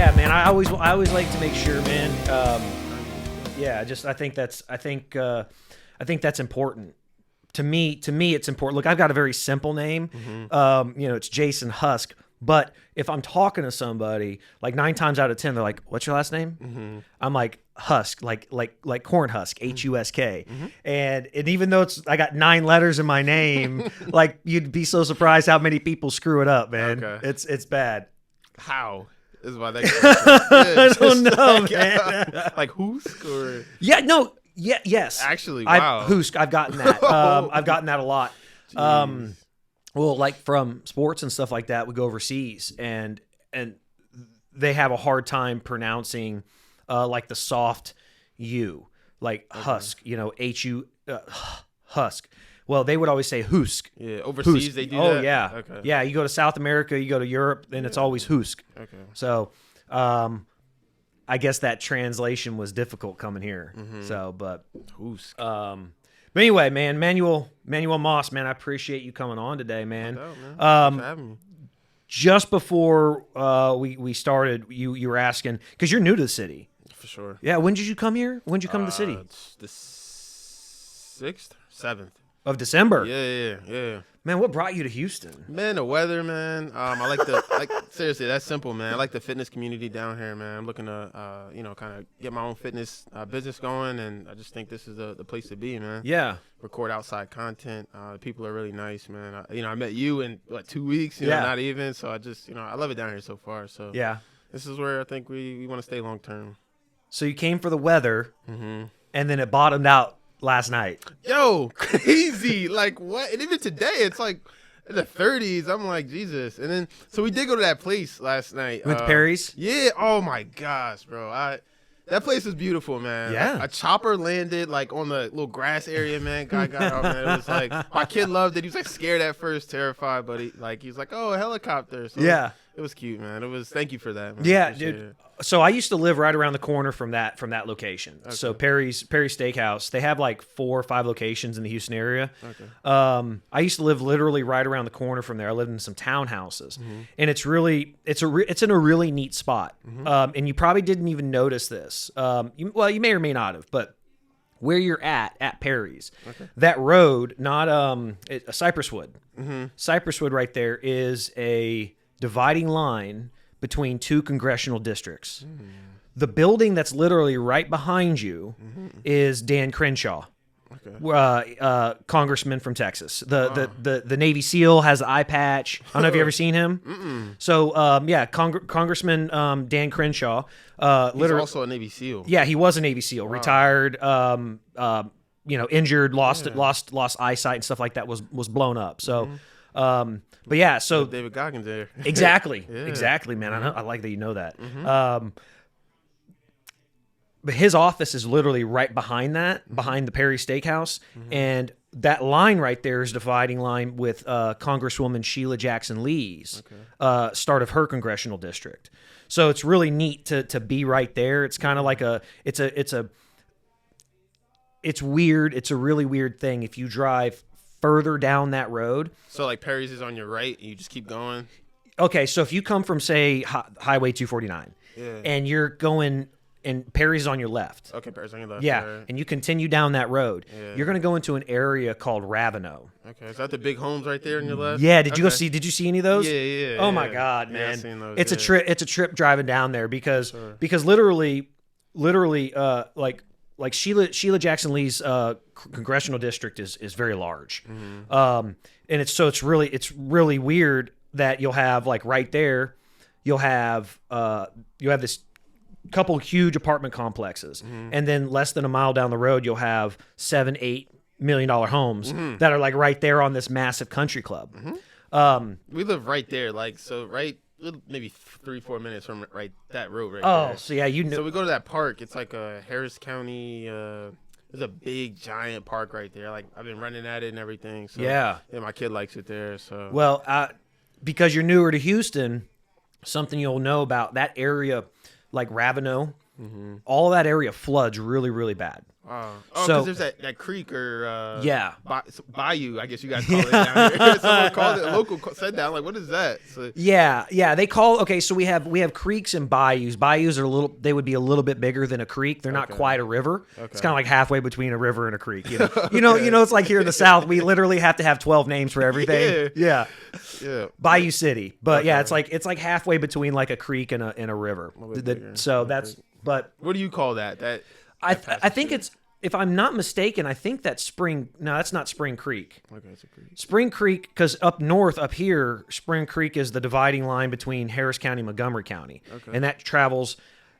Yeah, man. I always like to make sure, man. Yeah, I think that's important. To me, it's important. Look, I've got a very simple name. It's Jason Husk. But if I'm talking to somebody, like 9 times out of 10, they're like, "What's your last name?" I'm like, Husk, like corn husk, Husk. And even though I got 9 letters in my name, like you'd be so surprised how many people screw it up, man. Okay. It's bad. How? This is my next question. I don't know, man. Like Husk or? Yeah, no, yeah, yes. Actually, wow. Husk, I've gotten that. I've gotten that a lot. Well, like from sports and stuff like that, we go overseas and they have a hard time pronouncing like the soft U, like Husk, H-U, Husk. Well, they would always say Husk. Yeah, overseas Husk. they do Oh, that? yeah. Okay. Yeah. Yeah, you go to South America, you go to Europe, then it's always Husk. Okay. So, I guess that translation was difficult coming here. So, but Husk. But anyway, man, Manuel Moss, man, I appreciate you coming on today, man. No, man. Thanks for having me. Just before we started, you were asking because you're new to the city. For sure. Yeah, when did you come here? When did you come to the city? It's the 6th, 7th. Of December. Yeah. Man, what brought you to Houston? Man, the weather, man. I like seriously, that's simple, man. I like the fitness community down here, man. I'm looking to, kind of get my own fitness business going, and I just think this is the place to be, man. Yeah. Record outside content. People are really nice, man. I met you in 2 weeks, Yeah. not even. So I just, I love it down here so far. So Yeah. this is where I think we want to stay long term. So you came for the weather, and then it bottomed out last night. Yo, crazy. Like what? And even today, it's like in the 30s. I'm like, Jesus. And then, so we did go to that place last night. With Perry's? Yeah. Oh my gosh, bro. That place was beautiful, man. Yeah. A chopper landed like on the little grass area, man. Guy got out, man. It was like, my kid loved it. He was like scared at first, terrified, but he was like, oh, a helicopter. So Yeah. It was cute, man. Thank you for that, man. Yeah, Appreciate dude. it. So I used to live right around the corner from that location. Okay. So Perry's Steakhouse. They have like 4 or 5 locations in the Houston area. Okay. I used to live literally right around the corner from there. I lived in some townhouses, and it's in a really neat spot. And you probably didn't even notice this. You may or may not have, but where you're at Perry's, that road, not a Cypresswood. Cypresswood right there is a dividing line between 2 congressional districts. The building that's literally right behind you is Dan Crenshaw, congressman from Texas. The Navy SEAL has the eye patch. I don't know if you ever seen him. So Congressman Dan Crenshaw. He's also a Navy SEAL. Yeah, he was a Navy SEAL, retired. Injured, lost eyesight and stuff like that. Was blown up. So. But yeah, so David Goggins there. Exactly, man. I like that you know that. But his office is literally right behind that, behind the Perry Steakhouse, and that line right there is dividing line with Congresswoman Sheila Jackson Lee's start of her congressional district. So it's really neat to be right there. It's kind of like it's weird. It's a really weird thing if you drive further down that road. So like Perry's is on your right and you just keep going? Okay, so if you come from, say, Highway 249 and you're going, and Perry's is on your left. Okay, Perry's on your left. Yeah, right. And you continue down that road. Yeah. You're going to go into an area called Ravenel. Okay, is that the big homes right there on your left? Yeah, did you see any of those? Yeah. Oh my God, man. I've seen those, it's a trip driving down there because literally like Sheila Jackson Lee's congressional district is very large, and it's really weird that you'll have like right there, you'll have this couple huge apartment complexes, and then less than a mile down the road you'll have $7-8 million homes that are like right there on this massive country club. We live right there, maybe 3-4 minutes from that road right there. Oh, so yeah, So we go to that park. It's like a Harris County. There's a big giant park right there. Like I've been running at it and everything. So yeah, my kid likes it there. So well, because you're newer to Houston, something you'll know about that area, like Ravenel, all that area floods really, really bad. Oh, So- because there's that creek or Yeah. bayou, I guess you guys call it down here. Someone called it, a local said that. I'm like, what is that? So, Yeah, they call so we have creeks and bayous. Bayous are they would be a little bit bigger than a creek. They're not quite a river. It's kind of like halfway between a river and a creek. You know, it's like here in the South, we literally have to have 12 names for everything. Yeah. Bayou City, but yeah, it's like halfway between like a creek and a river. So that's. But what do you call that? I think it's, if I'm not mistaken, I think that's no, that's not Spring Creek. Okay, it's a creek. Spring Creek, because up north, up here, Spring Creek is the dividing line between Harris County and Montgomery County, and that travels.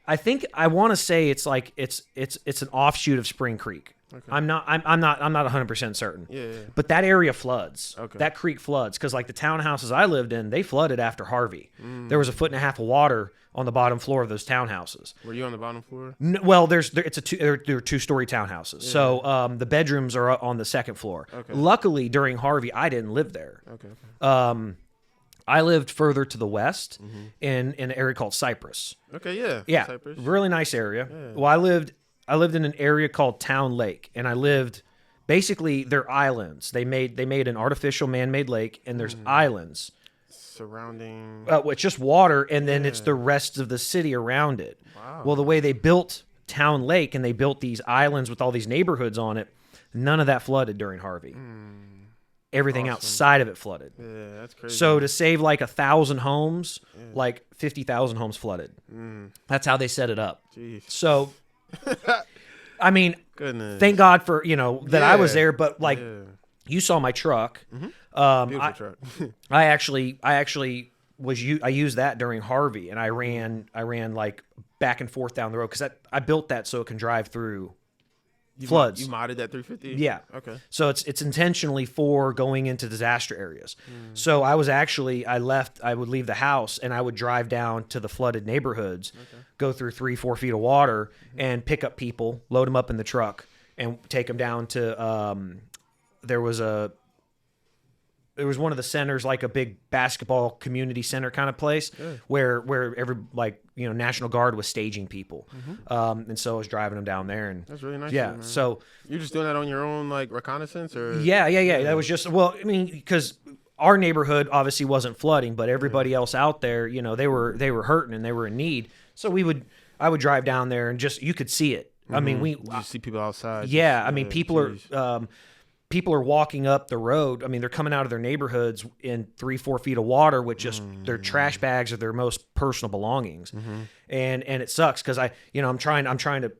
I want to say it's like it's an offshoot of Spring Creek. Okay. I'm not 100% certain. Yeah. But that area floods. Okay. That creek floods because like the townhouses I lived in, they flooded after Harvey. There was 1.5 feet of water on the bottom floor of those townhouses. Were you on the bottom floor? Well, there are 2-story townhouses. Yeah. So the bedrooms are on the second floor. Okay. Luckily, during Harvey, I didn't live there. Okay. I lived further to the west in an area called Cypress. Okay, yeah. Yeah, Cypress. really nice area. Yeah. Well, I lived in an area called Town Lake, and I lived basically they're islands. They made an artificial man-made lake, and there's islands surrounding. It's just water, and then it's the rest of the city around it. Wow. Well, the way they built Town Lake and they built these islands with all these neighborhoods on it, none of that flooded during Harvey. Everything outside of it flooded. Yeah, that's crazy. So to save like 1,000 homes, like 50,000 homes flooded. That's how they set it up. Jeez. So, I mean, goodness. Thank God for that I was there. But like, you saw my truck. Beautiful truck. I actually I used that during Harvey, and I ran like back and forth down the road because I built that so it can drive through. Floods. You modded that 350? Yeah. Okay. So it's intentionally for going into disaster areas. So I would leave the house and I would drive down to the flooded neighborhoods, go through 3-4 feet of water and pick up people, load them up in the truck and take them down to, there was one of the centers, like a big basketball community center kind of place where National Guard was staging people. And so I was driving them down there. And that's really nice. Yeah. Man. So you're just doing that on your own, like reconnaissance or? Yeah. That was just, because our neighborhood obviously wasn't flooding, but everybody else out there, they were hurting and they were in need. So I would drive down there and you could see it. I mean, you see people outside. Yeah. I mean, people are walking up the road. I mean, they're coming out of their neighborhoods in 3-4 feet of water with just their trash bags or their most personal belongings. And it sucks because I'm trying to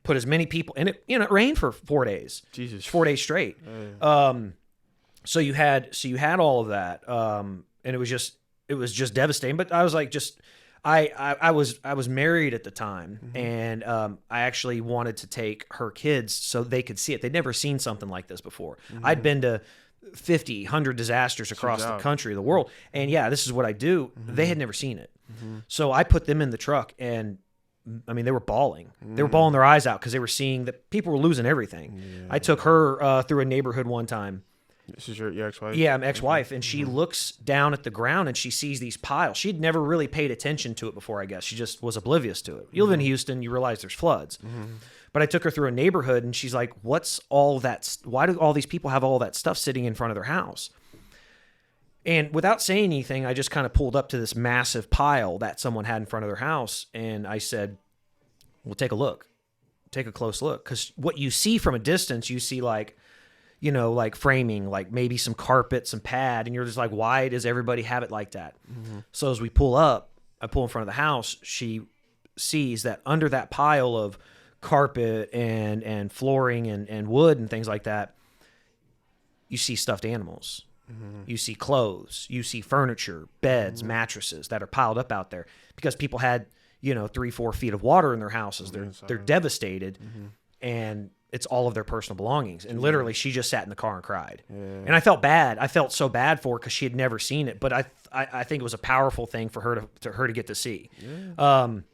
put as many people in it. It rained for 4 days. Jesus. 4 days straight. So you had all of that. And it was just devastating. But I was like, I was married at the time, and I actually wanted to take her kids so they could see it. They'd never seen something like this before. I'd been to 50, 100 disasters across the country, the world, and this is what I do. They had never seen it. So I put them in the truck, and I mean, they were bawling. They were bawling their eyes out because they were seeing that people were losing everything. I took her through a neighborhood one time. This is your ex-wife? Yeah, my ex-wife. And she looks down at the ground and she sees these piles. She'd never really paid attention to it before, I guess. She just was oblivious to it. You live in Houston, you realize there's floods. But I took her through a neighborhood and she's like, what's all that? Why do all these people have all that stuff sitting in front of their house? And without saying anything, I just kind of pulled up to this massive pile that someone had in front of their house. And I said, well, take a look. Take a close look. Because what you see from a distance, you see like framing, like maybe some carpet, some pad, and you're just like, why does everybody have it like that? So as we pull up, I pull in front of the house, she sees that under that pile of carpet and flooring and wood and things like that, you see stuffed animals. You see clothes, you see furniture, beds, mattresses that are piled up out there because people had, 3-4 feet of water in their houses. They're devastated. And it's all of their personal belongings. And literally, she just sat in the car and cried. And I felt bad. I felt so bad for her because she had never seen it. But I think it was a powerful thing for her to get to see.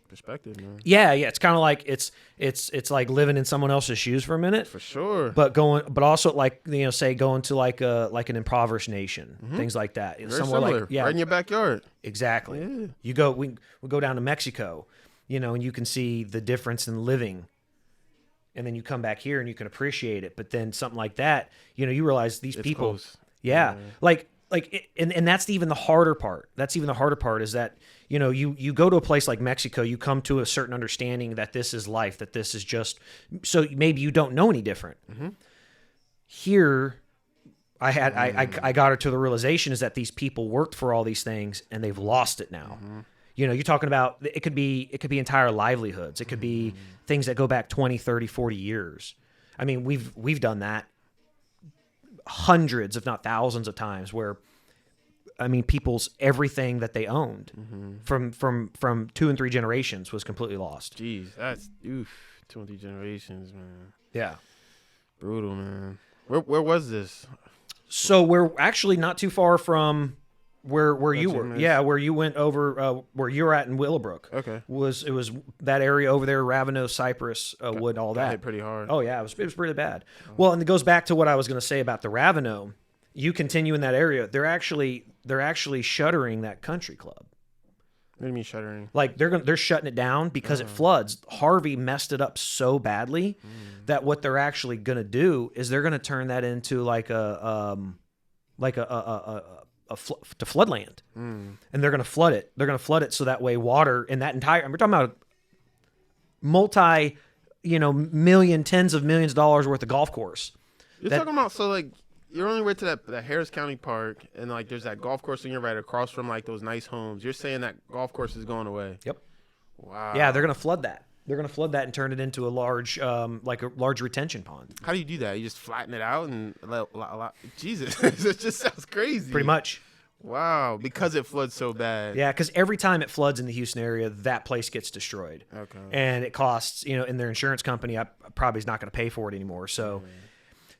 Perspective, man. Yeah. It's kind of like it's like living in someone else's shoes for a minute. For sure. But also like say going to like an impoverished nation, things like that. Very somewhere similar. Right in your backyard. Exactly. Yeah. We go down to Mexico. and you can see the difference in living. And then you come back here and you can appreciate it. But then something like that, you realize these people, close. yeah, and that's even the harder part. That's even the harder part is that, you go to a place like Mexico, you come to a certain understanding that this is life, that this is just, so maybe you don't know any different. Mm-hmm. Here, I got her to the realization is that these people worked for all these things and they've lost it now. Mm-hmm. You're talking about, it could be entire livelihoods. It could be things that go back 20, 30, 40 years. I mean, we've done that hundreds, if not thousands of times where, people's everything that they owned from 2 and 3 generations was completely lost. Jeez, that's 2 and 3 generations, man. Yeah. Brutal, man. Where was this? So we're actually not too far from where you were. Nice. Yeah, where you went over, where you were at in Willowbrook. Okay. It was that area over there, Ravenous, Cypress, Wood, all that. Hit pretty hard. Oh yeah, it was pretty bad. Oh. Well, and it goes back to what I was going to say about the Ravenous. You continue in that area, they're actually shuttering that country club. What do you mean shuttering? Like they're shutting it down because it floods. Harvey messed it up so badly that what they're actually going to do is they're going to turn that into like a floodland, and they're going to flood it. They're going to flood it so that way water in that entire. We're talking about multi, million, tens of millions of dollars worth of golf course. You're talking about you're only right to that Harris County Park, and there's that golf course on your right across from those nice homes. You're saying that golf course is going away? Yep. Wow. Yeah, they're going to flood that. They're going to flood that and turn it into a large, large retention pond. How do you do that? You just flatten it out and Jesus, it just sounds crazy. Pretty much. Wow, because it floods so bad. Yeah, because every time it floods in the Houston area, that place gets destroyed. Okay. And it costs, and their insurance company probably is not going to pay for it anymore. So.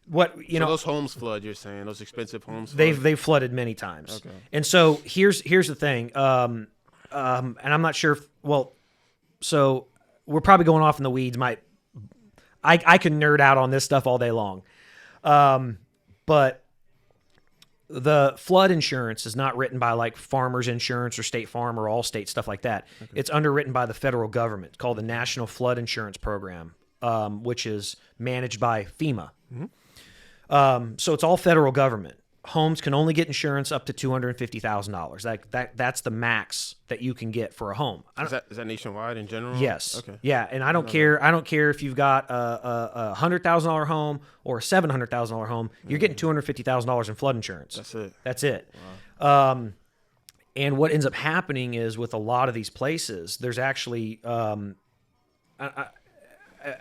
So those homes flood, you're saying, those expensive homes flood? They've flooded many times. Okay. And so here's the thing, and I'm not sure so we're probably going off in the weeds. I can nerd out on this stuff all day long, but the flood insurance is not written by Farmers Insurance or State Farm or Allstate, stuff like that. Okay. It's underwritten by the federal government, called the National Flood Insurance Program, which is managed by FEMA. Mm-hmm. So it's all federal government. Homes can only get insurance up to $250,000. That's the max that you can get for a home. Is that nationwide in general? Yes. Okay. Yeah, and I don't care. I don't care if you've got a $100,000 home or a $700,000 home. You're getting $250,000 in flood insurance. That's it. Wow. And what ends up happening is with a lot of these places, there's actually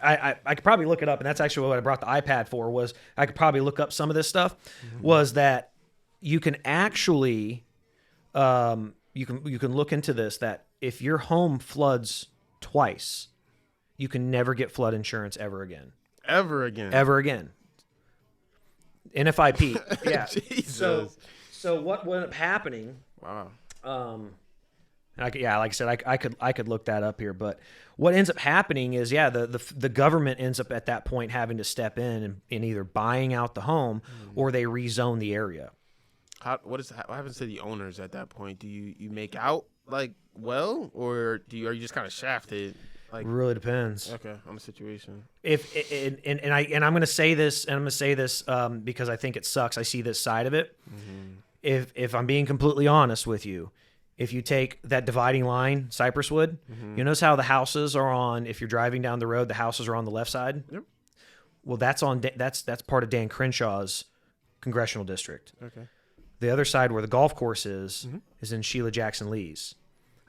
I could probably look it up, and that's actually what I brought the iPad for, was I could probably look up some of this stuff, was that you can actually, you can look into this, that if your home floods twice, you can never get flood insurance ever again. Ever again? Ever again. NFIP. Yeah. Jesus. So what ended up happening? Wow. Like I said, I could look that up here, but what ends up happening is, the government ends up at that point having to step in and either buying out the home or they rezone the area. What happens to the owners at that point? Do you make out or are you just kind of shafted? It really depends. Okay, on the situation. And I'm going to say this, because I think it sucks. I see this side of it. Mm-hmm. If I'm being completely honest with you. If you take that dividing line, Cypress Wood, you notice how the houses are on, if you're driving down the road, the houses are on the left side? Yep. Well, that's part of Dan Crenshaw's congressional district. Okay. The other side where the golf course is in Sheila Jackson Lee's.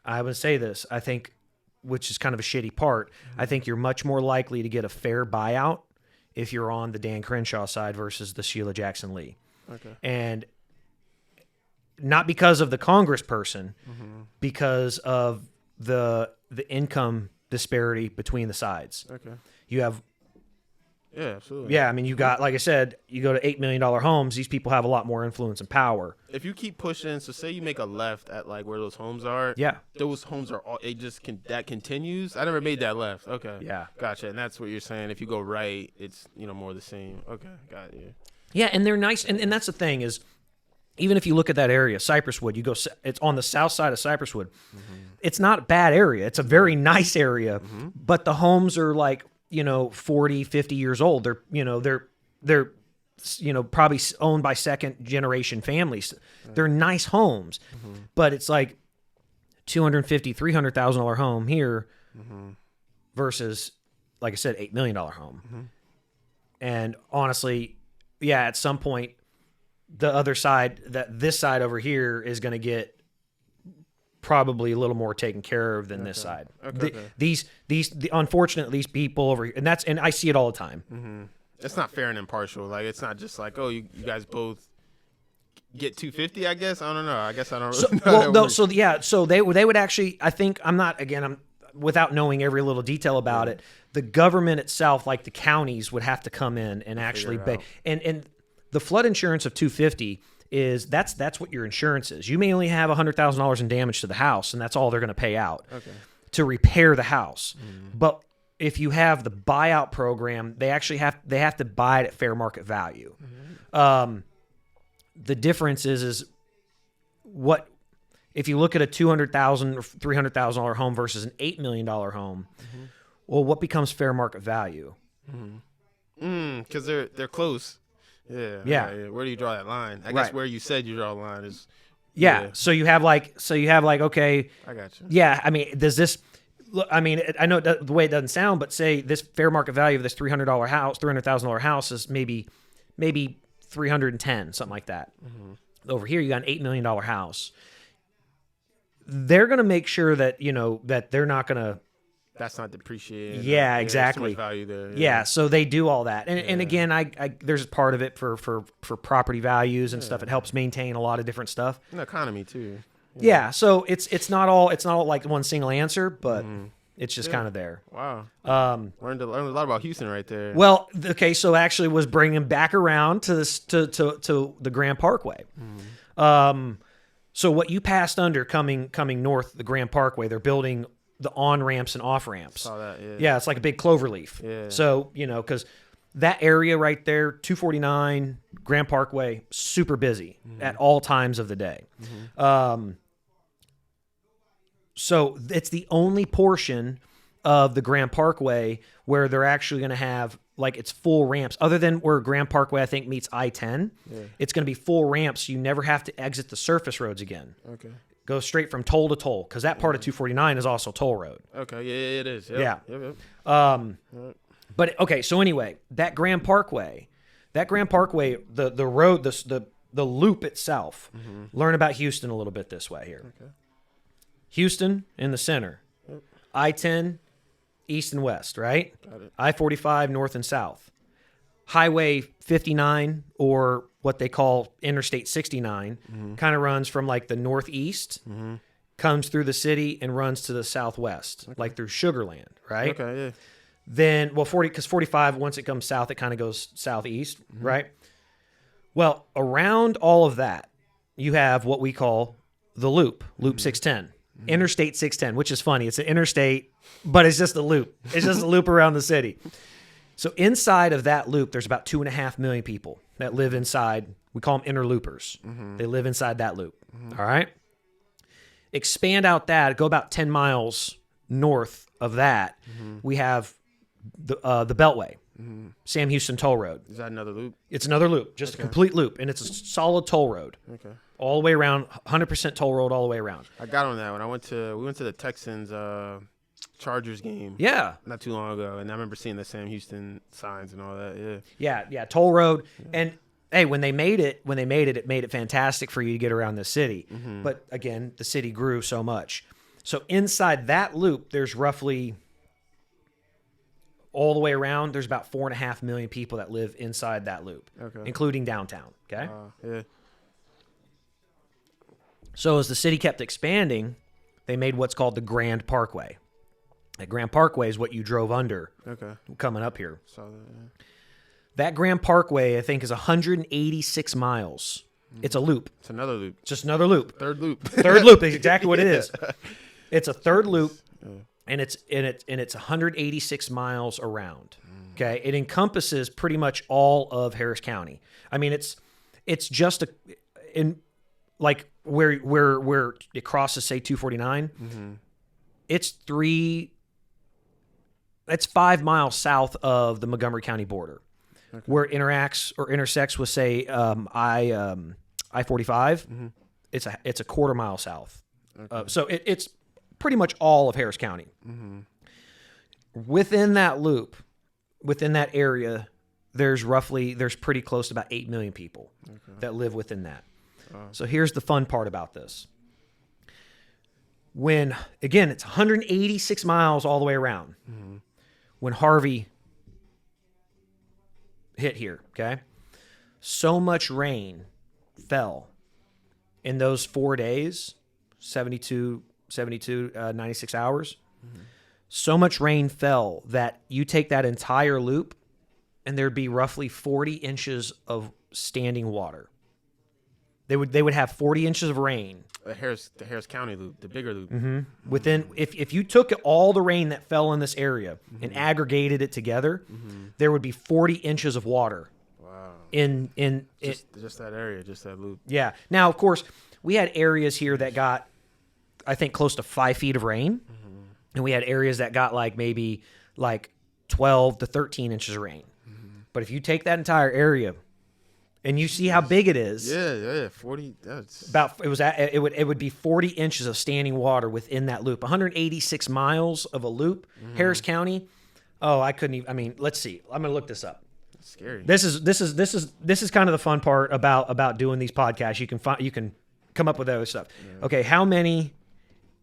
I would say this, I think, which is kind of a shitty part, I think you're much more likely to get a fair buyout if you're on the Dan Crenshaw side versus the Sheila Jackson Lee. Okay. And not because of the congressperson, because of the income disparity between the sides. Okay. You have, yeah, absolutely. Yeah, I mean, you got, like I said, you go to $8 million homes. These people have a lot more influence and power. If you keep pushing, so say you make a left at where those homes are. Yeah. Those homes are all. That continues. I never made that left. Okay. Yeah. Gotcha. And that's what you're saying. If you go right, it's more the same. Okay. Got you. Yeah, and they're nice, and that's the thing is, even if you look at that area, Cypress Wood, it's on the south side of Cypress Wood. It's not a bad area. It's a very nice area, but the homes are like, 40, 50 years old. They're probably owned by second generation families. They're nice homes, but it's like $250,000, $300,000 home here versus, like I said, $8 million home. And honestly, yeah, at some point, the other side, this side over here is going to get probably a little more taken care of than this side. Unfortunately, these people over here, and I see it all the time. It's not fair and impartial. Like, it's not just like, oh, you guys both get 250. I guess I don't know. I guess I don't really know. So they would actually. I think I'm without knowing every little detail about it. The government itself, like the counties, would have to come in and actually pay. And the flood insurance of 250 is that's what your insurance is. You may only have $100,000 in damage to the house, and that's all they're going to pay out to repair the house. But if you have the buyout program, they actually have to buy it at fair market value. The difference is what if you look at a $200,000 or $300,000 home versus an $8 million home. Well, what becomes fair market value? Because they're close. Yeah. Where do you draw that line? I guess where you said you draw the line is. Yeah. So you have like okay. I got you. Yeah. I mean, does this? I mean, I know the way it doesn't sound, but say this fair market value of this $300,000 house is maybe 310, something like that. Over here, you got an $8 million house. They're going to make sure that that they're not going to. That's not depreciated. Yeah, exactly. Too much value there. Yeah, so they do all that, and again, I there's part of it for property values and stuff. It helps maintain a lot of different stuff. And the economy too. Yeah, so it's not all like one single answer, but it's just kind of there. Wow. Learned a lot about Houston right there. Well, okay, so actually was bringing back around to this to the Grand Parkway. So what you passed under coming north the Grand Parkway, they're building the on ramps and off ramps. Saw that, yeah, it's like a big clover leaf. Yeah. So because that area right there, 249 Grand Parkway, super busy at all times of the day. So it's the only portion of the Grand Parkway where they're actually going to have like it's full ramps. Other than where Grand Parkway I think meets I-10, it's going to be full ramps. So you never have to exit the surface roads again. Okay. Go straight from toll to toll because that part of 249 is also toll road. Okay, yeah, it is. Yep. Yeah. Yep. But okay, so anyway, that Grand Parkway, the road, the loop itself. Learn about Houston a little bit this way here. Okay. Houston in the center, I-10 east and west, right? Got it. I-45 north and south. Highway 59 or what they call Interstate 69 kind of runs from like the northeast, comes through the city and runs to the southwest, like through Sugarland, right? Okay, yeah. Then, because 45, once it comes south, it kind of goes southeast, right? Well, around all of that, you have what we call the loop 610. Interstate 610, which is funny. It's an interstate, but it's just a loop. It's just a loop around the city. So inside of that loop, there's about 2.5 million people that live inside. We call them interloopers. They live inside that loop. All right. Expand out that, go about 10 miles north of that. We have the Beltway, Sam Houston Toll Road. Is that another loop? It's another loop, just a complete loop, and it's a solid toll road. Okay. All the way around, 100% toll road all the way around. I got on that when we went to the Texans Chargers game. Yeah. Not too long ago, and I remember seeing the Sam Houston signs and all that. Yeah, toll road. And hey, when they made it, it made it fantastic for you to get around the city. But again, the city grew so much. So inside that loop, there's roughly all the way around, there's about 4.5 million people that live inside that loop, including downtown. Okay. Yeah. So as the city kept expanding, they made what's called the Grand Parkway. That Grand Parkway is what you drove under coming up here. Saw that, yeah. That Grand Parkway, I think, is 186 miles. It's a loop. It's another loop. Just another loop. Third loop. Third loop is exactly what it is. It's a third loop, and it's 186 miles around. Okay, it encompasses pretty much all of Harris County. I mean, it's just like where it crosses, say 249, it's 5 miles south of the Montgomery County border, where it interacts or intersects with, say, I-45. It's a quarter mile south. So it's pretty much all of Harris County. Within that loop, within that area, there's pretty close to about 8 million people that live within that. So here's the fun part about this. When, again, it's 186 miles all the way around. When Harvey hit here, okay? So much rain fell in those 4 days, 96 hours. So much rain fell that you take that entire loop and there'd be roughly 40 inches of standing water. They would have 40 inches of rain. The Harris County loop, the bigger loop. Within, if you took all the rain that fell in this area and aggregated it together, there would be 40 inches of water. Wow. In just that area, just that loop. Yeah. Now, of course, we had areas here that got, I think, close to 5 feet of rain, and we had areas that got maybe 12 to 13 inches of rain. But if you take that entire area, and you see how big it is. Yeah, 40. That's it would be 40 inches of standing water within that loop. 186 miles of a loop, Harris County. Oh, I couldn't even. I mean, let's see. I'm gonna look this up. That's scary. This is kind of the fun part about doing these podcasts. You can come up with other stuff. Yeah. Okay, how many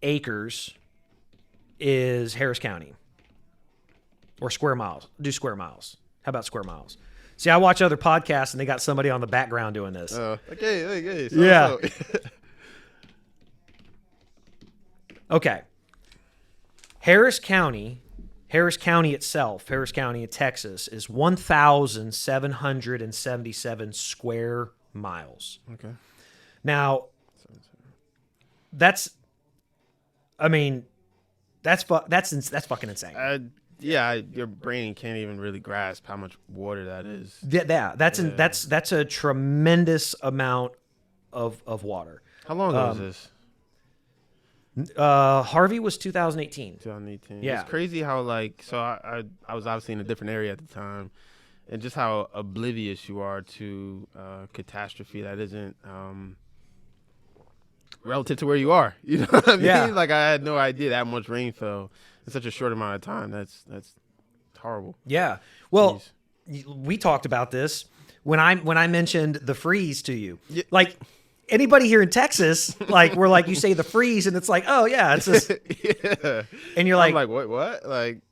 acres is Harris County? Or square miles? Do square miles. How about square miles? See, I watch other podcasts, and they got somebody on the background doing this. Okay. Yeah. Okay. Harris County itself, Harris County in Texas, is 1,777 square miles. Okay. Now, that's fucking insane. Your brain can't even really grasp how much water that is. That's a tremendous amount of water. How long ago was this? Harvey was 2018. 2018. Yeah. It's crazy how I was obviously in a different area at the time, and just how oblivious you are to catastrophe that isn't relative to where you are. You know what I mean? Yeah. I had no idea that much rain fell in such a short amount of time. That's horrible. Yeah. Well, we talked about this when I mentioned the freeze to you. Yeah. Anybody here in Texas, we're you say the freeze, and it's oh yeah, it's just yeah. And you're I'm what?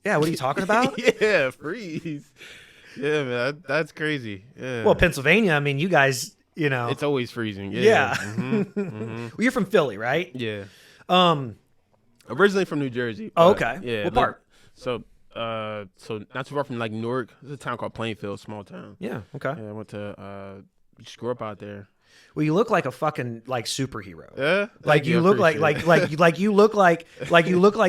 Yeah, what are you talking about? Yeah, freeze. Yeah, man, that's crazy. Yeah. Well, Pennsylvania, I mean, you guys, it's always freezing. Yeah. Well, you're from Philly, right? Yeah. Originally from New Jersey. Oh, okay. Yeah. What part? So not too far from Newark. There's a town called Plainfield, small town. Yeah. Okay. Yeah, I went to just grew up out there. Well, you look like a fucking superhero. Yeah. You look like you look like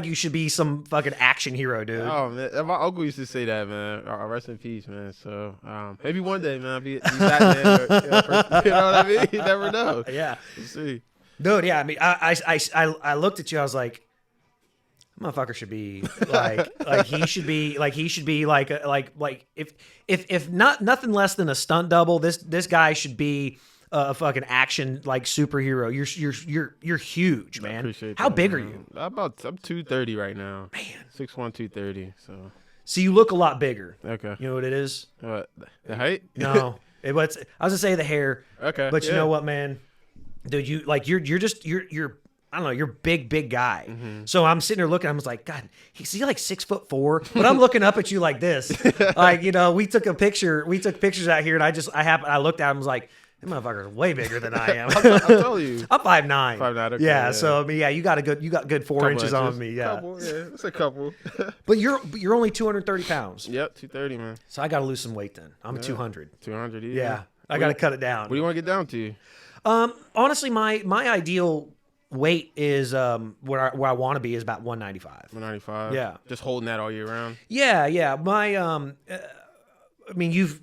you should be some fucking action hero, dude. Oh man, my uncle used to say that, man. Rest in peace, man. So maybe one day, man, I'll be Batman. You know what I mean? You never know. Yeah. We'll see. Dude, yeah. I mean, I looked at you. I was like, motherfucker should be he should be if not nothing less than a stunt double. This guy should be a fucking action superhero. You're huge, man. I appreciate How that, big man. are you? I'm 230 right now. Man, 6'1", 230. So you look a lot bigger. Okay. You know what it is? What, the height? No, I was gonna say the hair. Okay. But you know what, man? Dude, you're I don't know, you're a big guy. Mm-hmm. So I'm sitting there looking, I was like, God, is he 6'4"? But I'm looking up at you like this. We took pictures out here, and I looked at him and was like, that motherfucker's way bigger than I am. I'll tell you. I'm 5'9". 5'9", okay, yeah, so I mean, yeah, you got good 4 inches on me. Yeah. It's a couple. But you're only 230 pounds. Yep, 230, man. So I gotta lose some weight then. I'm 200. 200, yeah. I gotta cut it down. What do you want to get down to? Honestly, my ideal weight is where I want to be is about 195. 195. Yeah. Just holding that all year round. Yeah. My we've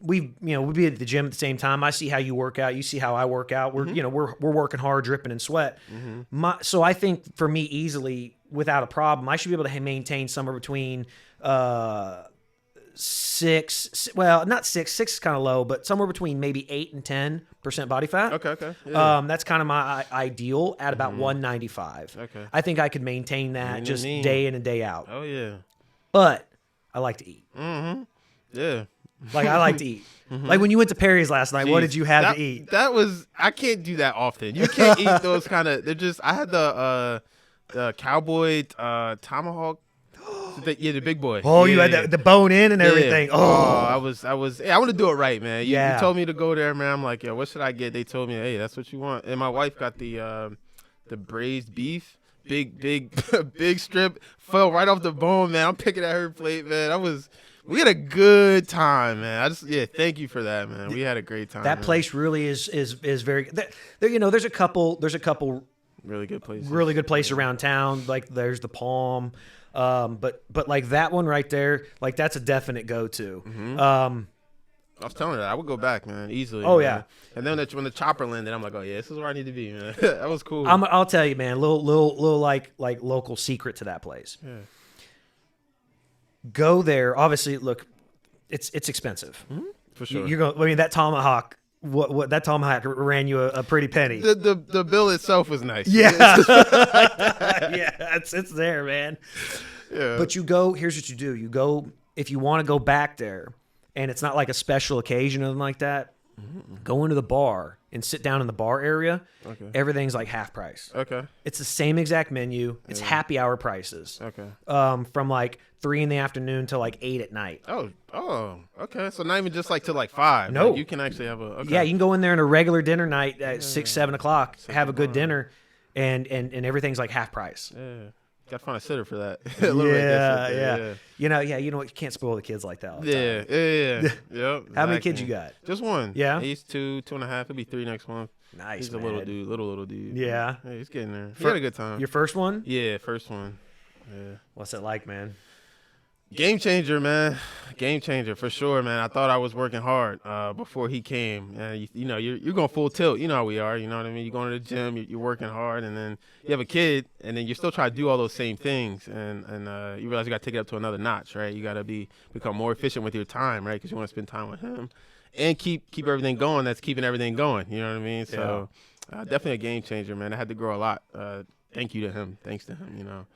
we be at the gym at the same time. I see how you work out. You see how I work out. We're working hard, dripping in sweat. So I think for me, easily without a problem, I should be able to maintain somewhere between 6. Well, not 6. 6 is kind of low, but somewhere between maybe 8 and 10% body fat. Okay. Yeah. That's kind of my ideal at about 195. Okay. I think I could maintain that just day in and day out. Oh yeah. But I like to eat. Yeah. Like I like to eat. Like when you went to Perry's last night, what did you have to eat? That was I can't do that often. You can't eat those kind of. They're just. I had the cowboy tomahawk. The big boy. Oh, you had the bone in and everything. Yeah. I was. I want to do it right, man. You told me to go there, man. I'm like, yo, what should I get? They told me, hey, that's what you want. And my wife got the braised beef. Big strip, fell right off the bone, man. I'm picking at her plate, man. We had a good time, man. Thank you for that, man. We had a great time. That place really is very. There's a couple really good places around town. Like there's the Palm, but like that one right there, like that's a definite go-to. I was telling her that I would go back, man, easily. Oh, man. yeah. And then when the chopper landed, I'm like, oh yeah, this is where I need to be, man. That was cool. I'll tell you, man, little like local secret to that place. Yeah. Go there. Obviously, look, it's expensive. For sure. That tomahawk. What that tomahawk ran you a pretty penny. The bill itself was nice. Yeah. Yeah, it's there, man. Yeah. But you go. Here's what you do. You go if you want to go back there. And it's not like a special occasion or anything like that. Go into the bar and sit down in the bar area. Okay. Everything's like half price. Okay. It's the same exact menu. It's happy hour prices. Okay. From like 3 in the afternoon to like 8 at night. Oh, okay. So not even just like till like 5. No. Like you can actually have a. Okay. Yeah, you can go in there on a regular dinner night at 6, 7 o'clock, have a good dinner, and everything's like half price. Yeah. Got to find a sitter for that. Yeah. You know what? You can't spoil the kids like that all the time. Yeah. Yep. How many kids you got? Just one. Yeah. He's 2, 2.5. He'll be 3 next month. Nice, He's man. a little dude. Yeah. Yeah, he's getting there. He had a good time. Your first one? Yeah, first one. Yeah. What's it like, man? Game changer, man. Game changer for sure, man. I thought I was working hard before he came. And you're going full tilt. You know how we are. You know what I mean? You're going to the gym. You're working hard, and then you have a kid, and then you're still trying to do all those same things. And you realize you got to take it up to another notch, right? You got to become more efficient with your time, right? Because you want to spend time with him and keep everything going. That's keeping everything going. You know what I mean? So definitely a game changer, man. I had to grow a lot. Thanks to him. You know.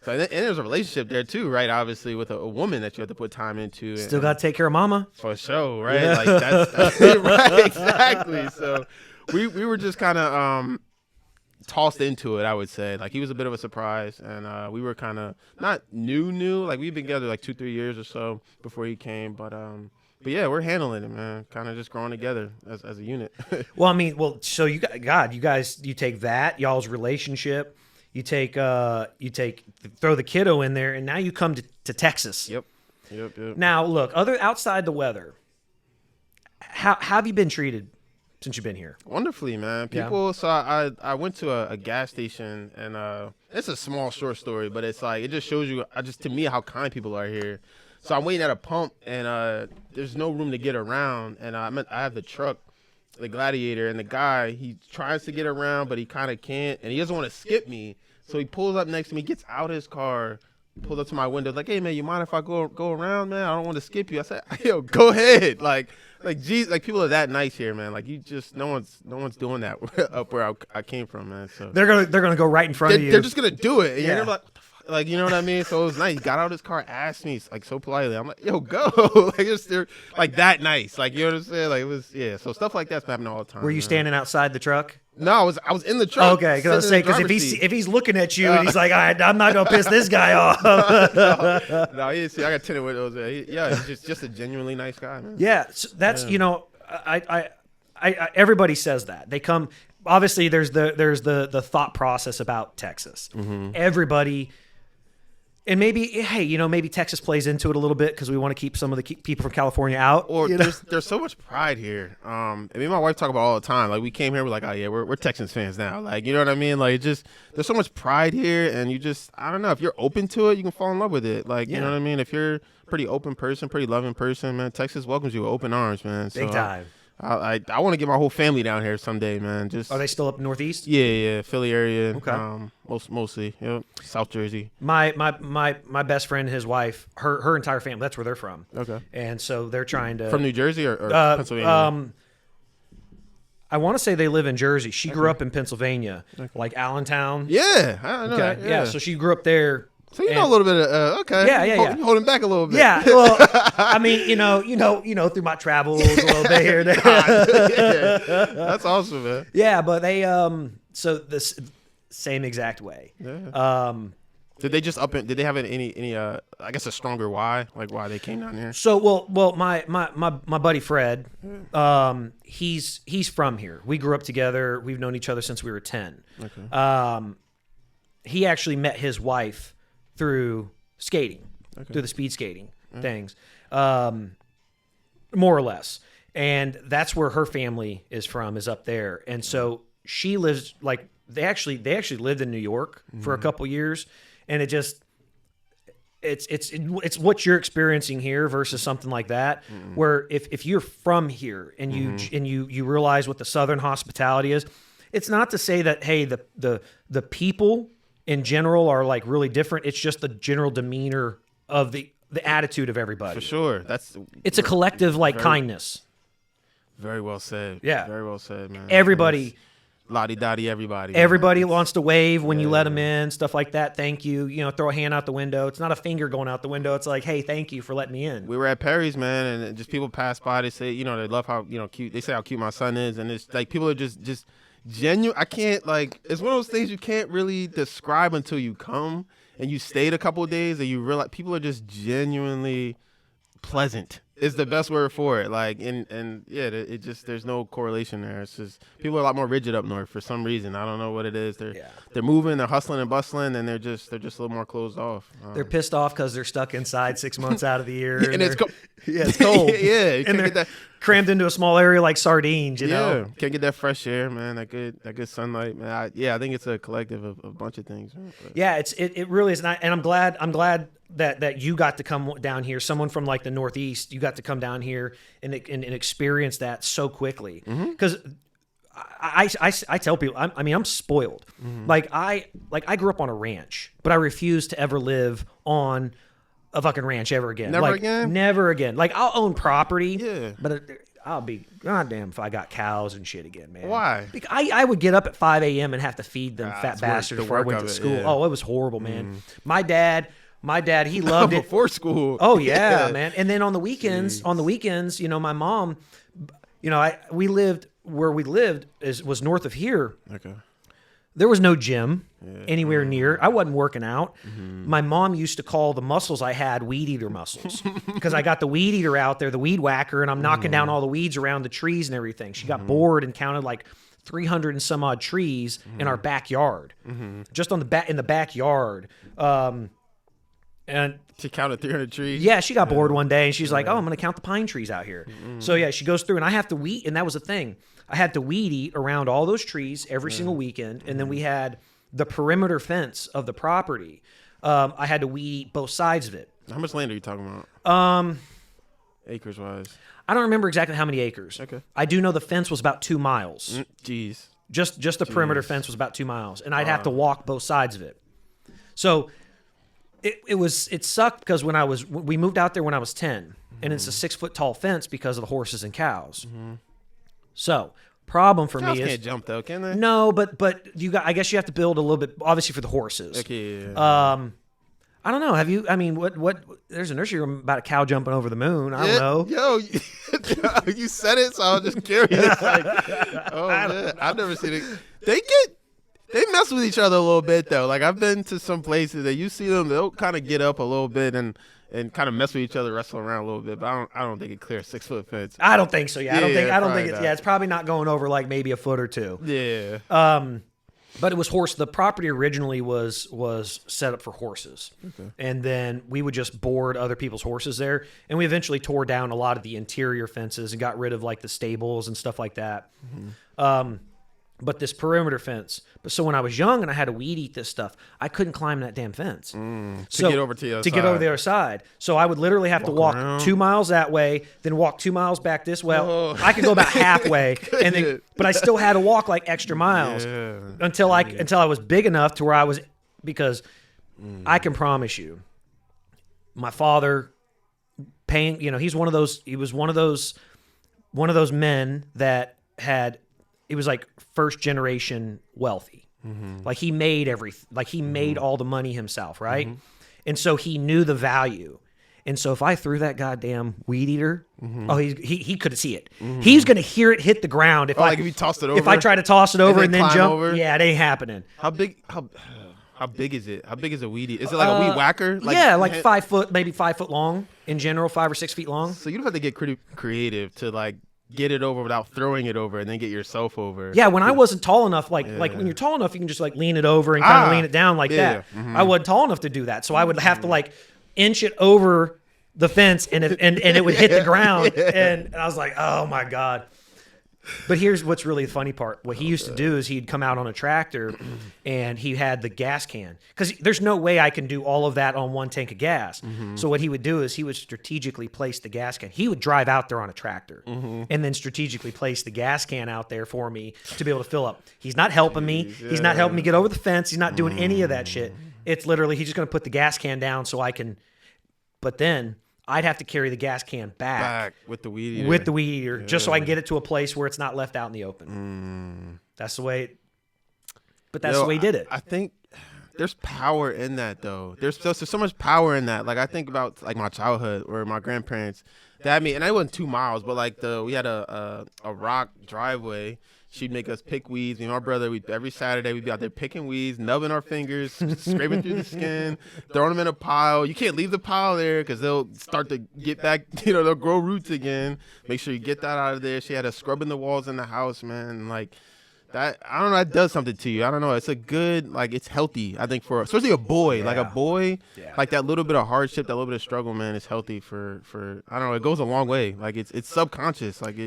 So and there's a relationship there too, right? Obviously, with a woman that you have to put time into. Still got to take care of mama. For sure, right? Yeah. Like that's right, exactly. So we were just kind of tossed into it, I would say. Like he was a bit of a surprise, and we were kind of not new. Like we've been together like 2-3 years or so before he came, but yeah, we're handling it, man. Kind of just growing together as a unit. So you take that y'all's relationship. You take throw the kiddo in there, and now you come to Texas. Yep. Now, look, outside the weather, how have you been treated since you've been here? Wonderfully, man. People. So I went to a gas station, and it's a small short story, but it's like it just shows you to me how kind people are here. So I'm waiting at a pump, and there's no room to get around, and I have the truck. The Gladiator, and the guy, he tries to get around, but he kind of can't, and he doesn't want to skip me, so he pulls up next to me, gets out his car, pulls up to my window, like, hey man, you mind if I go around, man? I don't want to skip you. I said, yo, go ahead. Like geez, like people are that nice here, man. Like you just no one's doing that up where I came from, man. So they're gonna go right in front of you. They're just gonna do it. And you're like, what the fuck? Like, you know what I mean? So it was nice. He got out his car, asked me, like, so politely. I'm like, yo, go. Like, they're like that nice. Like, you know what I'm saying? Like, it was, yeah. So stuff like that's been happening all the time. Were you standing outside the truck? No, I was in the truck. Okay, because I was saying, because if he's looking at you and he's like, I'm not gonna piss this guy off. No, I got tinted windows. He's just a genuinely nice guy, man. Yeah, so that's I everybody says that they come. Obviously, there's the thought process about Texas. Mm-hmm. Everybody. And maybe, hey, maybe Texas plays into it a little bit because we want to keep some of the people from California out. Or there's so much pride here. I mean, my wife talk about it all the time. Like, we came here, we're like, oh yeah, we're Texans fans now. Like, you know what I mean? Like, there's so much pride here, and I don't know, if you're open to it, you can fall in love with it. Like, you know what I mean? If you're a pretty open person, pretty loving person, man, Texas welcomes you with open arms, man. So, big time. I want to get my whole family down here someday, man. Are they still up northeast? Yeah, Philly area. Okay. Mostly, South Jersey. My best friend, his wife, her entire family, that's where they're from. Okay. And so they're trying to from New Jersey or Pennsylvania. I want to say they live in Jersey. She grew up in Pennsylvania, like Allentown. Yeah, I know that. Yeah, so she grew up there. So you know a little bit of okay. Yeah. Holding back a little bit. Yeah. Well, I mean, you know, through my travels a little bit here and there. Yeah. That's awesome, man. Yeah, but they so this same exact way. Yeah. Did they just did they have any I guess a stronger why? Like why they came down here? So well my buddy Fred, he's from here. We grew up together. We've known each other since we were 10. Okay. He actually met his wife through skating, through the speed skating things, more or less. And that's where her family is from, is up there. And so she lives, like, they actually lived in New York for a couple years, and it's what you're experiencing here versus something like that, where if you're from here and you realize what the Southern hospitality is, it's not to say that, hey, the people in general are like really different. It's just the general demeanor of the attitude of everybody. For sure. It's a collective kindness. Very well said. Yeah. Very well said, man. Everybody. Lottie-dottie, everybody. Everybody wants to wave when you let them in, stuff like that. Thank you. Throw a hand out the window. It's not a finger going out the window. It's like, hey, thank you for letting me in. We were at Perry's, man, and just people pass by. They say, they love how, cute. They say how cute my son is, and it's like people are just genuine. I can't, like, it's one of those things you can't really describe until you come and you stayed a couple of days and you realize people are just genuinely pleasant. Is the best word for it. Like, and yeah, it just, there's no correlation there. It's just people are a lot more rigid up north for some reason. I don't know what it is. They're moving, they're hustling and bustling, and they're just a little more closed off. They're pissed off because they're stuck inside 6 months out of the year. And it's cold. Yeah, it's cold. Yeah, and they're crammed into a small area like sardines. You know, can't get that fresh air, man. That good sunlight, man. I think it's a collective of a bunch of things. Man. Yeah, it really is not. And I'm glad that you got to come down here. Someone from like the Northeast, you got to come down here and experience that so quickly. Because I tell people, I'm spoiled. Like I grew up on a ranch, but I refuse to ever live on a fucking ranch ever again. Never again. Like, I'll own property, but I'll be goddamn if I got cows and shit again, man. Why? Because I would get up at 5 a.m. and have to feed them fat bastards before I went to school. Oh, it was horrible, man. My dad, he loved it. Before school. Oh, yeah, man. And then on the weekends, my mom, we lived where we lived was north of here. Okay. There was no gym anywhere near. I wasn't working out. My mom used to call the muscles I had weed eater muscles because I got the weed eater out there, the weed whacker, and I'm knocking down all the weeds around the trees and everything. She got bored and counted like 300 and some odd trees in our backyard, just in the backyard. And she counted 300 trees. Yeah, she got bored one day and she's like, "Oh, I'm going to count the pine trees out here." So yeah, she goes through and I have to weed, and that was the thing. I had to weed eat around all those trees every single weekend, and then we had the perimeter fence of the property. I had to weed eat both sides of it. How much land are you talking about? Acres wise. I don't remember exactly how many acres. Okay. I do know the fence was about 2 miles. Jeez. Just the perimeter fence was about 2 miles, and I'd have to walk both sides of it. So it sucked because we moved out there when I was 10, and it's a 6 foot tall fence because of the horses and cows. So problem for cows me is can't jump though, can they? No, but I guess you have to build a little bit, obviously, for the horses. Okay. I don't know. Have you? I mean, what? There's a nursery room about a cow jumping over the moon. I don't know. Yo, you said it, so I was just curious. Like, oh man, I've never seen it. They mess with each other a little bit though. Like, I've been to some places that you see them, they'll kind of get up a little bit and kind of mess with each other, wrestle around a little bit. But I don't think it clears 6 foot fence. I don't think so. Yeah, I don't think it's. Yeah, it's probably not going over like maybe a foot or two. Yeah. But it was horse. The property originally was set up for horses, and then we would just board other people's horses there. And we eventually tore down a lot of the interior fences and got rid of like the stables and stuff like that. But this perimeter fence. But so when I was young and I had to weed eat this stuff, I couldn't climb that damn fence to get over to the other side. Get over the other side. So I would literally have to walk around. 2 miles that way, then walk 2 miles back this way. Well, I could go about halfway, and then, but I still had to walk like extra miles until I was big enough to where I was, because I can promise you, my father paying, he was one of those men that had. It was like first generation wealthy. Like he made everything, like he made all the money himself, right? And so he knew the value. And so if I threw that goddamn weed eater, he could see it. He's gonna hear it hit the ground if if you tossed it over. If I try to toss it over and then jump over? Yeah, it ain't happening. How big is it? How big is a weed eater? Is it like a weed whacker? Like 5 foot, maybe 5 foot long in general, 5 or 6 feet long. So you don't have to get pretty creative to like get it over without throwing it over and then get yourself over. Yeah, when I wasn't tall enough, like when you're tall enough, you can just like lean it over and kind of lean it down like that. I wasn't tall enough to do that, so I would have to like inch it over the fence, and it would hit the ground, and I was like, oh my God. But here's what's really the funny part. What he used to do is he'd come out on a tractor and he had the gas can. Because there's no way I can do all of that on one tank of gas. So what he would do is he would strategically place the gas can. He would drive out there on a tractor and then strategically place the gas can out there for me to be able to fill up. He's not helping me. He's not helping me get over the fence. He's not doing any of that shit. It's literally, he's just going to put the gas can down so I can. But then I'd have to carry the gas can back with the weed eater. Just so I can get it to a place where it's not left out in the open. That's the way. The way he did it. I think there's power in that, though. There's so much power in that. Like I think about like my childhood or my grandparents. And I wasn't 2 miles, but like we had a rock driveway. She'd make us pick weeds. Me and my brother, every Saturday we'd be out there picking weeds, nubbing our fingers, scraping through the skin, throwing them in a pile. You can't leave the pile there because they'll start to get back, they'll grow roots again. Make sure you get that out of there. She had us scrubbing the walls in the house, man. Like that, I don't know, that does something to you. I don't know. It's a good, like, it's healthy, I think, for especially a boy. Like a boy, like that little bit of hardship, that little bit of struggle, man, is healthy for I don't know, it goes a long way. Like it's subconscious. Like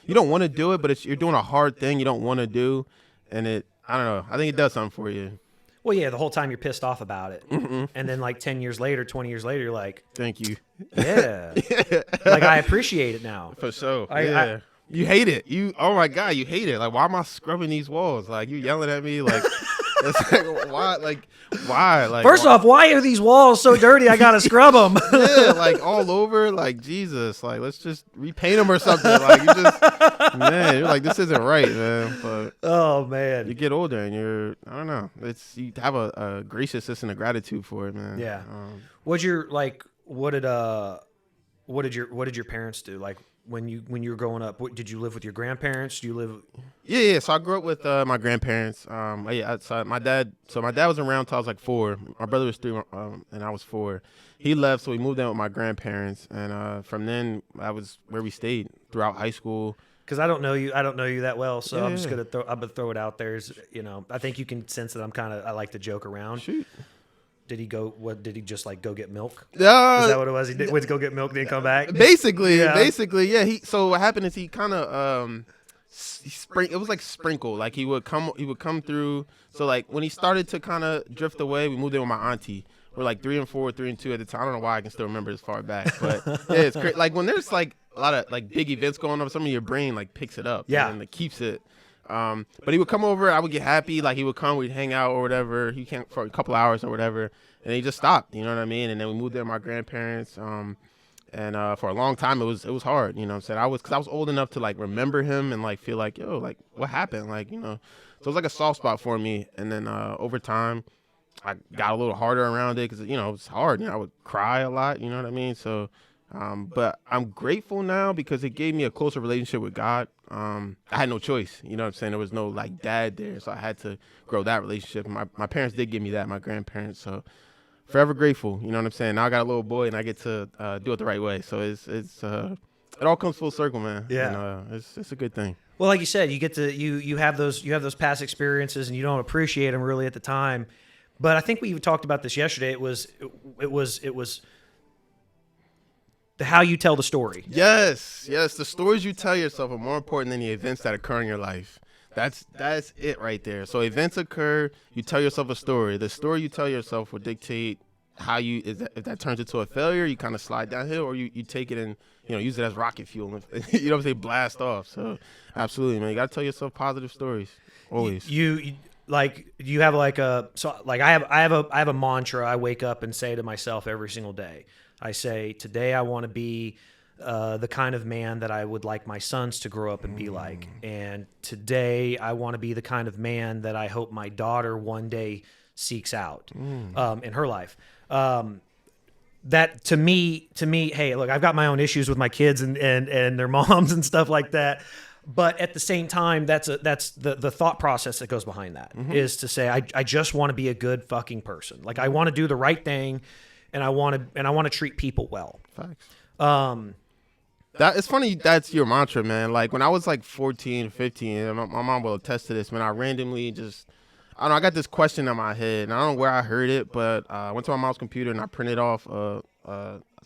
you don't want to do it, but you're doing a hard thing you don't want to do, and I don't know. I think it does something for you. Well, yeah, the whole time you're pissed off about it, and then like 10 years later, 20 years later, you're like, "Thank you." Yeah, like I appreciate it now. For sure. You hate it. Oh my God, you hate it. Like, why am I scrubbing these walls? Like, you yelling at me, like. It's like, why? Like, why? Like, first off, why are these walls so dirty? I gotta scrub them. Yeah, like all over. Like, Jesus. Like, let's just repaint them or something. Like, you're like, this isn't right, man. But oh man, you get older and I don't know. You have a graciousness and a gratitude for it, man. Yeah. What did your parents do? Like, when you were growing up, did you live with your grandparents? Do you live? Yeah. So I grew up with my grandparents. So my dad was around till I was like 4. My brother was 3, and I was 4. He left, so we moved in with my grandparents, and from then that was where we stayed throughout high school. Because I don't know you that well, so I'm just gonna throw it out there. I think you can sense that I like to joke around. Shoot. Did he go? What did he just like go get milk? Is that what it was? He went to go get milk, then come back. Basically, yeah. So what happened is he kind of it was like sprinkle. Like he would come through. So like when he started to kind of drift away, we moved in with my auntie. We're like 3 and 4, 3 and 2 at the time. I don't know why I can still remember as far back, but yeah, it's great. Like when there's like a lot of like big events going on, some of your brain like picks it up, and it keeps it. But he would come over, I would get happy, like he would come, we'd hang out or whatever. He came for a couple hours or whatever, and he just stopped, you know what I mean? And then we moved there with my grandparents, and for a long time it was hard, you know what I'm saying? Because I was old enough to like remember him and like feel like, yo, like what happened? Like, so it was like a soft spot for me. And then over time I got a little harder around it because, it was hard. I would cry a lot, you know what I mean? So but I'm grateful now because it gave me a closer relationship with God. I had no choice, you know what I'm saying? There was no like dad there, so I had to grow that relationship. My parents did give me that, my grandparents, so forever grateful, you know what I'm saying? Now I got a little boy and I get to do it the right way. So it all comes full circle, man. Yeah. And, it's a good thing. Well, like you said, you get to you have those past experiences, and you don't appreciate them really at the time. But I think we even talked about this yesterday. It was how you tell the story. Yes. The stories you tell yourself are more important than the events that occur in your life. That's it right there. So events occur, you tell yourself a story. The story you tell yourself will dictate how if that turns into a failure, you kind of slide downhill, or you take it and use it as rocket fuel and you know what I'm saying, blast off. So absolutely, man, you gotta tell yourself positive stories always. You have like I have a mantra I wake up and say to myself every single day. I say, today I want to be the kind of man that I would like my sons to grow up and be like. And today I want to be the kind of man that I hope my daughter one day seeks out in her life. That to me, hey, look, I've got my own issues with my kids and their moms and stuff like that. But at the same time, that's the thought process that goes behind that is to say, I just want to be a good fucking person. Like, I want to do the right thing, and I want to treat people well. Facts. It's funny that's your mantra, man. Like, when I was like 14, 15, and my mom will attest to this, man, I randomly just, I don't know, I got this question in my head, and I don't know where I heard it, but I went to my mom's computer and I printed off,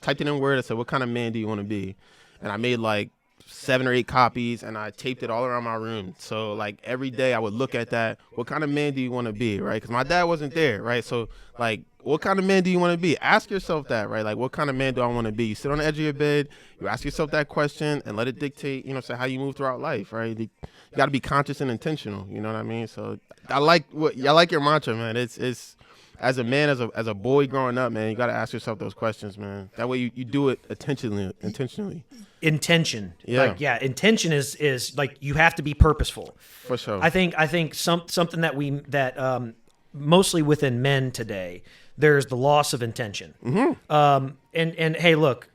typed it in Word. I said, what kind of man do you want to be? And I made like 7 or 8 copies, and I taped it all around my room. So like every day I would look at that. What kind of man do you want to be, right? Because my dad wasn't there, right? So like, what kind of man do you want to be? Ask yourself that, right? Like, what kind of man do I want to be? You sit on the edge of your bed, you ask yourself that question, and let it dictate, how you move throughout life, right? You got to be conscious and intentional. You know what I mean? So I like your mantra, man. It's as a man, as a boy growing up, man, you got to ask yourself those questions, man. That way you do it intentionally. Intention. Yeah. Like, yeah. Intention is like, you have to be purposeful. For sure. I think something that mostly within men today, there's the loss of intention. And hey, look,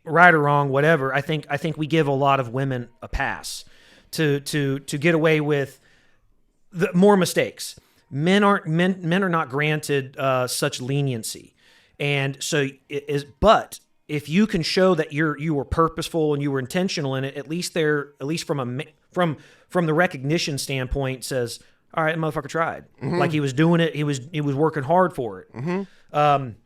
right or wrong, whatever. I think we give a lot of women a pass to get away with more mistakes. Men are not granted such leniency, and so but if you can show that you were purposeful and you were intentional in it, at least from the recognition standpoint, says, all right, motherfucker tried. Like, he was doing it. He was working hard for it. And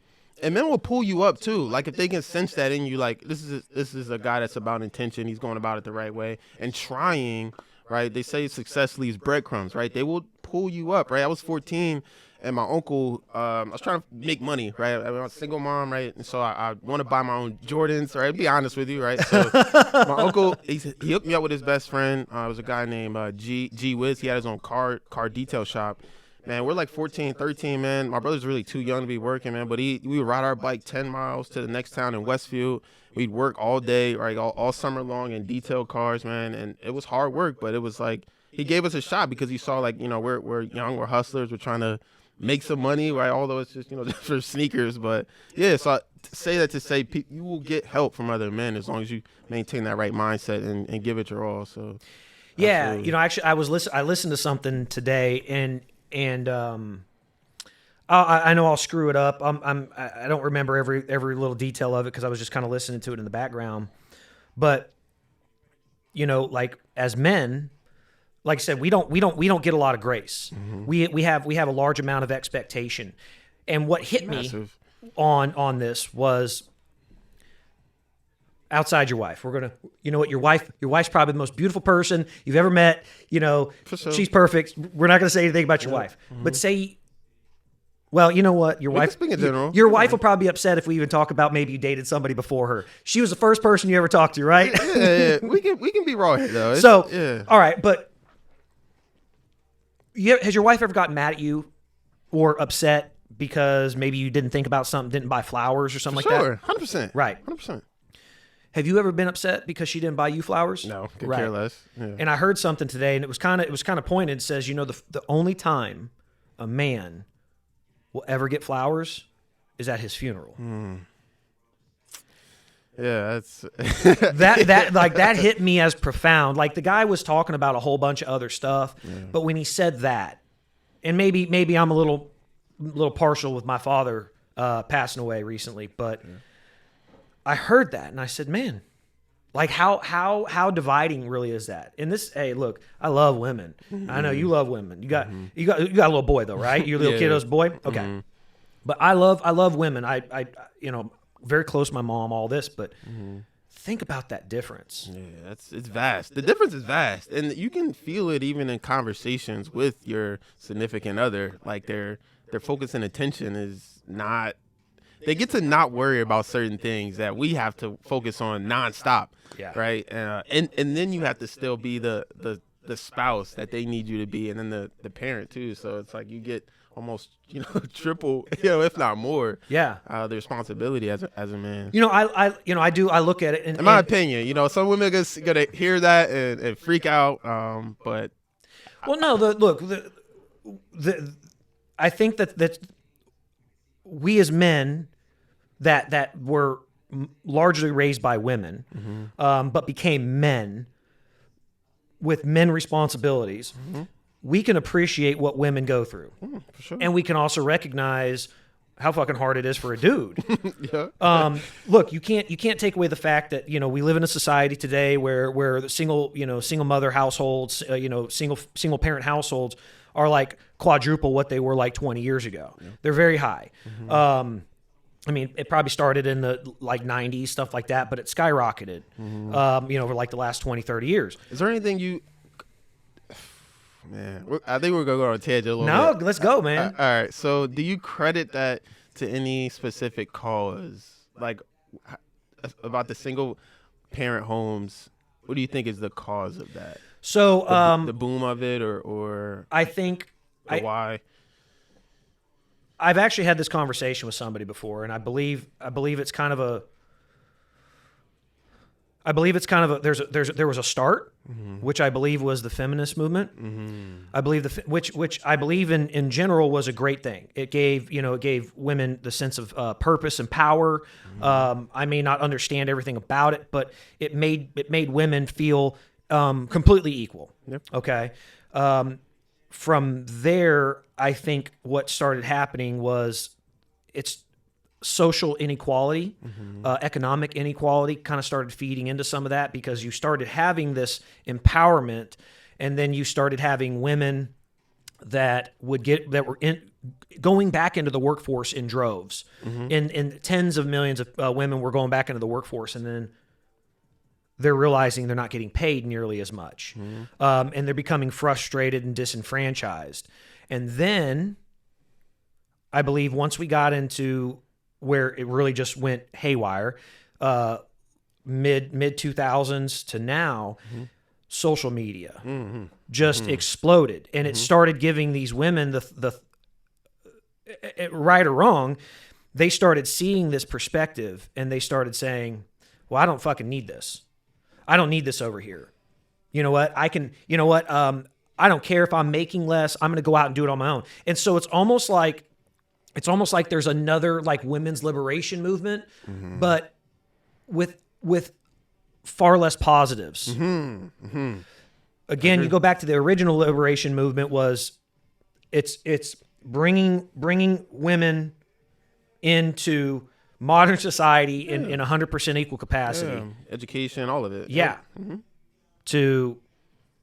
men will pull you up too. Like, if they can sense that in you, like, this is a guy that's about intention. He's going about it the right way and trying. Right? They say success leaves breadcrumbs. Right? They will pull you up. Right? I was 14. And my uncle, I was trying to make money, right? I was a single mom, right? And so I want to buy my own Jordans, right? Be honest with you, right? So my uncle, he hooked me up with his best friend. It was a guy named G Wiz. He had his own car detail shop. Man, we're like 14, 13, man. My brother's really too young to be working, man. But we would ride our bike 10 miles to the next town in Westfield. We'd work all day, right? All summer long in detail cars, man. And it was hard work, but it was like, he gave us a shot because he saw, like, we're young, we're hustlers, we're trying to make some money, right? Although it's just, just for sneakers. But yeah, so I say that to say you will get help from other men as long as you maintain that right mindset and give it your all. So yeah, absolutely. Actually, I listened to something today, and I know I'll screw it up. I don't remember every little detail of it because I was just kind of listening to it in the background. But like, as men, like I said, we don't get a lot of grace. We have a large amount of expectation. And what hit me on this was, outside your wife, we're gonna, what, your wife's probably the most beautiful person you've ever met. For sure. She's perfect. We're not gonna say anything about your wife, but say, well, you know what, your wife will probably be upset if we even talk about maybe you dated somebody before her. She was the first person you ever talked to, right? Yeah. We can be raw here though. All right, but has your wife ever gotten mad at you or upset because maybe you didn't think about something, didn't buy flowers or something like that? Sure, 100%. Right. 100%. Have you ever been upset because she didn't buy you flowers? No, could care less. Yeah. And I heard something today, and it was kind of pointed. It says, the only time a man will ever get flowers is at his funeral. Yeah, that's that hit me as profound. Like, the guy was talking about a whole bunch of other stuff, but when he said that, and maybe I'm a little partial with my father passing away recently, but I heard that and I said, man, Like how dividing really is that? And this, hey, look, I love women. I know you love women. You got a little boy though, right? Your little kiddo's boy. Okay, but I love women. I very close to my mom. All this, but think about that difference. Yeah, it's vast. The difference is vast, and you can feel it even in conversations with your significant other. Like their focus and attention is not. They get to not worry about certain things that we have to focus on nonstop. Yeah. Right. And then you have to still be the spouse that they need you to be, and then the parent too. So it's like you get almost triple, if not more. Yeah. The responsibility as a man. I look at it in my opinion. Some women are gonna hear that and freak out. But I think that we as men that were largely raised by women, but became men with men responsibilities, we can appreciate what women go through. For sure. And we can also recognize how fucking hard it is for a dude. Yeah. Look, you can't take away the fact that, we live in a society today where the single mother households, single parent households are like quadruple what they were like 20 years ago. Yeah. They're very high. It probably started in the 90s, stuff like that, but it skyrocketed, over like the last 20, 30 years. Is there anything man, I think we're going to go on a tangent a little bit. No, let's go, man. All right. So do you credit that to any specific cause? Like about the single parent homes, what do you think is the cause of that? So the boom of it or I think why? I've actually had this conversation with somebody before, and I believe it's kind of a there was a start, which I believe was the feminist movement. I believe which I believe in general was a great thing. It gave women the sense of purpose and power. I may not understand everything about it, but it made women feel completely equal. Yep. Okay. From there, I think what started happening was it's social inequality, economic inequality kind of started feeding into some of that because you started having this empowerment, and then you started having women that were going back into the workforce in droves. In tens of millions of women were going back into the workforce, and then they're realizing they're not getting paid nearly as much. And they're becoming frustrated and disenfranchised. And then I believe once we got into where it really just went haywire, mid 2000s to now, social media just exploded. And it started giving these women the right or wrong, they started seeing this perspective and they started saying, well, I don't fucking need this. I don't need this over here. You know what? I don't care if I'm making less. I'm going to go out and do it on my own. And so it's almost like there's another like women's liberation movement, but with far less positives. Again, you go back to the original liberation movement was it's bringing women into modern society in 100% equal capacity. Yeah. Education, all of it. Yeah. To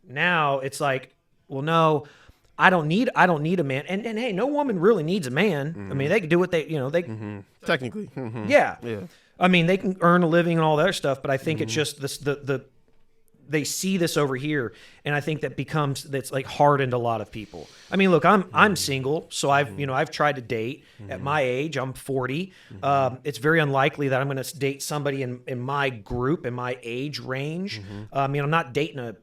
now it's like, well, no, I don't need a man. And hey, no woman really needs a man. I mean, they can do what they technically. Yeah. Yeah. I mean, they can earn a living and all that other stuff, but I think it's just this they see this over here, and I think that's like hardened a lot of people. I mean, look, I'm single, so I've tried to date. At my age, I'm 40. It's very unlikely that I'm going to date somebody in my group, in my age range. I'm not dating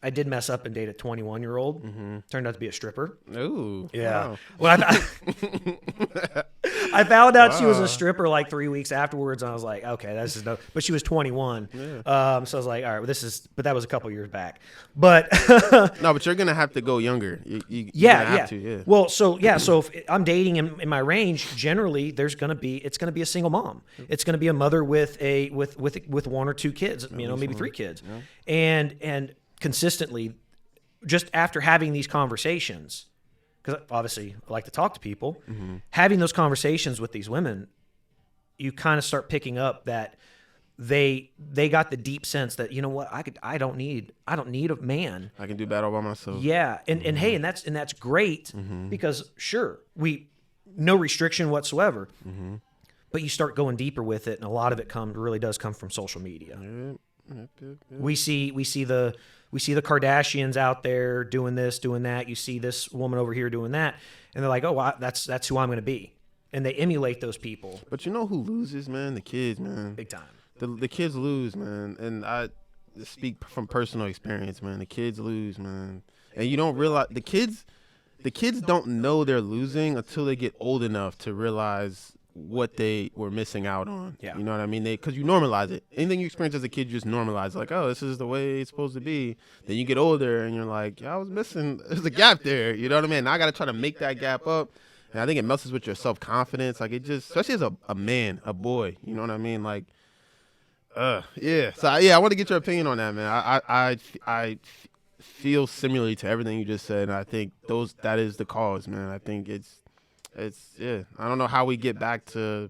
I did mess up and date a 21-year-old. Turned out to be a stripper. Ooh. Yeah. Wow. Well, I found out she was a stripper like 3 weeks afterwards, and I was like, okay, this is no. But she was 21. Yeah. So I was like, all right, well, but that was a couple years back. But no, but you're gonna have to go younger. You're yeah. Have to, yeah. Well, so if I'm dating in my range, generally it's gonna be a single mom. It's gonna be a mother with one or two kids, maybe three kids, and consistently, just after having these conversations, because obviously I like to talk to people, having those conversations with these women, you kind of start picking up that they got the deep sense that, you know what, I don't need a man. I can do battle by myself. Yeah, and hey, and that's great because sure, no restriction whatsoever. But you start going deeper with it, and a lot of it really does come from social media. We see the Kardashians out there doing this, doing that. You see this woman over here doing that, and they're like, "Oh, that's who I'm going to be," and they emulate those people. But you know who loses, man? The kids, man. Big time. The kids lose, man, and I speak from personal experience, man. The kids lose, man, and you don't realize the kids don't know they're losing until they get old enough to realize what they were missing out on. Yeah. You know what I mean? Because you normalize it. Anything you experience as a kid, you just normalize. Like, oh, this is the way it's supposed to be. Then you get older, and you're like, yeah, I was missing. There's a gap there. You know what I mean? Now I got to try to make that gap up. And I think it messes with your self-confidence. Like, it just, especially as a man, a boy. You know what I mean? Like, yeah. So, yeah, I want to get your opinion on that, man. I feel similarly to everything you just said, and I think that is the cause, man. I think it's yeah. I don't know how we get back to.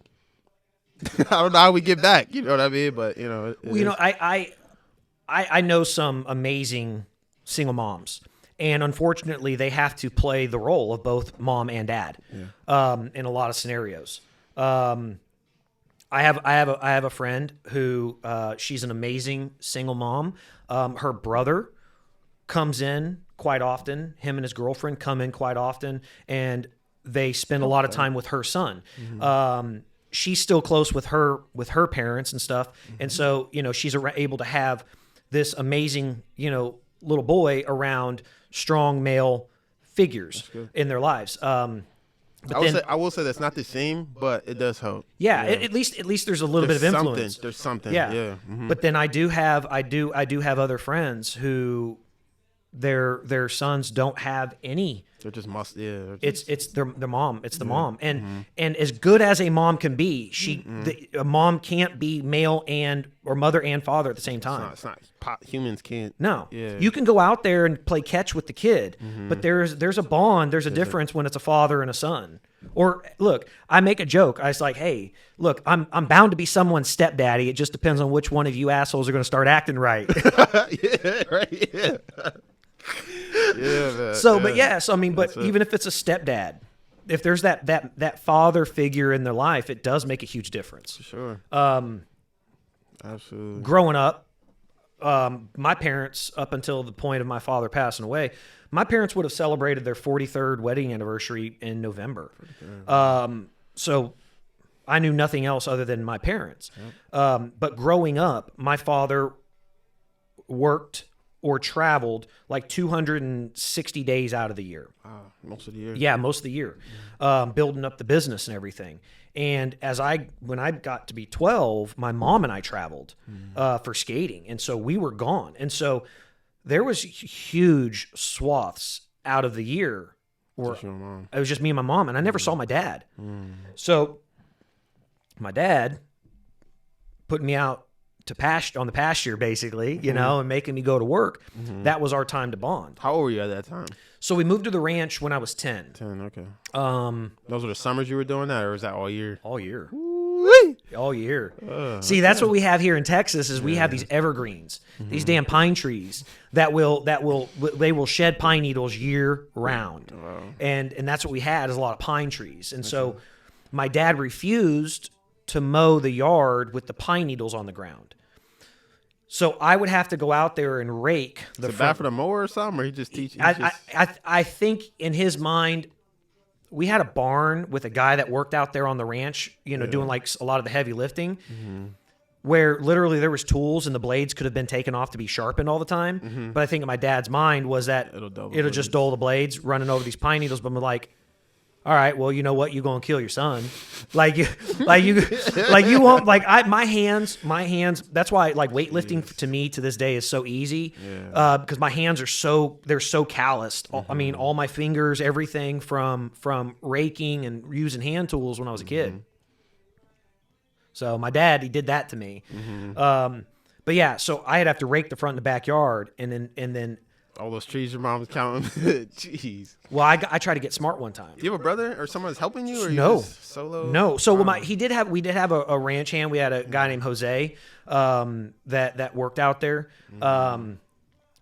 I don't know how we get back. You know what I mean? But you know, I know some amazing single moms, and unfortunately, they have to play the role of both mom and dad. Yeah. In a lot of scenarios. I have a friend who she's an amazing single mom. Her brother comes in quite often. Him and his girlfriend come in quite often, and they spend a lot of time with her son. She's still close with her parents and stuff. And so, you know, she's able to have this amazing, you know, little boy around strong male figures in their lives. I will say that's not the same, but it does help. Yeah, at least there's a little bit of influence. There's something. Yeah. Mm-hmm. But then I do have other friends who their sons don't have any. They're just must. Yeah. It's their mom. It's the mom. And and as good as a mom can be, a mom can't be male or mother and father at the same time. It's not. Humans can't. No. Yeah. You can go out there and play catch with the kid, but there's a bond. There's a difference when it's a father and a son. Or look, I make a joke. I was like, hey, look, I'm bound to be someone's stepdaddy. It just depends on which one of you assholes are going to start acting right. Yeah. Right. Yeah. Yeah, man. So, but yeah, so I mean, but even if it's a stepdad, if there's that father figure in their life, it does make a huge difference. For sure. Absolutely. Growing up, my parents, up until the point of my father passing away, my parents would have celebrated their 43rd wedding anniversary in November. So I knew nothing else other than my parents. Yep. But growing up, my father worked or traveled like 260 days out of the year. Most of the year. Yeah, most of the year, building up the business and everything. And when I got to be 12, my mom and I traveled for skating, and so we were gone. And so there was huge swaths out of the year where it was just me and my mom, and I never saw my dad. So my dad put me out on the pasture, basically, you know, and making me go to work. That was our time to bond. How old were you at that time? So we moved to the ranch when I was 10. 10, okay. Those were the summers you were doing that, or was that all year? All year. Woo-wee! All year. See, that's what we have here in Texas is we have these evergreens, these damn pine trees that will shed pine needles year round. Wow. And that's what we had is a lot of pine trees. And so my dad refused to mow the yard with the pine needles on the ground. So I would have to go out there and rake the front. Bad for the mower or something, or he just teach? I think in his mind, we had a barn with a guy that worked out there on the ranch, you know, doing like a lot of the heavy lifting, where literally there was tools and the blades could have been taken off to be sharpened all the time. But I think in my dad's mind was that it'll just dull the blades running over these pine needles. But I'm like, all right, well, you know what? You're going to kill your son. My hands, that's why like weightlifting to me to this day is so easy. Because my hands are they're so calloused. I mean, all my fingers, everything from raking and using hand tools when I was a kid. So my dad, he did that to me. But yeah, so I'd have to rake the front and the backyard, and then All those trees your mom was counting. Jeez. Well, I tried to get smart one time. Do you have a brother or someone that's helping you, or No. you just solo? No. So we did have a ranch hand. We had a guy named Jose that worked out there.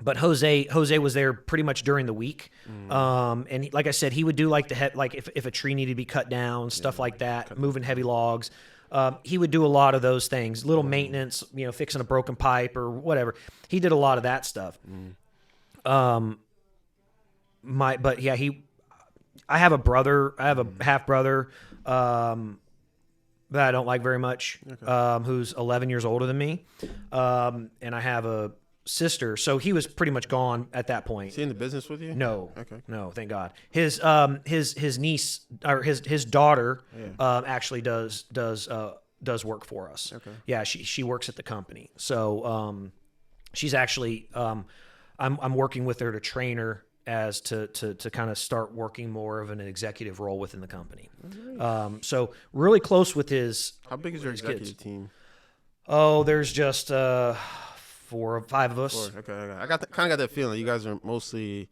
But Jose was there pretty much during the week. And like I said, he would do like if a tree needed to be cut down, stuff like that, moving heavy logs. He would do a lot of those things, little maintenance, fixing a broken pipe or whatever. He did a lot of that stuff. I have a brother. I have a half brother that I don't like very much, who's 11 years older than me, and I have a sister. So he was pretty much gone at that point. Is he in the business with you? No. Okay. No, thank God. His niece or his daughter actually does work for us. Okay. Yeah, she works at the company. So she's actually I'm working with her to train her as to kind of start working more of an executive role within the company. Nice. So really close with his. How big is your executive kids. team? Oh, there's just 4 or 5 of us. 4. Okay. I kind of got that feeling. You guys are mostly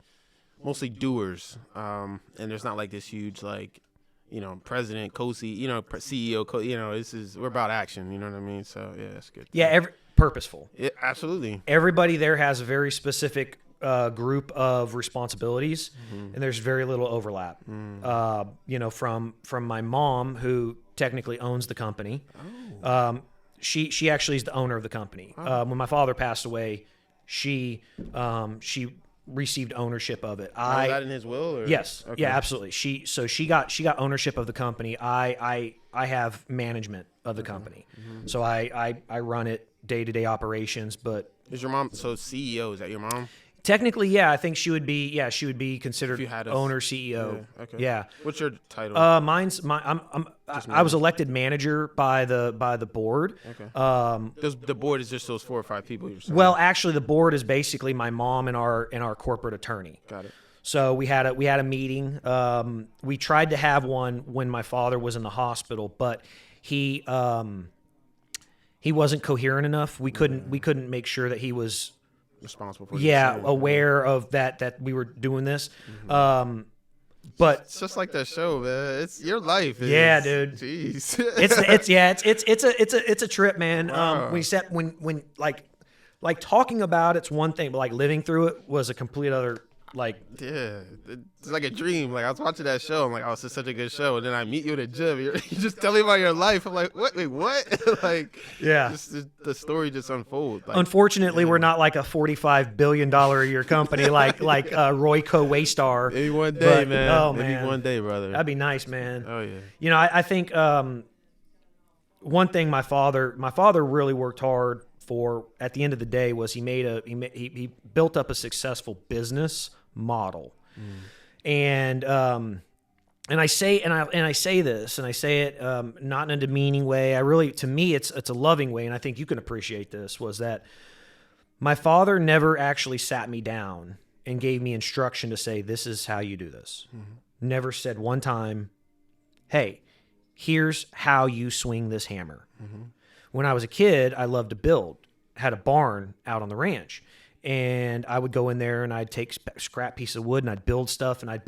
doers, and there's not like this huge president, CEO, we're about action. You know what I mean? So yeah, that's good. Yeah, purposeful. Yeah, absolutely. Everybody there has a very specific group of responsibilities, and there's very little overlap. From my mom, who technically owns the company. She actually is the owner of the company. When my father passed away, she received ownership of it. Was that in his will? Or? Yes. Okay. Yeah, absolutely. She got ownership of the company. I have management of the company. So I run it, day-to-day operations, but is your mom CEO? Is that your mom? Technically, yeah, I think she would be considered owner, CEO. Yeah, okay. Yeah. What's your title? I was elected manager by the board. Okay. The board is just those 4 or 5 people you're saying. Well, actually, the board is basically my mom and our corporate attorney. Got it. So we had a meeting. We tried to have one when my father was in the hospital, but he wasn't coherent enough. We couldn't make sure that he was responsible for aware of that we were doing this. But it's just like that show, man. It's your life. Yeah, dude. Jeez. it's a trip, man. Wow. When talking about it's one thing, but like living through it was a complete other. Yeah, it's like a dream. Like I was watching that show, I'm like, oh, this is such a good show, and then I meet you at a gym. You just tell me about your life. I'm like, what? Wait, what? Yeah, the story just unfolds. Unfortunately, we're not like a $45 billion a year company like Royco Waystar. Maybe one day, man. Oh Maybe man, one day, brother. That'd be nice, man. Oh yeah. I think one thing my father really worked hard for at the end of the day was he built up a successful business model. And I say this not in a demeaning way. To me it's a loving way, and I think you can appreciate this, was that my father never actually sat me down and gave me instruction to say, this is how you do this. Never said one time, hey, here's how you swing this hammer. When I was a kid, I loved to build. I had a barn out on the ranch, and I would go in there and I'd take scrap piece of wood and I'd build stuff, and I'd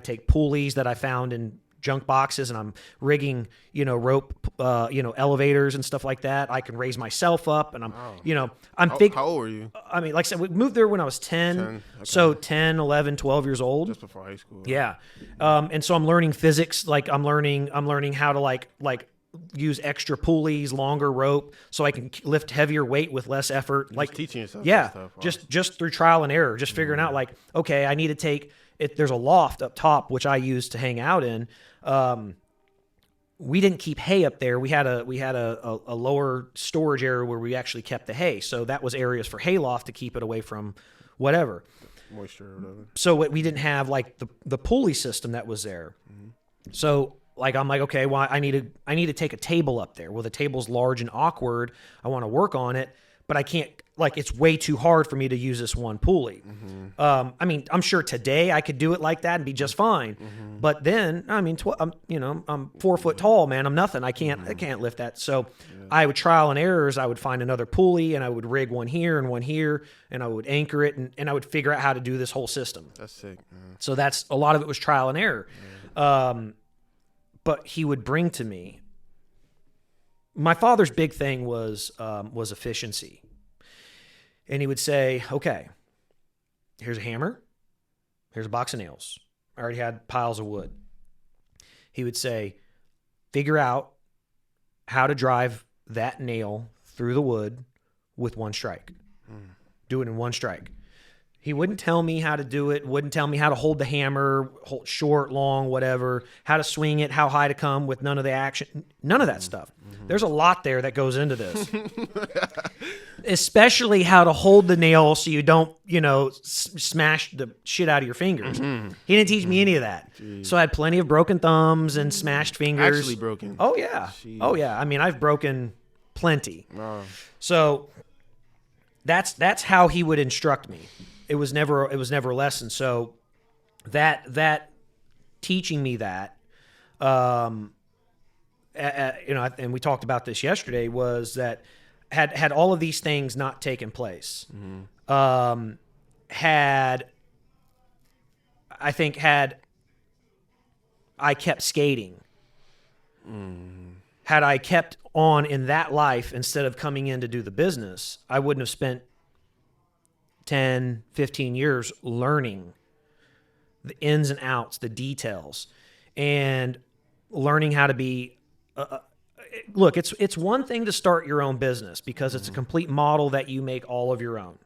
take pulleys that I found in junk boxes, and I'm rigging, rope, elevators and stuff like that. I can raise myself up, and I'm How old were you? I mean, like I said, we moved there when I was 10. Okay. So 10, 11, 12 years old. Just before high school. Yeah. And so I'm learning physics. Like I'm learning how to like use extra pulleys, longer rope, so I can lift heavier weight with less effort. Just teaching yourself. Yeah. Stuff. Wow. Just through trial and error, just figuring out okay, I need to take it. There's a loft up top, which I use to hang out in. We didn't keep hay up there. We had a lower storage area where we actually kept the hay. So that was areas for hay loft to keep it away from whatever. Moisture or whatever. So we didn't have the pulley system that was there. So I'm like, okay, well, I need to take a table up there. Well, the table's large and awkward. I want to work on it, but I can't, like, it's way too hard for me to use this one pulley. I mean, I'm sure today I could do it like that and be just fine. But then, I mean, I'm 4 foot tall, man. I'm nothing. I can't lift that. So I would trial and errors. I would find another pulley and I would rig one here and one here and I would anchor it and I would figure out how to do this whole system. That's sick, man. So that's a lot of it was trial and error. But he would bring to me, my father's big thing was efficiency. And he would say, okay, here's a hammer. Here's a box of nails. I already had piles of wood. He would say, figure out how to drive that nail through the wood with one strike. Do it in one strike. He wouldn't tell me how to do it, wouldn't tell me how to hold the hammer, hold short, long, whatever, how to swing it, how high to come with none of the action, none of that stuff. There's a lot there that goes into this. Especially how to hold the nail so you don't, smash the shit out of your fingers. He didn't teach me any of that. Jeez. So I had plenty of broken thumbs and smashed fingers. Actually broken. Oh, yeah. Jeez. Oh, yeah. I mean, I've broken plenty. Oh. So that's how he would instruct me. It was never a lesson. So that teaching me that, and we talked about this yesterday, was that had all of these things not taken place, had I kept skating, had I kept on in that life instead of coming in to do the business, I wouldn't have spent 10, 15 years learning the ins and outs, the details, and learning how to be look, it's one thing to start your own business because it's a complete model that you make all of your own.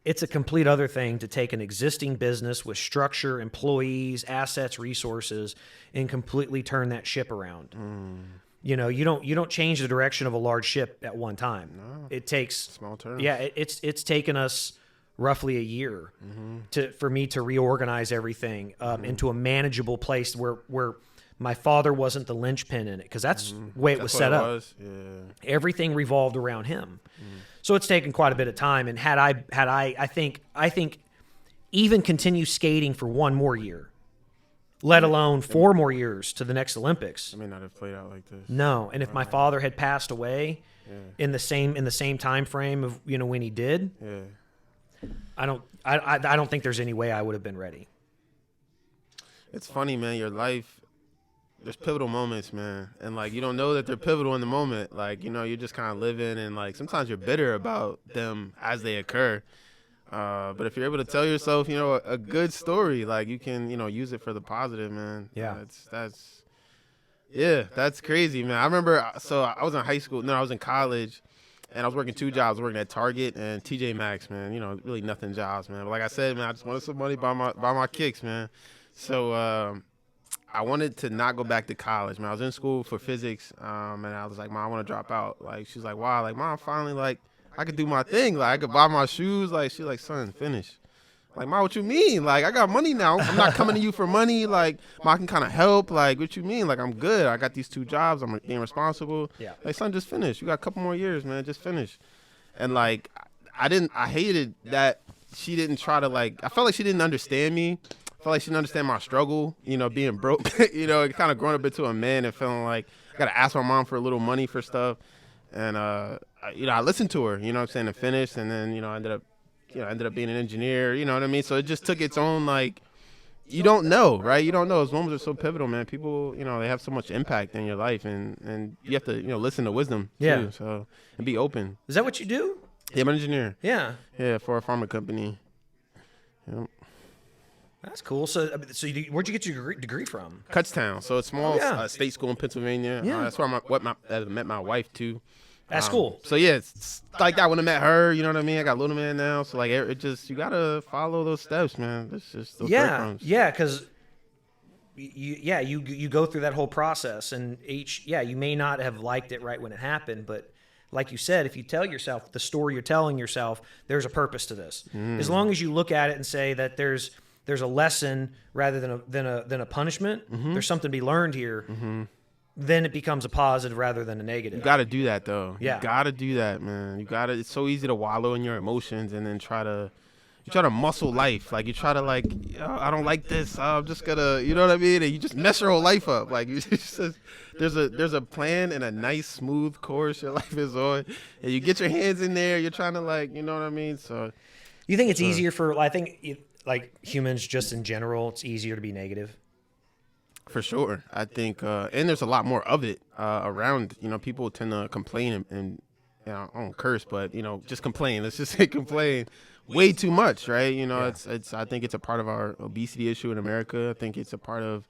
It's a complete other thing to take an existing business with structure, employees, assets, resources, and completely turn that ship around. You don't change the direction of a large ship at one time. No, it takes small turns. Yeah, it's taken us roughly a year for me to reorganize everything into a manageable place where my father wasn't the linchpin in it, because that's the way it was set up. Yeah. Everything revolved around him. So it's taken quite a bit of time. And had I think even continue skating for one more year, let alone 4 more years to the next Olympics, I may not have played out like this. No, and if my father had passed away in the same time frame of when he did, I don't think there's any way I would have been ready. It's funny, man. Your life, there's pivotal moments, man, and you don't know that they're pivotal in the moment. You're just kind of living, and sometimes you're bitter about them as they occur. But if you're able to tell yourself, a good story, you can, use it for the positive, man. Yeah. That's crazy, man. I remember, so I was in high school. No, I was in college, and I was working 2 jobs. I was working at Target and TJ Maxx, man. Really nothing jobs, man. But like I said, man, I just wanted some money by my kicks, man. So I wanted to not go back to college, man. I was in school for physics, and I was like, Mom, I want to drop out. She's like, why? Mom, finally, I could do my thing. I could buy my shoes. She's like, son, finish. Mom, what you mean? I got money now. I'm not coming to you for money. Mom, I can kind of help. What you mean? I'm good. I got these 2 jobs. I'm being responsible. Yeah. Son, just finish. You got a couple more years, man. Just finish. And I hated that she didn't try to I felt like she didn't understand me. I felt like she didn't understand my struggle, being broke, kind of growing up into a man and feeling like I got to ask my mom for a little money for stuff. And, I listened to her, and finished. And then, I ended up being an engineer, you know what I mean? So it just took its own, you don't know, right? You don't know. Those moments are so pivotal, man. People, they have so much impact in your life, and you have to, listen to wisdom too. So, and be open. Is that what you do? Yeah, I'm an engineer. Yeah. Yeah, for a pharma company. Yep. That's cool. So where'd you get your degree from? Kutztown. So it's small state school in Pennsylvania. Yeah. That's where I met my wife too. That's cool. So yeah, it's like that when I met her. You know what I mean? I got a little man now. So it just, you gotta follow those steps, man. It's just those breadcrumbs. Yeah, because you go through that whole process, and you may not have liked it right when it happened, but like you said, if you tell yourself the story you're telling yourself, there's a purpose to this. As long as you look at it and say that there's a lesson rather than a punishment. There's something to be learned here. then it becomes a positive rather than a negative. You got to do that though. Yeah. You got to do that, man. You got to. It's so easy to wallow in your emotions and then try to muscle life. Like you try to like, oh, I don't like this. I'm just gonna, you know what I mean? And you just mess your whole life up. Like you just, there's a plan and a nice smooth course your life is on, and you get your hands in there. You're trying to like, you know what I mean? So, you think it's easier for? I think like humans just in general, it's easier to be negative. For sure, I think, and there's a lot more of it around. You know, people tend to complain and you know, I don't curse, but you know, just complain. Let's just say complain. Way too much, right? You know, it's. I think it's a part of our obesity issue in America. I think it's a part of,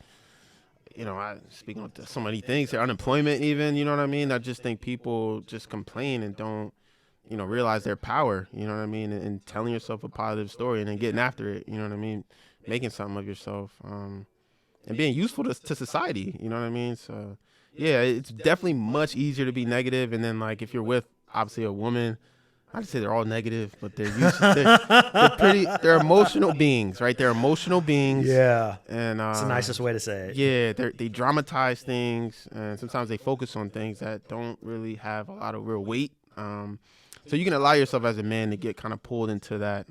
you know, speaking of so many things here, unemployment even. You know what I mean? I just think people just complain and don't, you know, realize their power. You know what I mean? And telling yourself a positive story and then getting after it. You know what I mean? Making something of yourself, and being useful to society. You know what I mean? So, yeah, it's definitely much easier to be negative. And then like if you're with obviously a woman. I'd say they're all negative, but they're emotional beings, right? They're emotional beings. Yeah. And it's the nicest way to say it. Yeah, they dramatize things, and sometimes they focus on things that don't really have a lot of real weight. So you can allow yourself as a man to get kind of pulled into that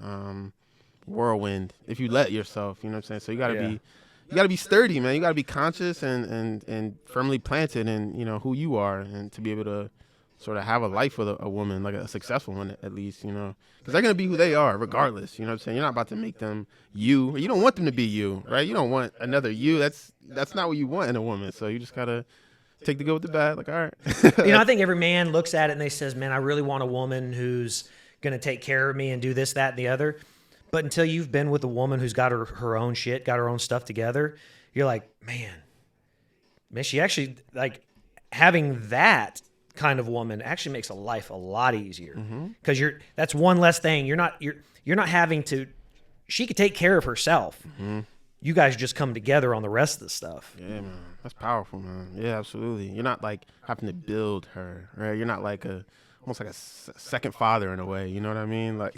whirlwind if you let yourself, you know what I'm saying? So you gotta be sturdy, man. You gotta be conscious and firmly planted in, you know, who you are, and to be able to sort of have a life with a woman, like a successful one at least, you know, because they're going to be who they are regardless, you know what I'm saying? You're not about to make them you. You don't want them to be you, right? You don't want another you. That's not what you want in a woman. So you just got to take the good with the bad. Like, all right. You know, I think every man looks at it and they says, man, I really want a woman who's going to take care of me and do this, that, and the other. But until you've been with a woman who's got her own shit, got her own stuff together, you're like, man, she actually, like, having that kind of woman actually makes life a lot easier, because that's one less thing. You're not having to. She could take care of herself. You guys just come together on the rest of the stuff. Yeah, man, that's powerful, man. Yeah, absolutely. You're not like having to build her, right? You're not like almost like a second father in a way. You know what I mean? Like,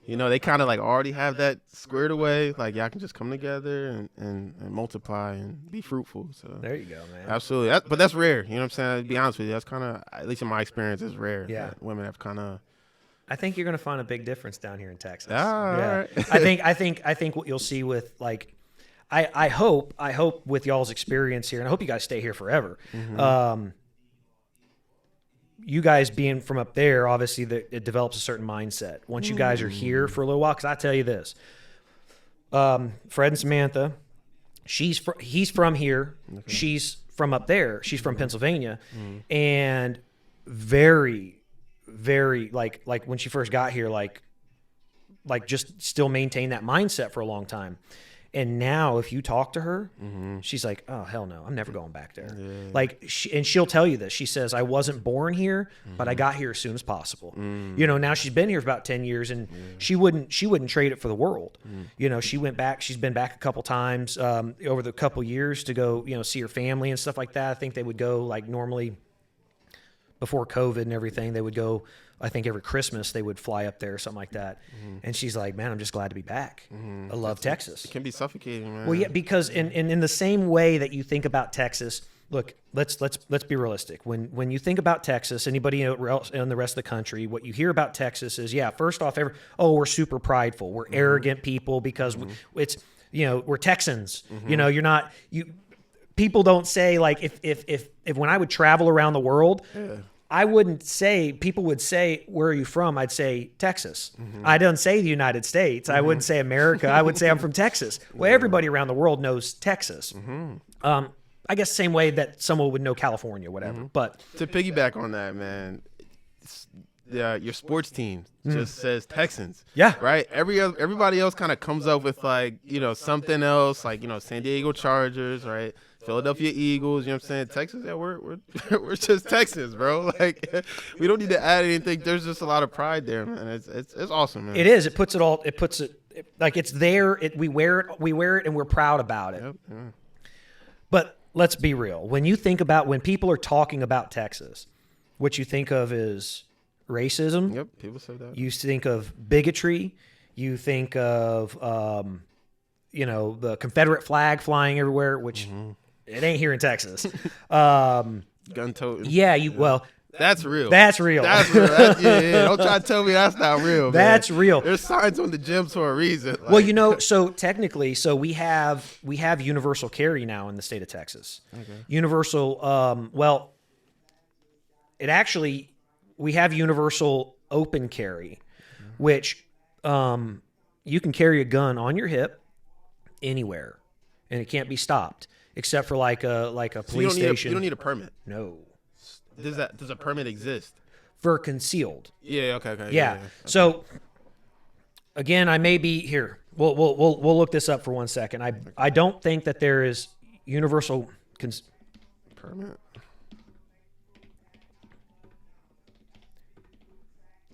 you know, they kind of like already have that squared away. Like, y'all can just come together and multiply and be fruitful. So there you go, man. Absolutely. But that's rare. You know what I'm saying? To be honest with you, that's kind of, at least in my experience, is rare. Yeah. That women have kind of. I think you're going to find a big difference down here in Texas. Yeah. Right. I think what you'll see with like, I hope with y'all's experience here, and I hope you guys stay here forever. You guys being from up there, obviously it develops a certain mindset. Once you guys are here for a little while, because I tell you this, Fred and Samantha, he's from here. Okay. She's from up there. She's from Pennsylvania. And very, very, like when she first got here, like just still maintain that mindset for a long time. And now if you talk to her, she's like, oh, hell no, I'm never going back there. Yeah. Like, she'll tell you this. She says, I wasn't born here, but I got here as soon as possible. You know, now she's been here for about 10 years, and she wouldn't trade it for the world. You know, she's been back a couple times over the couple years to go, you know, see her family and stuff like that. I think they would go, like, normally before COVID and everything, they would go, I think every Christmas they would fly up there or something like that. And she's like, man, I'm just glad to be back. I love Texas. It can be suffocating, man. Well, yeah, because in the same way that you think about Texas, look, let's be realistic. When you think about Texas, anybody else in the rest of the country, what you hear about Texas is, yeah, first off, we're super prideful. We're arrogant people because it's, you know, we're Texans. You know, people don't say, like, if when I would travel around the world, I wouldn't say, people would say, where are you from? I'd say Texas. I don't say the United States. I wouldn't say America. I would say I'm from Texas. Well, everybody around the world knows Texas. I guess same way that someone would know California, whatever. But to piggyback on that, man, your sports team just says Texans. Yeah. Right? Everybody else kind of comes up with, like, you know, something else, like, you know, San Diego Chargers, right? Philadelphia Eagles, you know what I'm saying? Texas, yeah, we're just Texans, bro. Like, we don't need to add anything. There's just a lot of pride there, man. It's awesome, man. It is. It puts it like it's there. We wear it, and we're proud about it. Yep. Yeah. But let's be real. When people are talking about Texas, what you think of is racism. Yep, people say that. You think of bigotry. You think of you know, the Confederate flag flying everywhere, which It ain't here in Texas. Gun toting. Yeah, well, that's real. That's real. That's real. Yeah. Don't try to tell me that's not real. That's man. real. There's signs on the gyms for a reason. Like, well, so technically, we have universal carry now in the state of Texas. Okay. Universal. We have universal open carry, which you can carry a gun on your hip anywhere, and it can't be stopped except for like a police station. You don't need a permit. No. Does a permit exist for concealed? Yeah. Okay. Yeah. Okay. So again, I may be here. We'll look this up for 1 second. I don't think that there is universal permit.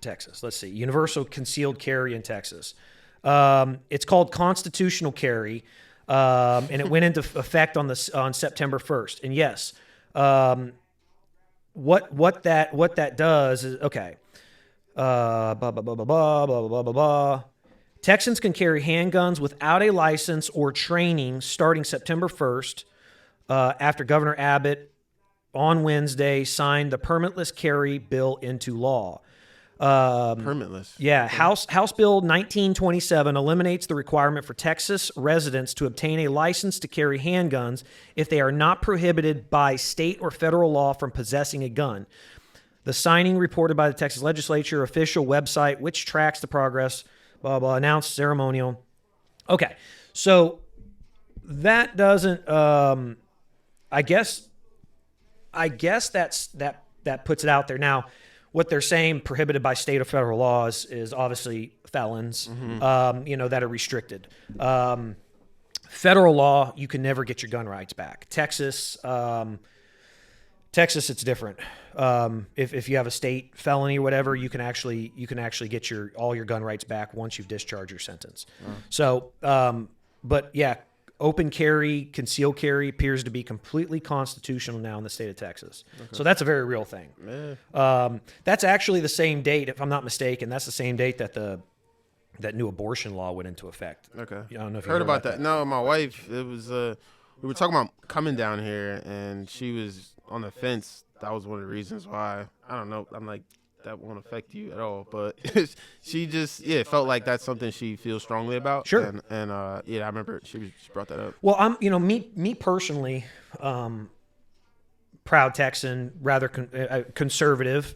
Texas. Let's see. Universal concealed carry in Texas. It's called constitutional carry, and it went into effect on September 1st. And yes. What that does is okay. Blah blah blah blah blah blah blah blah blah. Texans can carry handguns without a license or training starting September 1st, after Governor Abbott on Wednesday signed the permitless carry bill into law. Permitless. Yeah, House Bill 1927 eliminates the requirement for Texas residents to obtain a license to carry handguns if they are not prohibited by state or federal law from possessing a gun. The signing, reported by the Texas legislature official website, which tracks the progress, blah, blah, announced ceremonial. Okay, so that doesn't, I guess that puts it out there. Now, what they're saying, prohibited by state or federal laws, is obviously felons, that are restricted. Federal law, you can never get your gun rights back. Texas, it's different. If you have a state felony or whatever, you can actually get all your gun rights back once you've discharged your sentence. So, but yeah. Open carry, concealed carry appears to be completely constitutional now in the state of Texas. Okay. So that's a very real thing. That's actually the same date, if I'm not mistaken. That's the same date that that new abortion law went into effect. Okay. I don't know if you heard about that. No, my wife, it was we were talking about coming down here, and she was on the fence. That was one of the reasons why. I don't know. I'm like, that won't affect you at all, but she just felt like that's something she feels strongly about. Sure. And I remember she brought that up. Well, I'm me personally, proud Texan, rather conservative,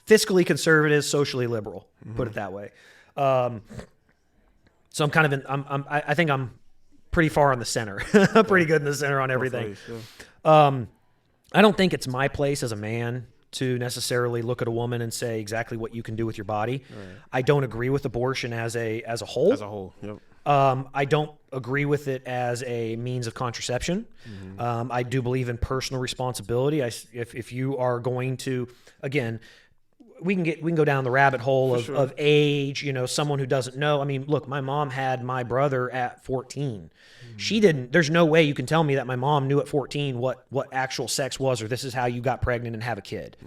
fiscally conservative, socially liberal. Put it that way. So I'm kind of I think I'm pretty far in the center, pretty good in the center on everything. I don't think it's my place as a man to necessarily look at a woman and say exactly what you can do with your body. Right. I don't agree with abortion as a whole. As a whole, yep. I don't agree with it as a means of contraception. I do believe in personal responsibility. If you are going to, again, we can go down the rabbit hole of age, someone who doesn't know. I mean, look, my mom had my brother at 14. She didn't. There's no way you can tell me that my mom knew at 14 what actual sex was, or this is how you got pregnant and have a kid.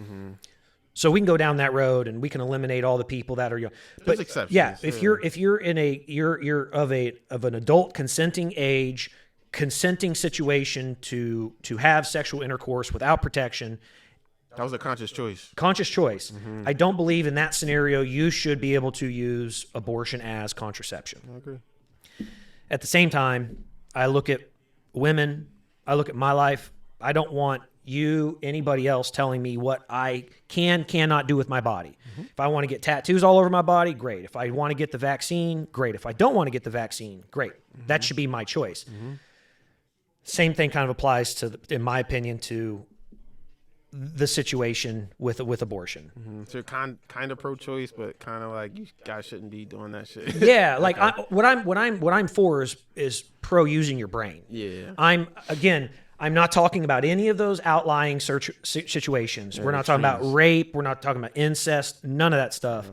So we can go down that road, and we can eliminate all the people that are young. There's exceptions. Yeah, if you're in you're of an adult consenting age, consenting situation to have sexual intercourse without protection. That was a conscious choice. Conscious choice. I don't believe in that scenario you should be able to use abortion as contraception. I agree. At the same time, I look at women, I look at my life. I don't want anybody else telling me what I cannot do with my body. If I want to get tattoos all over my body, great. If I want to get the vaccine, great. If I don't want to get the vaccine, great. That should be my choice. Same thing kind of applies in my opinion, to the situation with abortion. So you're kind of pro-choice, but kind of like you guys shouldn't be doing that shit. Yeah, like what I'm for is pro using your brain. Yeah. I'm not talking about any of those outlying situations. We're not talking about rape. We're not talking about incest. None of that stuff.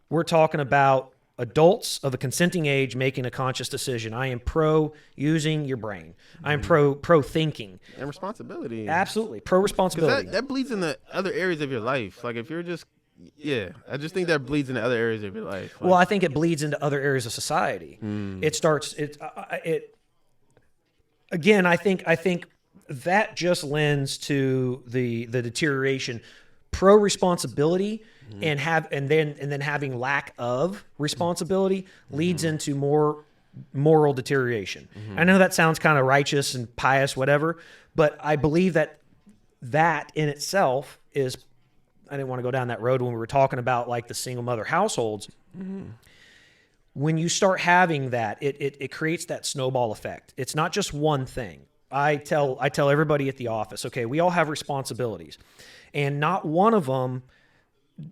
We're talking about adults of a consenting age making a conscious decision. I am pro using your brain. I am pro thinking and responsibility. Absolutely, pro responsibility. That bleeds into other areas of your life. Like if you're just I just think that bleeds into other areas of your life. Like, well, I think it bleeds into other areas of society. It starts. again, I think that just lends to the deterioration. Pro responsibility and then having lack of responsibility leads into more moral deterioration. I know that sounds kind of righteous and pious, whatever, but I believe that in itself is. I didn't want to go down that road when we were talking about like the single mother households. When you start having that, it creates that snowball effect. It's not just one thing. I tell everybody at the office, okay, we all have responsibilities, and not one of them,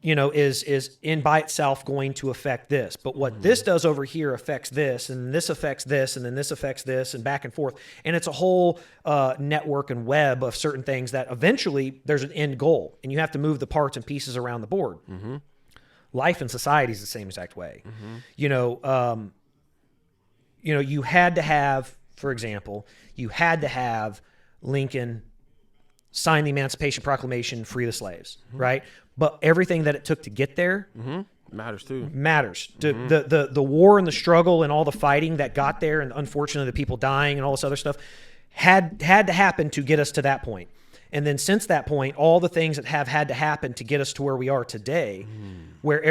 is in by itself going to affect this. But what this does over here affects this, and this affects this, and then this affects this, and back and forth. And it's a whole network and web of certain things that eventually there's an end goal, and you have to move the parts and pieces around the board. Life in society is the same exact way. You had to have, for example, Lincoln sign the Emancipation Proclamation, free the slaves, right? But everything that it took to get there matters too. The war and the struggle and all the fighting that got there, and unfortunately the people dying and all this other stuff had to happen to get us to that point. And then since that point, all the things that have had to happen to get us to where we are today, where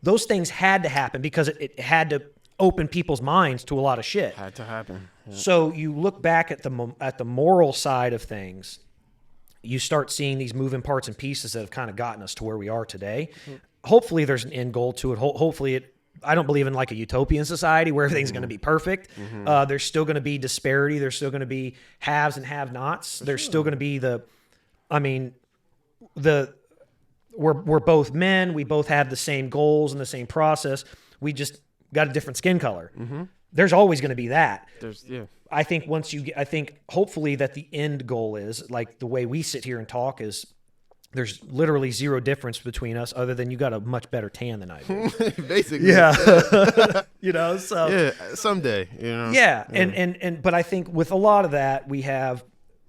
those things had to happen because it had to open people's minds to a lot of shit. Had to happen. Yeah. So you look back at the moral side of things, you start seeing these moving parts and pieces that have kind of gotten us to where we are today. Hopefully there's an end goal to it. Hopefully I don't believe in like a utopian society where everything's going to be perfect. There's still going to be disparity. There's still going to be haves and have-nots. There's still going to be we're both men. We both have the same goals and the same process. We just got a different skin color. There's always going to be that. I think hopefully that the end goal is like the way we sit here and talk is there's literally zero difference between us other than you got a much better tan than I do. Basically. Yeah. So. Yeah, someday, Yeah. But I think with a lot of that we have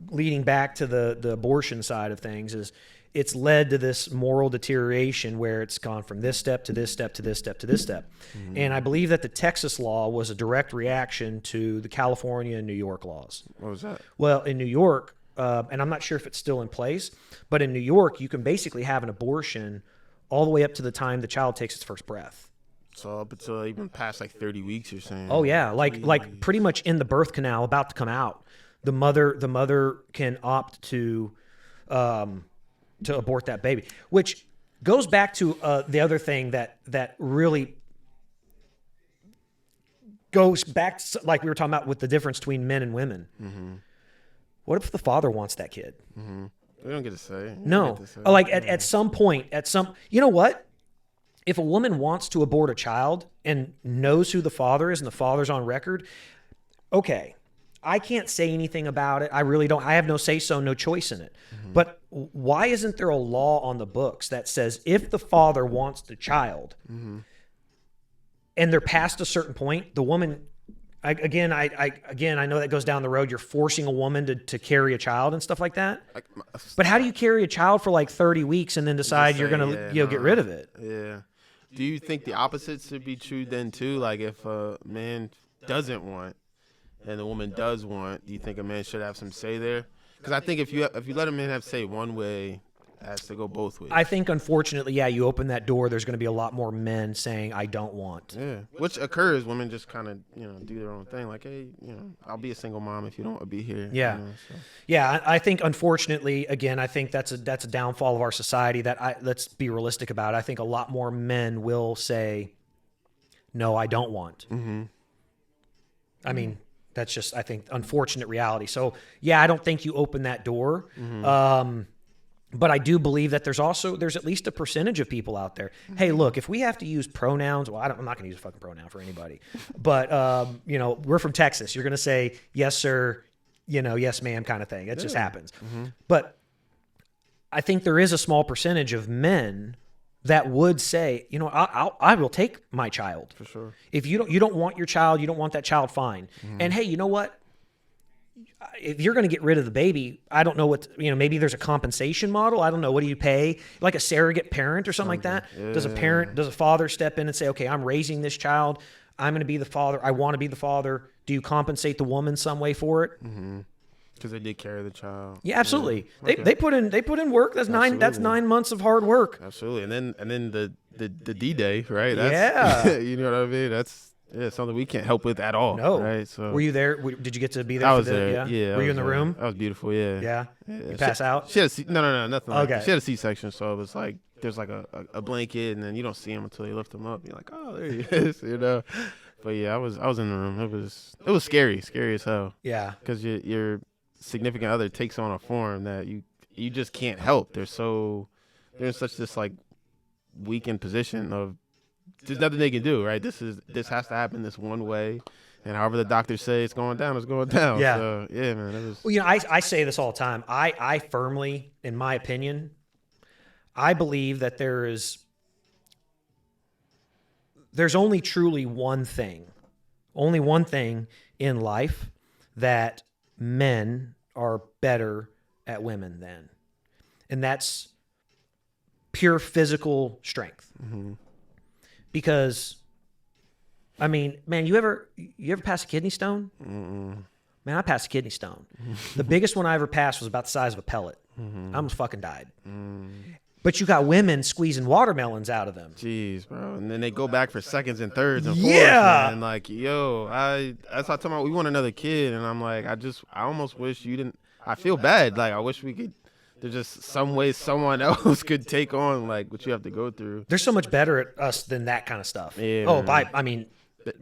leading back to the abortion side of things is it's led to this moral deterioration where it's gone from this step to this step to this step to this step. And I believe that the Texas law was a direct reaction to the California and New York laws. What was that? Well, in New York, and I'm not sure if it's still in place, but in New York, you can basically have an abortion all the way up to the time the child takes its first breath. So up until even past like 30 weeks, you're saying? Oh yeah, like pretty much in the birth canal, about to come out, the mother can opt to abort that baby, which goes back to the other thing that really goes back to, like we were talking about with the difference between men and women. What if the father wants that kid? We don't get to say. No. Like at some point, you know what? If a woman wants to abort a child and knows who the father is and the father's on record, okay, I can't say anything about it. I really don't. I have no say-so, no choice in it. But why isn't there a law on the books that says if the father wants the child and they're past a certain point, the woman, I know that goes down the road. You're forcing a woman to carry a child and stuff like that. But how do you carry a child for like 30 weeks and then decide you're going to get rid of it? Yeah. Do you think the opposite should be true then too? Like if a man doesn't want and the woman does want, do you think a man should have some say there? Because I think if you let a man have say one way, it has to go both ways. I think, unfortunately, you open that door, there's going to be a lot more men saying, I don't want. Yeah, which occurs. Women just kind of, do their own thing. Like, hey, I'll be a single mom if you don't want to be here. Yeah. Yeah, I think, unfortunately, again, I think that's a downfall of our society that let's be realistic about it. I think a lot more men will say, no, I don't want. I mean, that's just, I think, unfortunate reality. So, I don't think you open that door. But I do believe that there's at least a percentage of people out there. Hey, look, if we have to use pronouns, well, I'm not going to use a fucking pronoun for anybody. But, we're from Texas. You're going to say, yes, sir, yes, ma'am kind of thing. It just happens. But I think there is a small percentage of men that would say, I will take my child. For sure. If you don't want your child, you don't want that child, fine. And hey, you know what? If you're going to get rid of the baby, I don't know what, maybe there's a compensation model. I don't know. What do you pay? Like a surrogate parent or something like that? Yeah. Does a father step in and say, okay, I'm raising this child. I'm going to be the father. I want to be the father. Do you compensate the woman some way for it? Mm-hmm. Because they did carry the child. Yeah, absolutely. Yeah. They put in work. That's Absolutely. 9 months of hard work. Absolutely. And then the D-Day, right? Yeah. You know what I mean? That's something we can't help with at all. No. Right? So Were you there? Did you get to be there? I was there. Yeah. Were you in the room? That was beautiful. Yeah. Yeah. You pass out? She had no, nothing. Like Okay. that. She had a C-section, so it was like there's like a blanket, and then you don't see him until you lift him up. You're like, oh, there he is, you know. But yeah, I was in the room. It was scary as hell. Yeah. Because your significant other takes on a form that you just can't help. They're in such this like weakened position of there's nothing they can do, right? This has to happen this one way, and however the doctors say it's going down, it's going down. Yeah. So, yeah, man. It was. Well, you know, I say this all the time. I firmly, in my opinion, I believe that there's only truly one thing in life that men are better at women than, and that's pure physical strength. Mm-hmm. Because, I mean, man, you ever pass a kidney stone? Mm-mm. Man, I passed a kidney stone. The biggest one I ever passed was about the size of a pellet. Mm-hmm. I almost fucking died. Mm. But you got women squeezing watermelons out of them. Jeez, bro. And then they go back for seconds and thirds and fourths. Yeah. And like, yo, that's how I'm talking about we want another kid. And I'm like, I almost wish you didn't. I feel bad. Like, I wish we could. There's just some way someone else could take on like what you have to go through. They're so much better at us than that kind of stuff. Yeah, oh, man.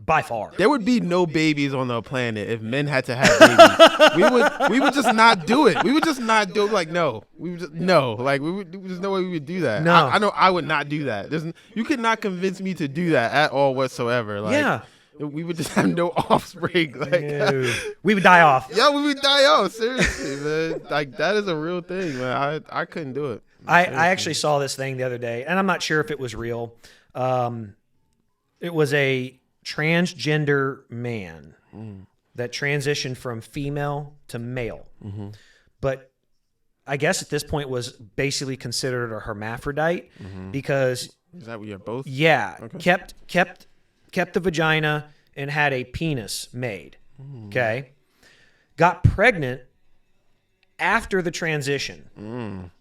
by far. There would be no babies on the planet if men had to have babies. we would just not do it. We would just not do it. Like, no. We would just no. Like there's no way we would do that. No. I know I would not do that. You could not convince me to do that at all whatsoever. Like, yeah. We would just have no offspring. Like, no. We would die off. Yeah, we would die off. Seriously, man. Like, that is a real thing, man. I couldn't do it. I actually saw this thing the other day, and I'm not sure if it was real. It was a transgender man that transitioned from female to male. Mm-hmm. But I guess at this point was basically considered a hermaphrodite because... Is that what you're both? Yeah. Okay. Kept the vagina and had a penis made. Okay. Got pregnant after the transition.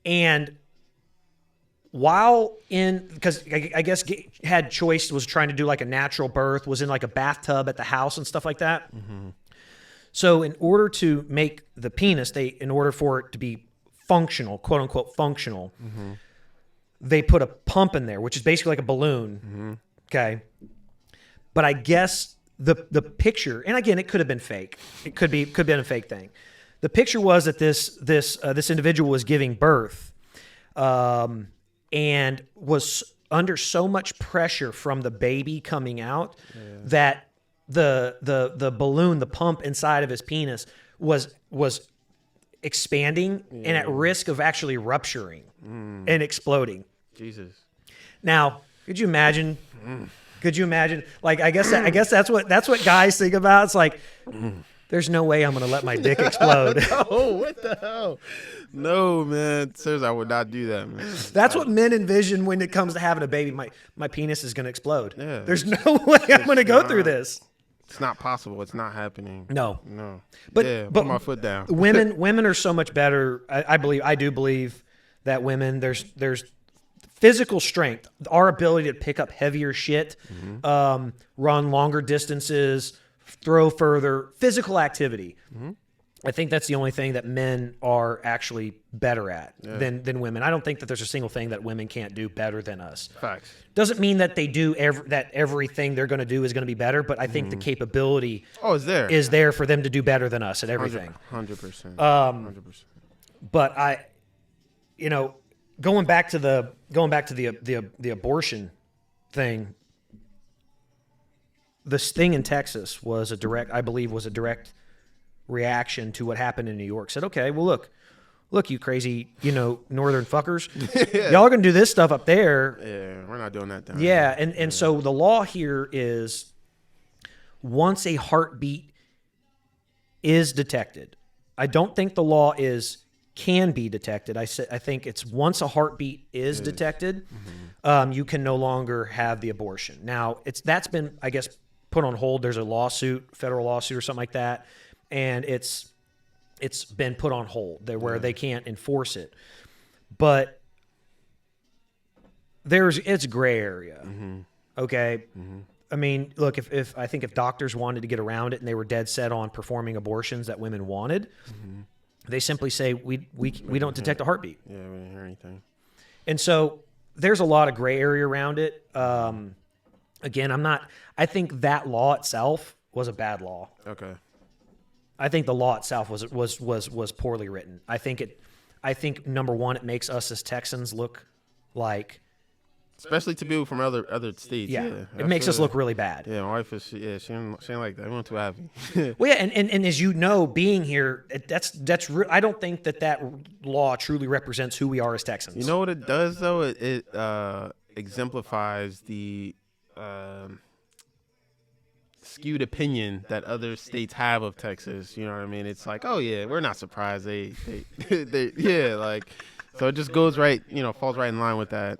And while because I guess had choice, was trying to do like a natural birth, was in like a bathtub at the house and stuff like that. So in order to make the penis, in order for it to be functional, quote unquote functional, they put a pump in there, which is basically like a balloon. Okay. But I guess the picture, and again, it could have been fake. It could have been a fake thing. The picture was that this individual was giving birth, and was under so much pressure from the baby coming out that the balloon, the pump inside of his penis was expanding and at risk of actually rupturing and exploding. Jesus. Now, could you imagine? Like, I guess that's what guys think about. It's like, there's no way I'm going to let my dick explode. No, what the hell? No, man. Seriously, I would not do that, man. That's what men envision when it comes to having a baby. My penis is going to explode. Yeah, there's no way I'm going to go through this. It's not possible. It's not happening. No. But put my foot down. women are so much better. I do believe that women, there's physical strength, our ability to pick up heavier shit, run longer distances, throw further, physical activity. I think that's the only thing that men are actually better at than women. I don't think that there's a single thing that women can't do better than us. Facts. Doesn't mean that they do that everything they're going to do is going to be better, but I think the capability is there for them to do better than us at everything. 100%. 100%. But going back to the abortion thing, this thing in Texas was a direct reaction to what happened in New York. Said, okay, well, look, you crazy, northern fuckers, y'all are gonna do this stuff up there. Yeah, we're not doing that down here. And so the law here is, once a heartbeat is detected, I don't think the law is can be detected. I think it's once a heartbeat is detected, you can no longer have the abortion. Now that's been, I guess, put on hold. There's a lawsuit, federal lawsuit or something like that, and it's been put on hold where they can't enforce it. But it's gray area. Okay. I mean, look, if I think if doctors wanted to get around it and they were dead set on performing abortions that women wanted, they simply say we don't detect a heartbeat. Yeah, we didn't hear anything. And so there's a lot of gray area around it. Again, I think that law itself was a bad law. Okay. I think the law itself was poorly written. I think number one, it makes us as Texans look like, especially to people from other states. Yeah, it makes us look really bad. Yeah, my wife is. She ain't like that. We weren't too happy. Well, yeah, and as you know, being here, I don't think that law truly represents who we are as Texans. You know what it does though? It exemplifies the skewed opinion that other states have of Texas. You know what I mean? It's like, oh yeah, we're not surprised. They yeah, like. So it just goes right, falls right in line with that.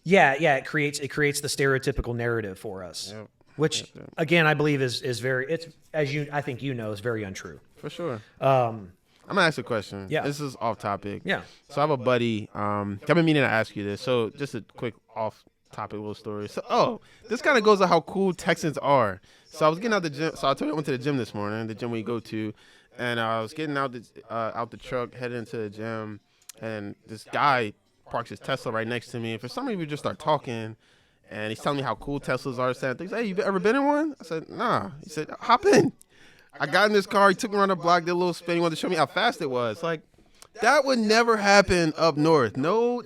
Yeah, it creates the stereotypical narrative for us, which again I believe is very, I think is very untrue. For sure. I'm gonna ask a question. Yeah, this is off topic. Yeah. So I have a buddy. I've been meaning to ask you this. So just a quick off topic little story. So this kind of goes to how cool Texans are. So I was getting out the gym. So I told you I went to the gym this morning, the gym we go to, and I was getting out the truck, heading into the gym. And this guy parks his Tesla right next to me. And for some reason, we just start talking. And he's telling me how cool Teslas are. Saying things, hey, you ever been in one? I said, nah. He said, hop in. I got in this car. He took me around the block, did a little spin. He wanted to show me how fast it was. Like, that would never happen up north. No,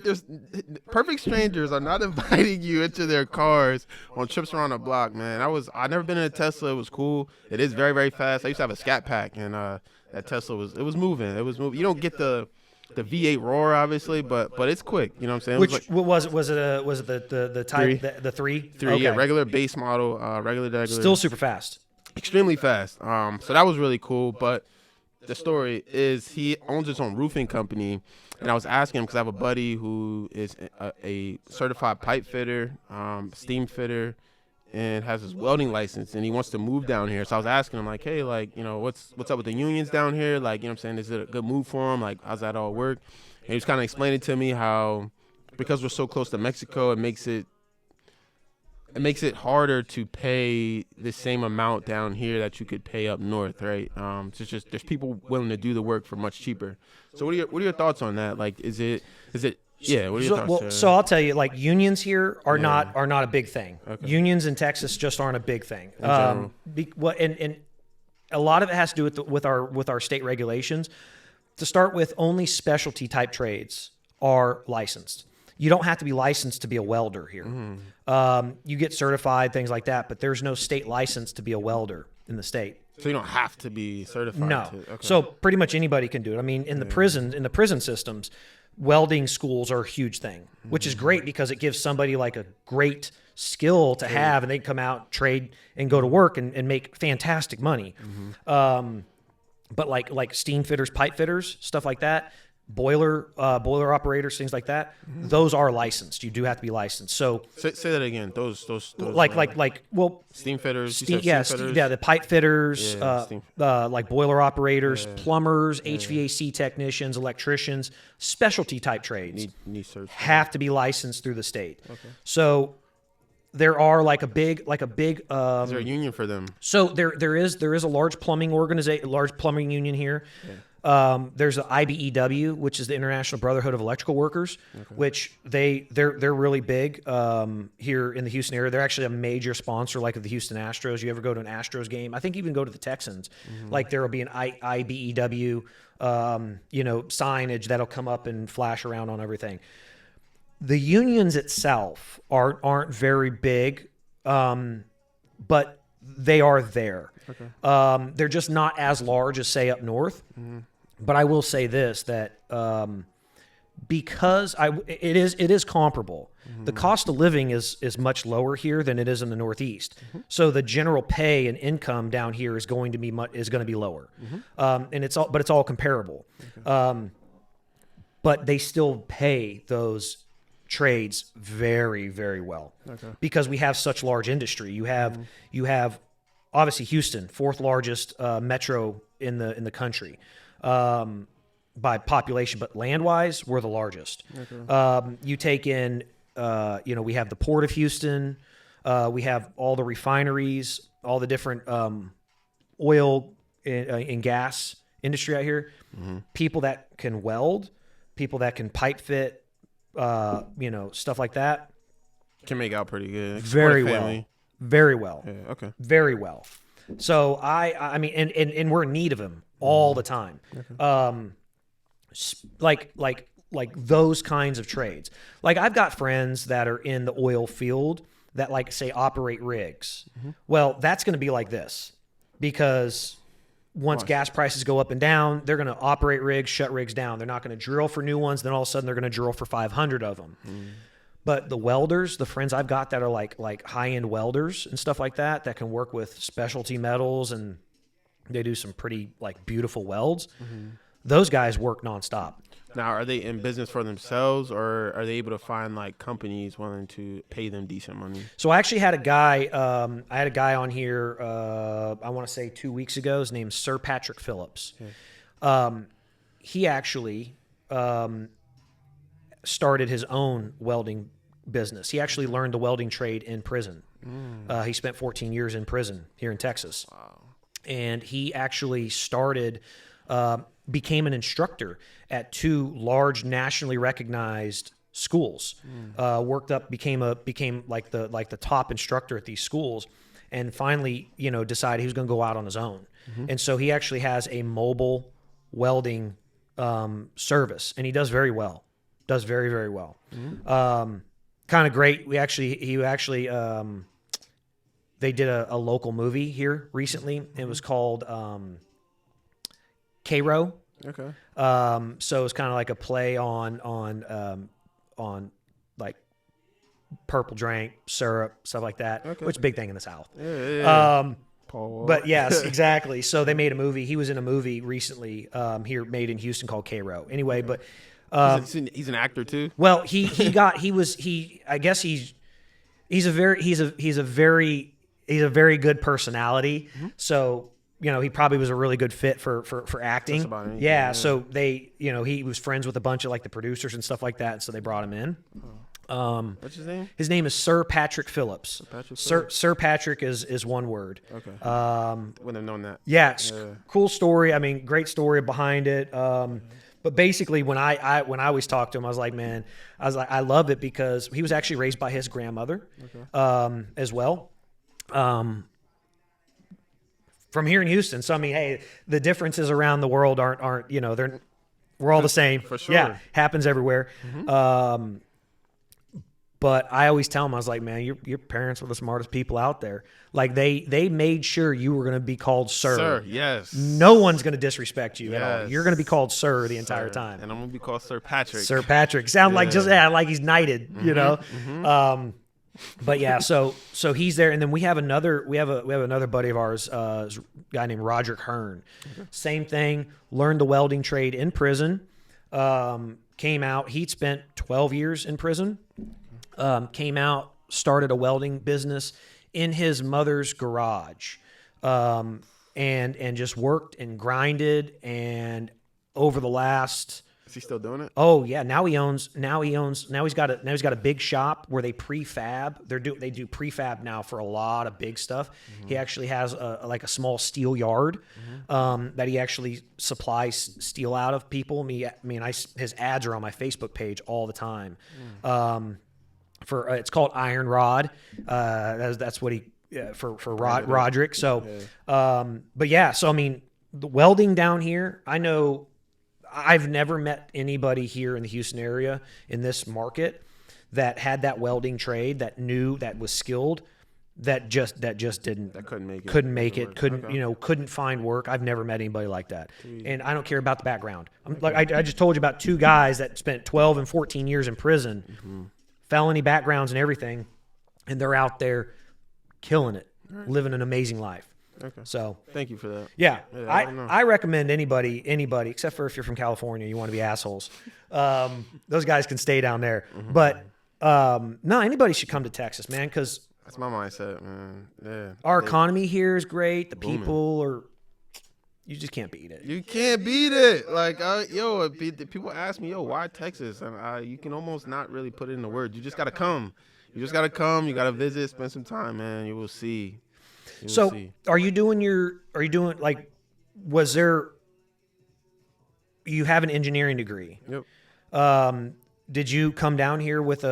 perfect strangers are not inviting you into their cars on trips around the block, man. I'd never been in a Tesla. It was cool. It is very, very fast. I used to have a Scat Pack, and that Tesla was moving. It was moving. You don't get the V8 roar, obviously, but it's quick. You know what I'm saying? Was it the type the 3? Okay. Yeah, regular base model, regular. Still super fast. Extremely fast. So that was really cool. But the story is he owns his own roofing company, and I was asking him because I have a buddy who is a certified pipe fitter, steam fitter, and has his welding license, and he wants to move down here. So I was asking him, like, hey, like, what's up with the unions down here? Like, what I'm saying? Is it a good move for him? Like, how's that all work? And he was kind of explaining to me how, because we're so close to Mexico, it makes it harder to pay the same amount down here that you could pay up north, right? It's just there's people willing to do the work for much cheaper. So what are your thoughts on that? Like, is it yeah, what are your thoughts? So I'll tell you, like, unions here are not a big thing. Okay. Unions in Texas just aren't a big thing. And a lot of it has to do with our state regulations. To start with, only specialty type trades are licensed. You don't have to be licensed to be a welder here. You get certified, things like that, but there's no state license to be a welder in the state. So you don't have to be certified. No. Okay. So pretty much anybody can do it. I mean, in the prison systems, welding schools are a huge thing, which is great because it gives somebody like a great skill to have, and they can come out, trade, and go to work and make fantastic money. But like steam fitters, pipe fitters, stuff like that, boiler operators, things like that, those are licensed. You do have to be licensed. So say that again. Those steam fitters, the pipe fitters, like boiler operators, plumbers, HVAC technicians, electricians, specialty type trades have to be licensed through the state. Okay. So there are like a big. Is there a union for them? So there is a large plumbing organization, large plumbing union here. Yeah. There's the IBEW, which is the International Brotherhood of Electrical Workers, which they're really big here in the Houston area. They're actually a major sponsor, like of the Houston Astros. You ever go to an Astros game? I think even go to the Texans. Like there will be an IBEW, signage that'll come up and flash around on everything. The unions itself aren't very big, but they are there. Okay. They're just not as large as, say, up north. But I will say this, that because it is comparable. The cost of living is much lower here than it is in the Northeast. So the general pay and income down here is going to be lower, and it's all comparable. but they still pay those trades very, very well because we have such large industry. You have obviously Houston, fourth largest metro in the country by population, but land wise, we're the largest. You take in, we have the Port of Houston, we have all the refineries, all the different oil and gas industry out here. People that can weld, people that can pipe fit. Stuff like that. Can make out pretty good. Very well. Very well. Yeah, okay. Very well. So I mean, and we're in need of him all the time. Like those kinds of trades. Like I've got friends that are in the oil field that like say operate rigs. Well, that's going to be like this because once gas prices go up and down, they're going to operate rigs, shut rigs down. They're not going to drill for new ones. Then all of a sudden they're going to drill for 500 of them. But the welders, the friends I've got that are like high-end welders and stuff like that can work with specialty metals and they do some pretty like beautiful welds. Those guys work nonstop. Now, are they in business for themselves or are they able to find like companies willing to pay them decent money? So I actually had a guy, on here, I want to say 2 weeks ago. His name's Sir Patrick Phillips. He actually started his own welding business. He actually learned the welding trade in prison. He spent 14 years in prison here in Texas. Wow. And he actually became an instructor at 2 large nationally recognized schools. Worked up, became like the top instructor at these schools, and finally, decided he was going to go out on his own. And so he actually has a mobile welding service, and he does very well. Does very, very well. Kind of great. They did a local movie here recently. It was called K-Row. Okay. So it's kind of like a play on like purple drink, syrup, stuff like that, which is a big thing in the South. Yeah. But yes, exactly. So they made a movie. He was in a movie recently here made in Houston called K-Row. Anyway, but he's an actor too. Well, I guess he's a very good personality. So he probably was a really good fit for acting. Yeah. So he was friends with a bunch of like the producers and stuff like that. And so they brought him in. What's his name? His name is Sir Patrick Phillips. Sir Patrick is one word. Okay. Wouldn't have known that. Yeah. Cool story. I mean, great story behind it. But basically, when I always talk to him, I was like, I love it because he was actually raised by his grandmother, as well. From here in Houston. So I mean, hey, the differences around the world aren't we're all the same. For sure. Yeah, happens everywhere. But I always tell him, I was like, man, your parents were the smartest people out there. Like they made sure you were going to be called sir. Sir, yes. No one's going to disrespect you at all. You're going to be called sir the entire time. And I'm going to be called Sir Patrick. Sir Patrick. Sound like like he's knighted, But yeah, so he's there, and then we have another buddy of ours, a guy named Roderick Hearn. Same thing. Learned the welding trade in prison. Came out. He'd spent 12 years in prison. Came out, started a welding business in his mother's garage, and just worked and grinded. And over the last. Is he still doing it? Oh yeah, now he's got a big shop where they prefab. They do prefab now for a lot of big stuff. He actually has a small steel yard that he actually supplies steel out of people. His ads are on my Facebook page all the time. It's called Iron Rod. That's what he for Roderick. So, but yeah, so I mean, the welding down here, I know. I've never met anybody here in the Houston area in this market that had that welding trade, that was skilled, that couldn't find work. I've never met anybody like that. And I don't care about the background. I just told you about 2 guys that spent 12 and 14 years in prison, felony backgrounds and everything, and they're out there killing it, living an amazing life. Okay. So thank you for that. Yeah, Yeah, I recommend anybody, except for if you're from California, you want to be assholes. Those guys can stay down there. Mm-hmm. But no, anybody should come to Texas, man, because that's my mindset, man. Yeah. our economy here is great. The booming. people are, you just can't beat it. You can't beat it. Like, people ask me, why Texas? And you can almost not really put it into words. You just got to come. You just got to come. You got to visit, spend some time, man. You will see. So are you doing like, you have an engineering degree? Yep. Did you come down here would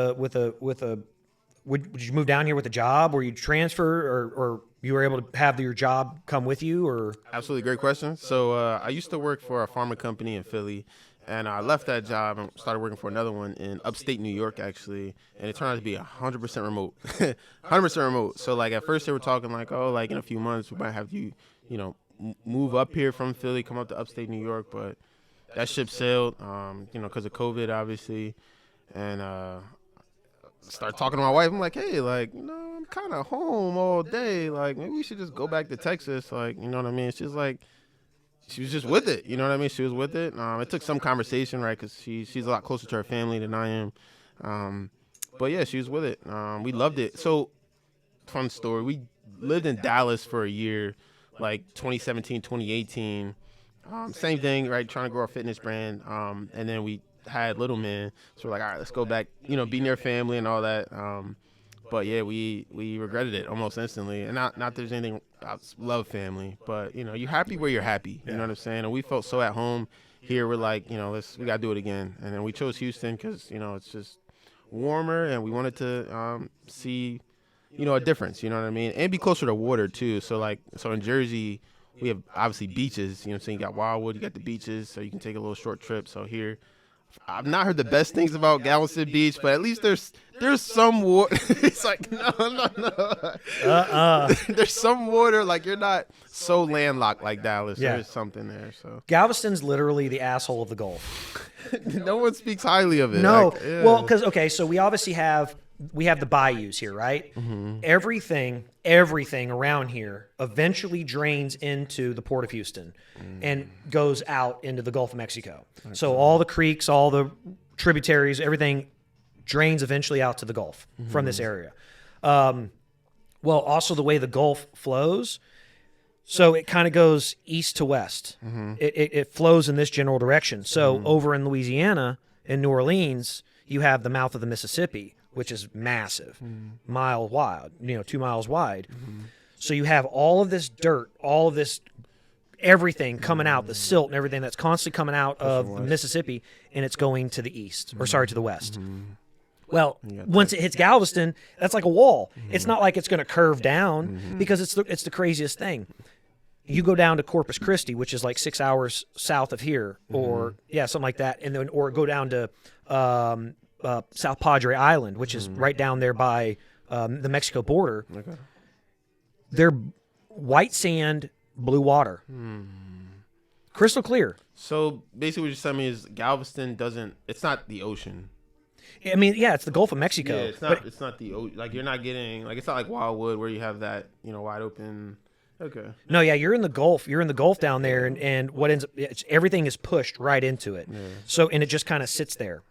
you move down here with a job, or you transfer, or you were able to have your job come with you, or? Absolutely. Great question. So I used to work for a pharma company in Philly, and I left that job and started working for another one in upstate New York, actually. And it turned out to be 100% remote, 100% remote. So like at first they were talking like, like in a few months we might have you, move up here from Philly, come up to upstate New York. But that ship sailed, because of COVID, obviously. And start talking to my wife. I'm like, hey, like, I'm kind of home all day. Like, maybe we should just go back to Texas. Like, you know what I mean? She's like, she was just with it. You know what I mean? She was with it. It took some conversation, right? Because she's a lot closer to her family than I am. But yeah, she was with it. We loved it. So, fun story. We lived in Dallas for a year, like 2017, 2018. Same thing, right? Trying to grow our fitness brand. And then we had little man, so we're like, all right, let's go back, be near family and all that. But yeah, we regretted it almost instantly. And not there's anything, I love family, but you're happy where you're happy. You know what I'm saying? And we felt so at home here. We're like, we gotta do it again. And then we chose Houston because it's just warmer, and we wanted to see a difference. You know what I mean? And be closer to water too. So in Jersey, we have obviously beaches. So you got Wildwood, you got the beaches, so you can take a little short trip. So here, I've not heard the best things about Galveston Beach, but at least there's some water. It's like, no. There's some water. Like, you're not so landlocked like Dallas. Yeah. There's something there. So Galveston's literally the asshole of the Gulf. No one speaks highly of it. No. Like, yeah. Well, because, so we obviously have the bayous here, right? Mm-hmm. Everything around here eventually drains into the Port of Houston and goes out into the Gulf of Mexico. Okay. So all the creeks, all the tributaries, everything drains eventually out to the Gulf from this area. Well, also the way the Gulf flows, so it kind of goes east to west. Mm-hmm. It flows in this general direction. So over in Louisiana, in New Orleans, you have the mouth of the Mississippi, which is massive, mile wide, 2 miles wide. Mm-hmm. So you have all of this dirt, all of this, everything coming out, the silt and everything that's constantly coming out of the Mississippi, and it's going to the east, to the west. Mm-hmm. Well, once it hits Galveston, that's like a wall. Mm-hmm. It's not like it's going to curve down because it's the craziest thing. You go down to Corpus Christi, which is like 6 hours south of here, or something like that, and then or go down to South Padre Island, which is right down there by the Mexico border. Okay. They're white sand, blue water. Crystal clear. So basically what you're telling me is Galveston it's not the ocean. I mean, yeah, it's the Gulf of Mexico. Yeah, it's not the ocean. Like, you're not getting, like, it's not like Wildwood where you have that, wide open. Okay. No, yeah, you're in the Gulf. You're in the Gulf down there, and what ends up, everything is pushed right into it. Yeah. So, and it just kind of sits there.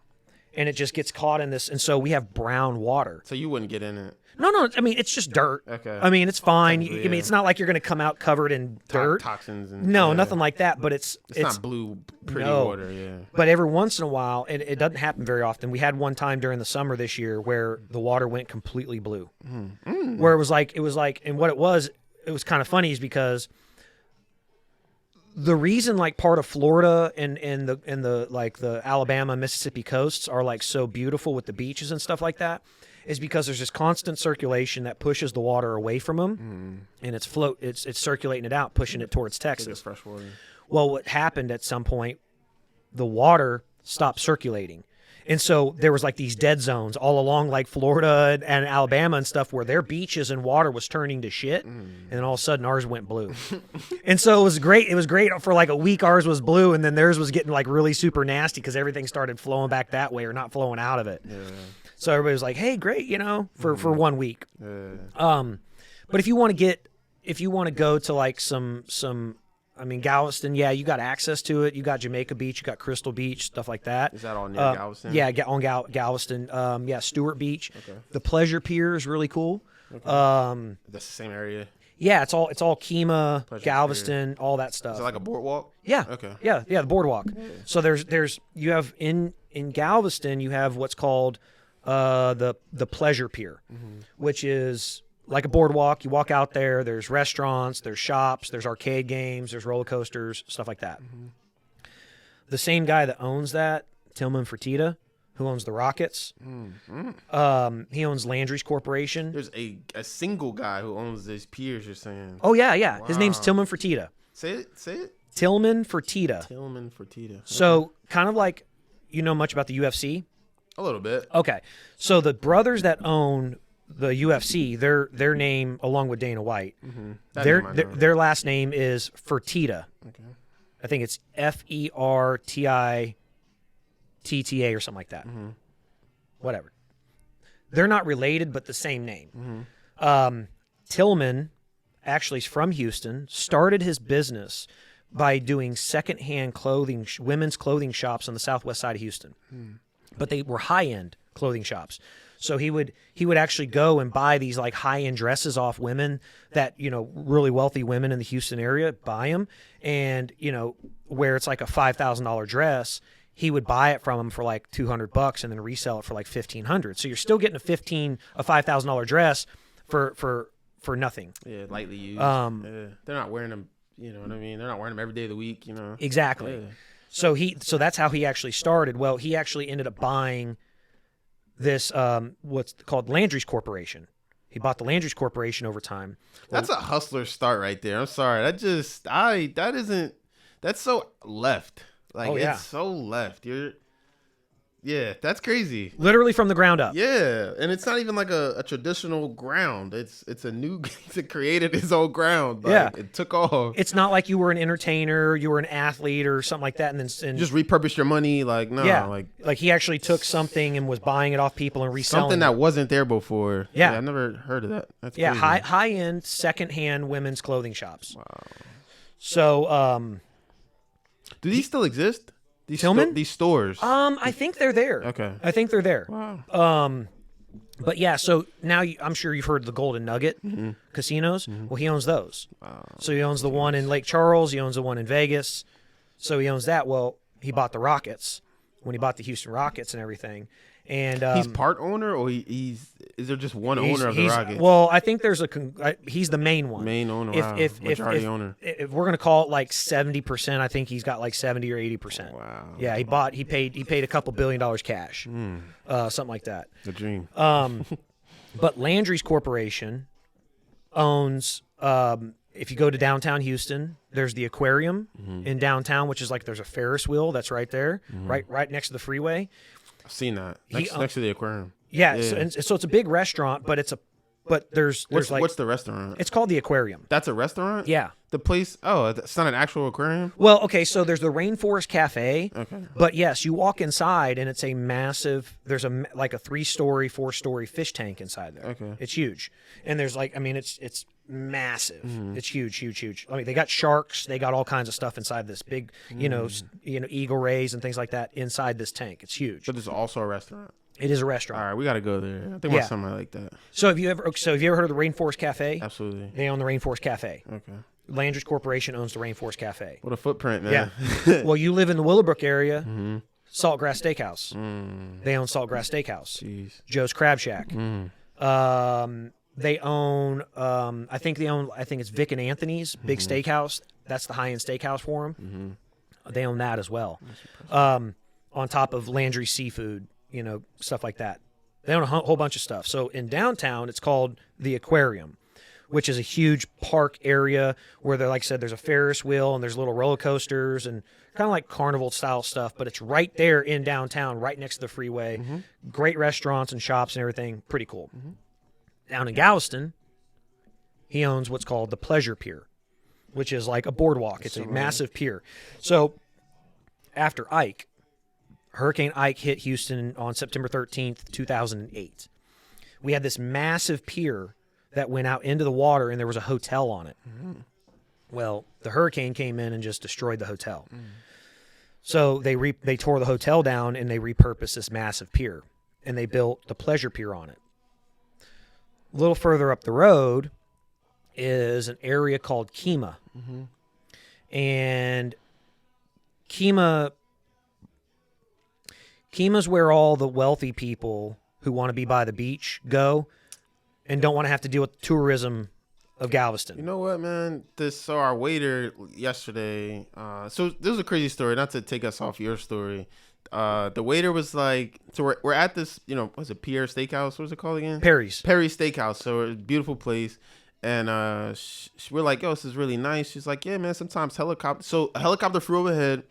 And it just gets caught in this, and so we have brown water. So you wouldn't get in it? No. I mean, it's just dirt. Okay. I mean, it's fine. I mean, it's not like you're going to come out covered in dirt. Toxins. Nothing like that. But it's not blue, pretty water. Yeah. But every once in a while, and it doesn't happen very often. We had one time during the summer this year where the water went completely blue, where it was like, and what it was kind of funny is because the reason like part of Florida and the like the Alabama, Mississippi coasts are like so beautiful with the beaches and stuff like that is because there's this constant circulation that pushes the water away from them, and it's circulating it out, pushing it towards Texas. Fresh water. Well, what happened at some point, the water stopped circulating. And so there was like these dead zones all along like Florida and Alabama and stuff where their beaches and water was turning to shit. And then all of a sudden ours went blue. And so it was great. It was great for like a week. Ours was blue, and then theirs was getting like really super nasty because everything started flowing back that way or not flowing out of it. Yeah. So everybody was like, hey, great, for 1 week. Yeah. But if you want to get if you want to go to like some, I mean, Galveston, yeah, you got access to it. You got Jamaica Beach, you got Crystal Beach, stuff like that. Is that all near Galveston? Yeah, on Galveston. Yeah, Stewart Beach. Okay. The Pleasure Pier is really cool. Okay. That's the same area. Yeah, it's all Kemah, Pleasure Galveston, all that stuff. Is it like a boardwalk? Yeah. Okay. Yeah, the boardwalk. Yeah. So there's you have in Galveston you have what's called the Pleasure Pier, which is like a boardwalk. You walk out there. There's restaurants, there's shops, there's arcade games, there's roller coasters, stuff like that. The same guy that owns that, Tillman Fertitta, who owns the Rockets, he owns Landry's Corporation. There's a single guy who owns these piers. You're saying? Oh yeah. Wow. His name's Tillman Fertitta. Say it. Tillman Fertitta. Tillman Fertitta. Okay. So kind of like, you know much about the UFC? A little bit. Okay. So the brothers that own the UFC, their name, along with Dana White, their last name is Fertitta. Okay. I think it's Fertitta or something like that. Whatever. They're not related, but the same name. Tillman actually is from Houston, started his business by doing secondhand clothing, women's clothing shops on the southwest side of Houston. But they were high-end clothing shops. So he would actually go and buy these like high-end dresses off women that, you know, really wealthy women in the Houston area buy them, and, you know, where it's like a $5,000 dress, he would buy it from them for like $200 and then resell it for like $1,500. So you're still getting a $5,000 dress for nothing. Yeah, lightly used. Yeah. They're not wearing them. You know what I mean? They're not wearing them every day of the week. You know. Exactly. Yeah. So that's how he actually started. Well, he actually ended up buying this what's called Landry's Corporation. He bought the Landry's Corporation over time. That's a hustler start right there. I'm sorry. That's so left. Like, it's so left. That's crazy. Literally from the ground up. Yeah, and it's not even like a traditional ground. It's a new. It created its own ground. Like, it took off. It's not like you were an entertainer, you were an athlete or something like that, and then just repurpose your money. Like no, like he actually took something and was buying it off people and reselling something that wasn't there before. Yeah, I never heard of that. That's crazy. High end secondhand women's clothing shops. Wow. So, do these still exist? Tillman? These stores. I think they're there. Okay. I think they're there. Wow. But yeah, so now I'm sure you've heard of the Golden Nugget casinos. Well, he owns those. Wow. So he owns the one in Lake Charles. He owns the one in Vegas. So he owns that. Well, he bought the Rockets when he bought the Houston Rockets and everything. And he's part owner, or is there just one owner of the Rockets? Well, I think there's he's the main one. Main owner. Majority owner. If we're gonna call it like 70%, I think he's got like 70 or 80%. Wow. Yeah, he paid a couple $1 billion cash, something like that. The dream. But Landry's Corporation owns. If you go to downtown Houston, there's the aquarium in downtown, which is like there's a Ferris wheel that's right there, right next to the freeway. I've seen that next to the aquarium. Yeah. So it's a big restaurant, but there's what's the restaurant? It's called the Aquarium. That's a restaurant? Yeah. The place. Oh, it's not an actual aquarium. Well, okay. So there's the Rainforest Cafe. Okay. But yes, you walk inside and it's a massive. There's a 3-story, 4-story fish tank inside there. Okay. It's huge, and there's it's massive. It's huge. I mean, they got sharks. They got all kinds of stuff inside this big, eagle rays and things like that inside this tank. It's huge. But it's also a restaurant. It is a restaurant. All right, we got to go there. I think about something like that. So have you ever heard of the Rainforest Cafe? Absolutely. They own the Rainforest Cafe. Okay. Landry's Corporation owns the Rainforest Cafe. What a footprint, man. Yeah. Well, you live in the Willowbrook area. Saltgrass Steakhouse. They own Saltgrass Steakhouse. Jeez. Joe's Crab Shack. They own. I think it's Vic and Anthony's Big Steakhouse. That's the high-end steakhouse for them. They own that as well. On top of Landry's Seafood. Stuff like that. They own a whole bunch of stuff. So in downtown, it's called the Aquarium, which is a huge park area where, like I said, there's a Ferris wheel and there's little roller coasters and kind of like carnival style stuff. But it's right there in downtown, right next to the freeway. Great restaurants and shops and everything. Pretty cool. Down in Galveston, he owns what's called the Pleasure Pier, which is like a boardwalk. It's a massive pier. So after Hurricane Ike hit Houston on September 13th, 2008. We had this massive pier that went out into the water, and there was a hotel on it. Well, the hurricane came in and just destroyed the hotel. So they tore the hotel down and they repurposed this massive pier, and they built the pleasure pier on it. A little further up the road is an area called Kemah. And Kemah's where all the wealthy people who want to be by the beach go and don't want to have to deal with tourism of Galveston. You know what, man? So our waiter yesterday, so this is a crazy story, not to take us off your story. The waiter was like, so we're at this, what's it, Pierre Steakhouse? What's it called again? Perry's Steakhouse. So it's a beautiful place. And we're like, yo, this is really nice. She's like, yeah, man, sometimes helicopter. So a helicopter flew overhead.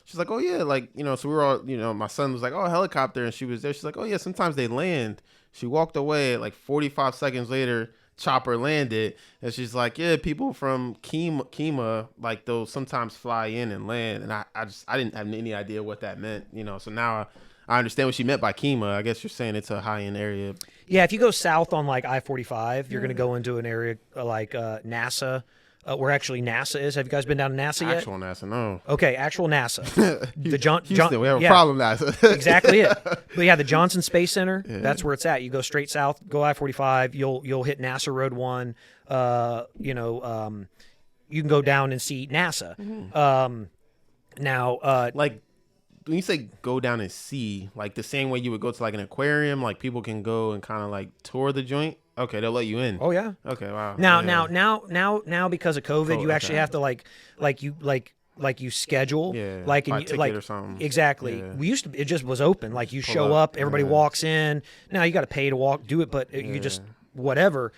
She's like, oh, yeah, like, so we were all, my son was like, oh, helicopter. And she was there. She's like, oh, yeah, sometimes they land. She walked away. Like 45 seconds later, chopper landed. And she's like, yeah, people from Kemah, like, they'll sometimes fly in and land. And I didn't have any idea what that meant, So now I understand what she meant by Kemah. I guess you're saying it's a high-end area. Yeah, if you go south on like I-45, you're going to go into an area like NASA, where actually NASA is. Have you guys been down to NASA yet? Actual NASA, no. Okay, actual NASA. Houston, we have a problem, NASA. Exactly it. But yeah, the Johnson Space Center, that's where it's at. You go straight south, go I-45, you'll hit NASA Road 1. You can go down and see NASA. Now, like, when you say go down and see, like the same way you would go to like an aquarium, like people can go and kind of like tour the joint. Okay, they'll let you in. Oh yeah. Okay, wow. Now because of COVID, you actually have to like you schedule, like buy a ticket or something. Exactly. Yeah. We used to, it just was open. Like you show up, everybody walks in. Now you got to pay to do it, but you just whatever.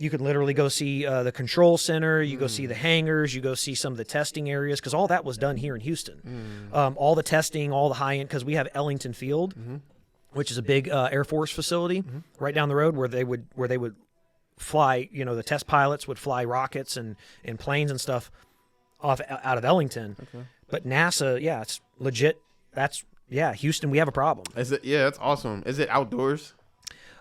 You could literally go see the control center. You go see the hangars. You go see some of the testing areas, because all that was done here in Houston. All the testing, all the high-end, because we have Ellington Field, which is a big Air Force facility right down the road where they would fly. The test pilots would fly rockets and planes and stuff out of Ellington. Okay. But NASA, it's legit. Houston, we have a problem. Is it? Yeah, that's awesome. Is it outdoors?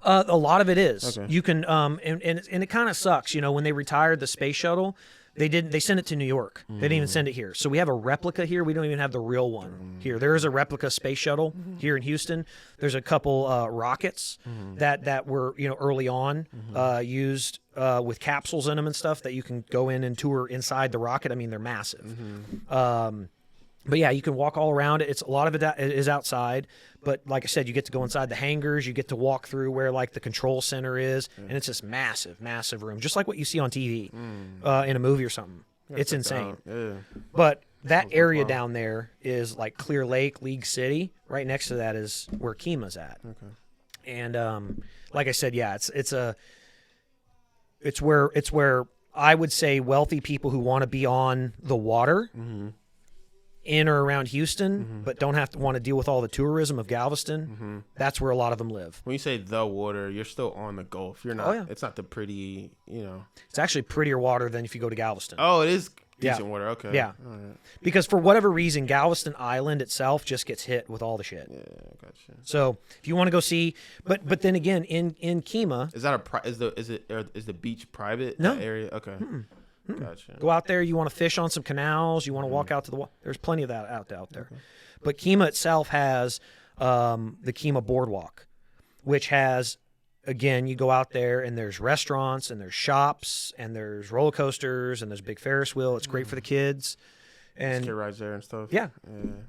A lot of it is. Okay. You can, and it kind of sucks. When they retired the space shuttle, they sent it to New York. They didn't even send it here. So we have a replica here. We don't even have the real one here. There is a replica space shuttle here in Houston. There's a couple rockets that were early on used with capsules in them and stuff that you can go in and tour inside the rocket. I mean, they're massive. But yeah, you can walk all around it. A lot of it is outside, but like I said, you get to go inside the hangars. You get to walk through where like the control center is, and it's this massive, massive room, just like what you see on TV in a movie or something. It's insane. Yeah. But that area down there is like Clear Lake, League City. Right next to that is where Kemah's at. Okay. And like I said, it's where I would say wealthy people who want to be on the water. In or around Houston, but don't want to deal with all the tourism of Galveston. That's where a lot of them live. When you say the water, you're still on the Gulf. You're not. Oh, yeah. It's not the pretty. It's actually prettier water than if you go to Galveston. Oh, it is decent water. Okay. Yeah. All right. Because for whatever reason, Galveston Island itself just gets hit with all the shit. Yeah, gotcha. So if you want to go see, but then again, in Kemah, is the beach private? No that area. Okay. Gotcha. Go out there. You want to fish on some canals. You want to walk out to the water. There's plenty of that out there. Okay. But Kemah itself has the Kemah Boardwalk, which has, again, you go out there and there's restaurants and there's shops and there's roller coasters and there's a big Ferris wheel. It's great for the kids. And kid rides there and stuff. Yeah.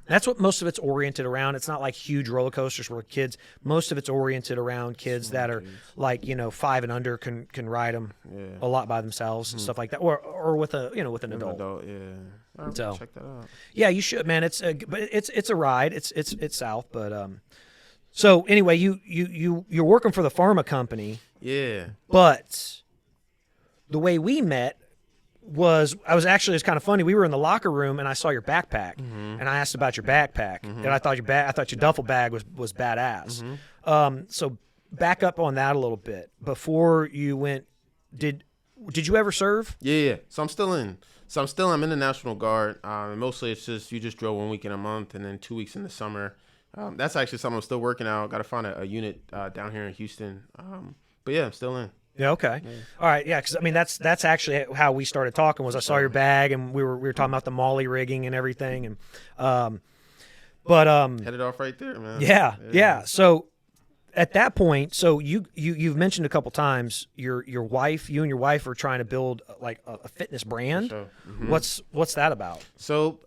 That's what most of it's oriented around. It's not like huge roller coasters where kids. Most of it's oriented around kids that are like 5 and under can ride them a lot by themselves and stuff like that, or with with an adult. Right, so check that out. Yeah, you should, man. It's a ride. It's south, but So anyway, you're working for the pharma company. Yeah. But the way we met. It's kind of funny. We were in the locker room and I saw your backpack and I asked about your backpack and I thought your duffel bag was badass. So back up on that a little bit. Before you went, did you ever serve? Yeah. So I'm in the National Guard. Mostly it's just you just drill 1 week in a month and then 2 weeks in the summer. That's actually something I'm still working out. Got to find a unit down here in Houston. But yeah, I'm still in. Yeah. Okay. Yeah. All right. Yeah. Because I mean, that's actually how we started talking. Was I saw your bag and we were talking about the Molly rigging and everything, and headed off right there, man. Yeah. So at that point, so you've mentioned a couple times you and your wife are trying to build like a fitness brand. Sure. Mm-hmm. What's that about? So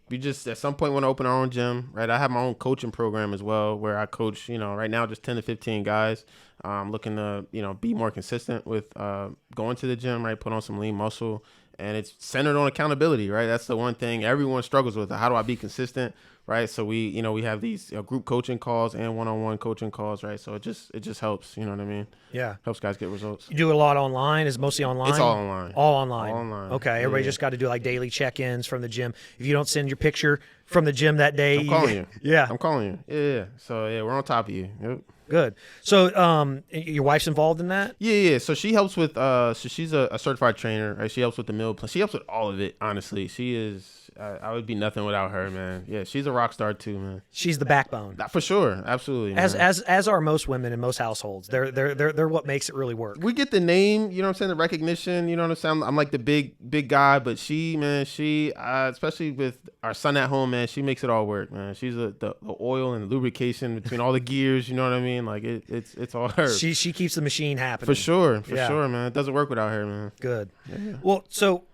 we just at some point want to open our own gym, right? I have my own coaching program as well, where I coach, right now just 10 to 15 guys. Looking to be more consistent with going to the gym, right? Put on some lean muscle, and it's centered on accountability, right? That's the one thing everyone struggles with. How do I be consistent? Right. So we have these group coaching calls and one-on-one coaching calls. Right. So it just helps. You know what I mean? Yeah. Helps guys get results. You do a lot online? Is it mostly online? It's all online. All online. All online. Okay. Everybody just got to do like daily check-ins from the gym. If you don't send your picture from the gym that day, I'm calling you. Yeah. I'm calling you. Yeah. So yeah, we're on top of you. Yep. Good. So, your wife's involved in that? Yeah. So she helps with. So she's a certified trainer. Right. She helps with the meal plan. She helps with all of it. Honestly, she is. I would be nothing without her, man. Yeah, she's a rock star too, man. She's the backbone. For sure, absolutely. Man. As are most women in most households. They're what makes it really work. We get the name, you know what I'm saying, the recognition, you know what I'm saying. I'm like the big guy, but she, especially with our son at home, man, she makes it all work, man. She's the oil and the lubrication between all the gears, you know what I mean. Like it's all her. She keeps the machine happening. For sure, man. It doesn't work without her, man. Good. Yeah. Well, so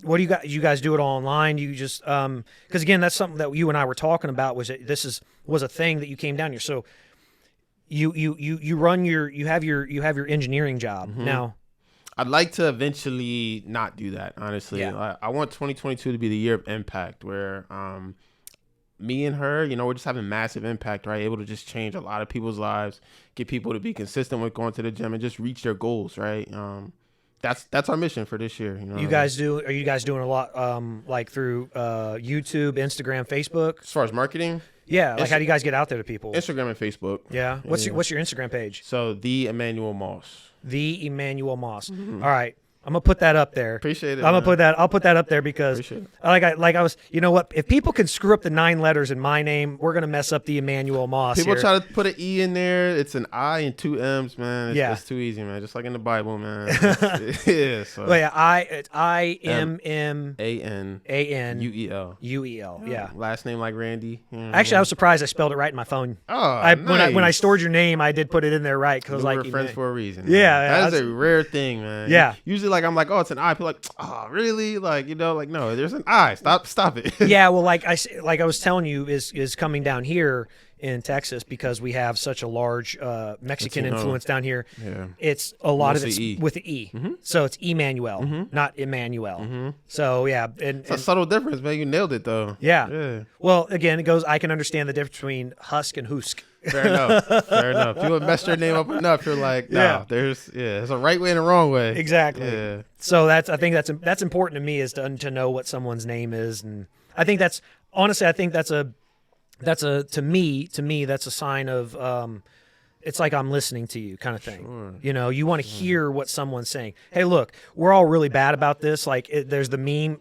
what do you guys do it all online? You just because again, that's something that you and I were talking about. Was a thing that you came down here. So you have your engineering job now. I'd like to eventually not do that. Honestly, Yeah. I want 2022 to be the year of impact, where me and her, we're just having massive impact, right? Able to just change a lot of people's lives, get people to be consistent with going to the gym and just reach their goals, right? That's our mission for this year. Are you guys doing a lot like through YouTube, Instagram, Facebook? As far as marketing? Yeah, like how do you guys get out there to people? Instagram and Facebook. Yeah. What's your Instagram page? So the Immanuel Moss. The Immanuel Moss. Mm-hmm. All right. I'm gonna put that up there. Appreciate it. I'll put that up there because I was, you know what? If people can screw up the 9 letters in my name, we're gonna mess up the Immanuel Moss. People try to put an E in there. It's an I and 2 M's, man. It's too easy, man. Just like in the Bible, man. Yeah. So. Well, yeah. I-M-M A-N U-E-L. U-E-L. Yeah. Last name like Randy. Actually, I was surprised I spelled it right in my phone. Oh, nice. When I stored your name, I did put it in there right because I was like, we're friends for a reason. Yeah. That's a rare thing, man. Yeah. Usually, like I'm like, oh, it's an I. People are like, oh, really? Like, no, there's an I. Stop it. Yeah, well, like I was telling you, is coming down here in Texas because we have such a large Mexican influence down here. Yeah. It's a lot of it's with the E. Mm-hmm. So it's Immanuel, not Immanuel. Mm-hmm. So yeah, it's a subtle difference, man. You nailed it though. Yeah. Well, again, it goes. I can understand the difference between Husk and Husk. Fair enough. People mess your name up enough, you're like, there's a right way and a wrong way. Exactly. Yeah. So I think that's important to me is to know what someone's name is, and I think that's to me that's a sign of it's like I'm listening to you kind of thing. Sure. You want to hear what someone's saying. Hey, look, we're all really bad about this. Like there's the meme,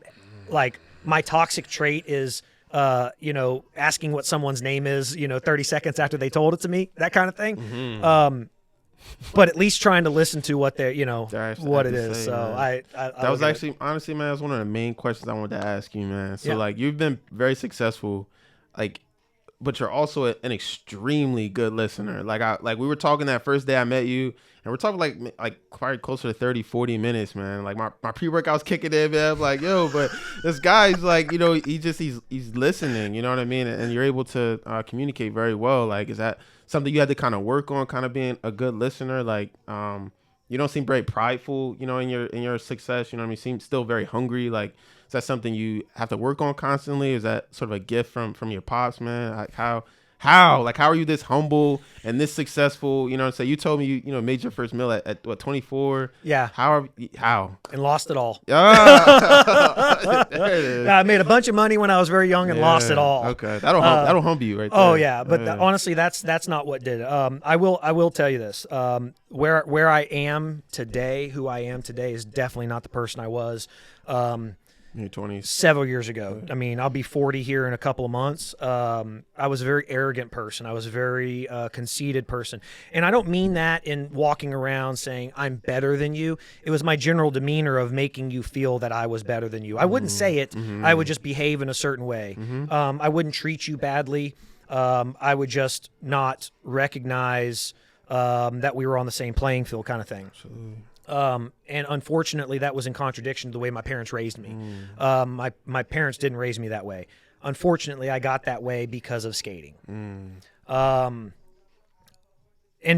like my toxic trait is asking what someone's name is, 30 seconds after they told it to me, that kind of thing. Mm-hmm. But at least trying to listen to what they're, what it is. So man. That was actually, honestly, man, that was one of the main questions I wanted to ask you, man. So like you've been very successful, but you're also an extremely good listener. Like we were talking that first day I met you, and we're talking like probably closer to 30, 40 minutes, man. Like my pre-workout's kicking in, man. I'm like, yo, but this guy's like, he's listening, you know what I mean? And you're able to communicate very well. Like, is that something you had to kind of work on, kind of being a good listener? Like, you don't seem very prideful, in your success, you know what I mean? Seem still very hungry. Like, is that something you have to work on constantly? Is that sort of a gift from your pops, man? Like how are you this humble and this successful? So you told me you made your first meal at what, 24? Yeah. How? And lost it all. Ah. There it is. I made a bunch of money when I was very young and lost it all. Okay, that'll humble you right there. Oh yeah, but honestly, that's not what did it. I will tell you this. Where I am today, who I am today, is definitely not the person I was. in your 20s? Several years ago. I mean, I'll be 40 here in a couple of months. I was a very arrogant person. I was a very conceited person. And I don't mean that in walking around saying I'm better than you. It was my general demeanor of making you feel that I was better than you. I wouldn't say it. I would just behave in a certain way. I wouldn't treat you badly. I would just not recognize that we were on the same playing field kind of thing. Absolutely. And unfortunately, that was in contradiction to the way my parents raised me. My parents didn't raise me that way. Unfortunately, I got that way because of skating. And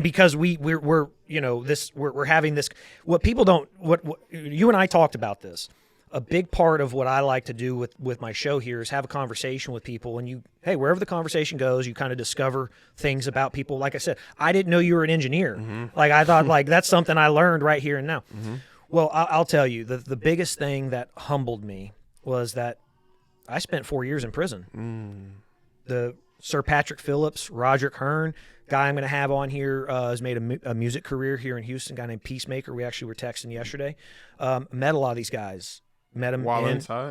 because we're having this. What people don't. What you and I talked about this. A big part of what I like to do with my show here is have a conversation with people, and wherever the conversation goes, you kind of discover things about people. Like I said, I didn't know you were an engineer. Like I thought, like that's something I learned right here and now. Well, I'll tell you, the biggest thing that humbled me was that I spent 4 years in prison. The Sir Patrick Phillips, Roderick Hearn, guy I'm going to have on here has made a music career here in Houston, a guy named Peacemaker. We actually were texting yesterday. Met a lot of these guys. Met him while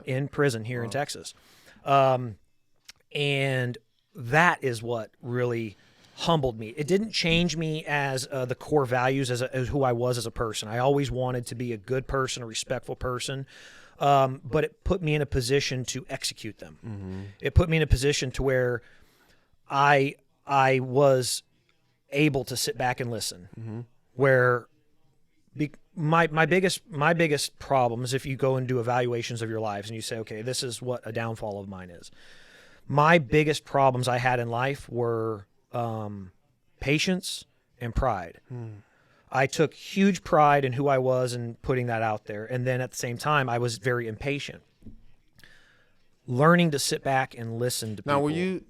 in prison here in Texas. And that is what really humbled me. It didn't change me as the core values as who I was as a person. I always wanted to be a good person, a respectful person. But it put me in a position to execute them. It put me in a position to where I was able to sit back and listen. Where my biggest problem is if you go and do evaluations of your lives and you say, okay, this is what a downfall of mine is. My biggest problems I had in life were patience and pride. I took huge pride in who I was and putting that out there. And then at the same time, I was very impatient. Learning to sit back and listen to people. Now, were you,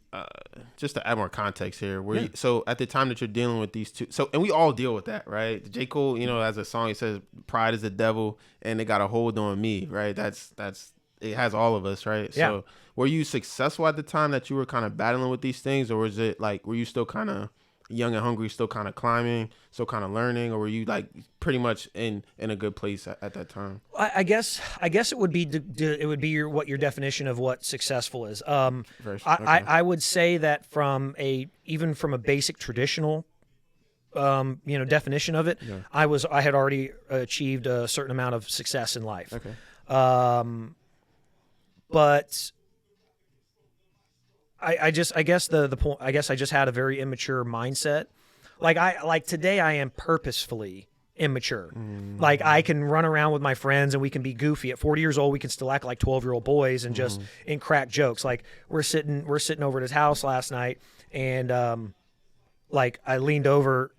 just to add more context here, you, so at the time that you're dealing with these two, and we all deal with that, right? J. Cole, as a song, he says, pride is the devil, and it got a hold on me, right? That's it has all of us, right? Yeah. So were you successful at the time that you were kind of battling with these things, or was it like, were you still kind of young and hungry, still kind of climbing, still kind of learning, or were you like pretty much in a good place at that time? I guess it would be what your definition of what successful is. I would say that even from a basic traditional definition of it, I had already achieved a certain amount of success in life. Okay. But I guess the point, I guess I just had a very immature mindset. Like today I am purposefully immature. Like I can run around with my friends and we can be goofy. At 40 years old, we can still act like 12-year-old boys and just and crack jokes. Like we're sitting over at his house last night and like I leaned over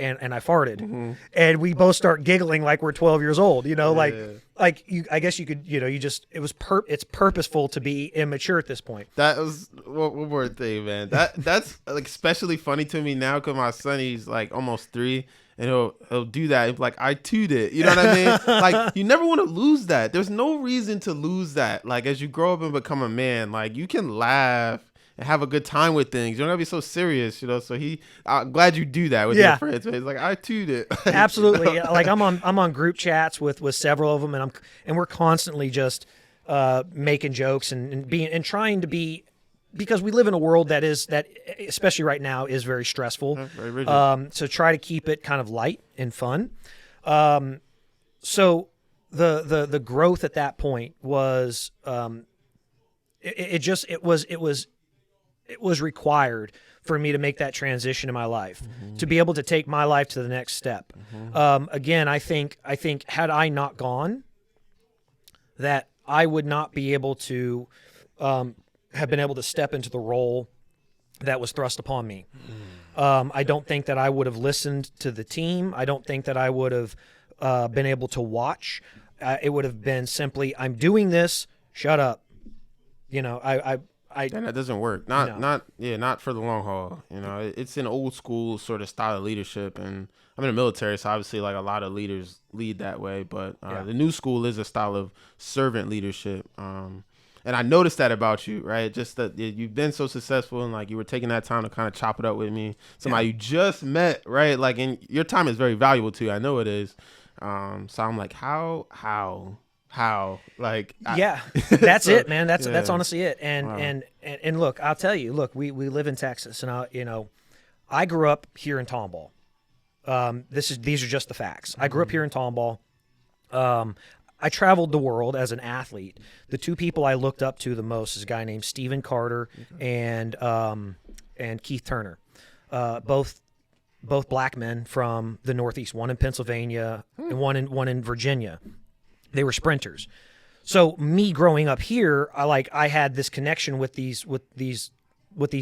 and I farted and we both start giggling like we're 12 years old, I guess you could, it's purposeful to be immature at this point. That was one more thing, man. That's like especially funny to me now because my son, he's like almost 3 and he'll do that. Like I tooed it, you know what I mean? Like you never want to lose that. There's no reason to lose that. Like as you grow up and become a man, like you can laugh and have a good time with things. You don't have to be so serious, So I'm glad you do that with your friends. He's like, I tooed it. Absolutely. Like I'm on group chats with several of them, and we're constantly just making jokes and trying to be, because we live in a world that especially right now is very stressful. Very rigid. So try to keep it kind of light and fun. So the growth at that point was it was required for me to make that transition in my life, to be able to take my life to the next step. Again, I think had I not gone, that I would not be able to have been able to step into the role that was thrust upon me. I don't think that I would have listened to the team. I don't think that I would have been able to watch. It would have been simply, I'm doing this, shut up. And that doesn't work. Not for the long haul. It's an old school sort of style of leadership, and I'm in the military, so obviously like a lot of leaders lead that way. But the new school is a style of servant leadership. And I noticed that about you, right? Just that you've been so successful, and like you were taking that time to kind of chop it up with me. Somebody you just met, right? Like, and your time is very valuable too. I know it is. So I'm like, how how? Like, that's so, it, man. That's yeah. honestly it. And look, I'll tell you. Look, we live in Texas, and I grew up here in Tomball. These are just the facts. I grew up here in Tomball. I traveled the world as an athlete. The two people I looked up to the most is a guy named Stephen Carter and Keith Turner, both black men from the Northeast. One in Pennsylvania and one in Virginia. They were sprinters. So me growing up here, I had this connection with these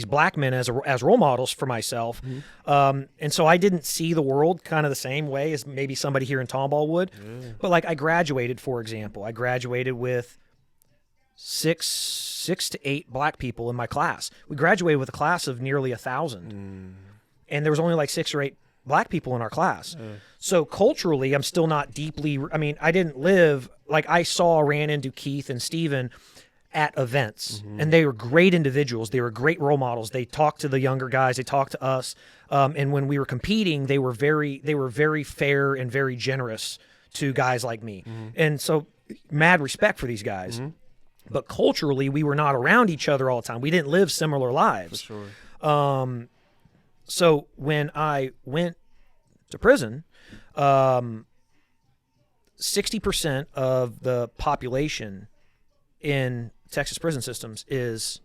black men as role models for myself. And so I didn't see the world kind of the same way as maybe somebody here in Tomball would. Yeah. But like I graduated, for example, with six to eight black people in my class. We graduated with a class of nearly 1,000. And there was only like 6 or 8 black people in our class. So culturally, I'm still not deeply, I didn't live, like I ran into Keith and Steven at events, and they were great individuals. They were great role models. They talked to the younger guys. They talked to us. And when we were competing, they were very fair and very generous to guys like me. And so mad respect for these guys. But culturally, we were not around each other all the time. We didn't live similar lives. For sure. So when I went to prison, 60% of the population in Texas prison systems is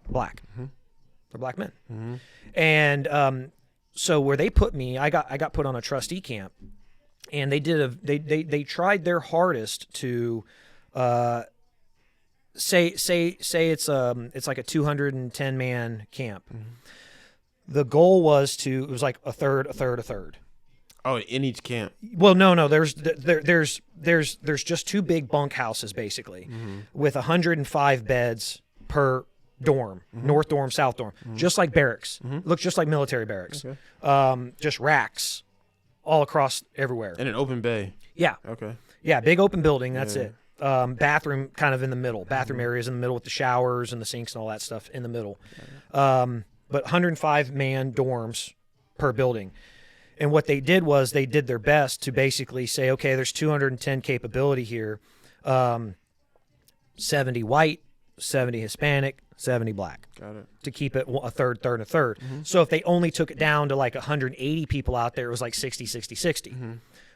black. They're black men. And so where they put me, I got put on a trustee camp, and they tried their hardest to say it's like a 210 man camp. The goal was it was like a third. Oh, in each camp. Well, no. There's just 2 big bunk houses basically, with 105 beds per dorm, north dorm, south dorm, just like barracks. Looks just like military barracks. Okay. Just racks all across everywhere. And an open bay. Yeah. Okay. Yeah, big open building. That's it. Bathroom kind of in the middle. Bathroom areas in the middle with the showers and the sinks and all that stuff in the middle. But 105 man dorms per building. And what they did was they did their best to basically say, okay, there's 210 capability here. 70 white, 70 Hispanic, 70 black. Got it. To keep it a third, and a third. So if they only took it down to like 180 people out there, it was like 60.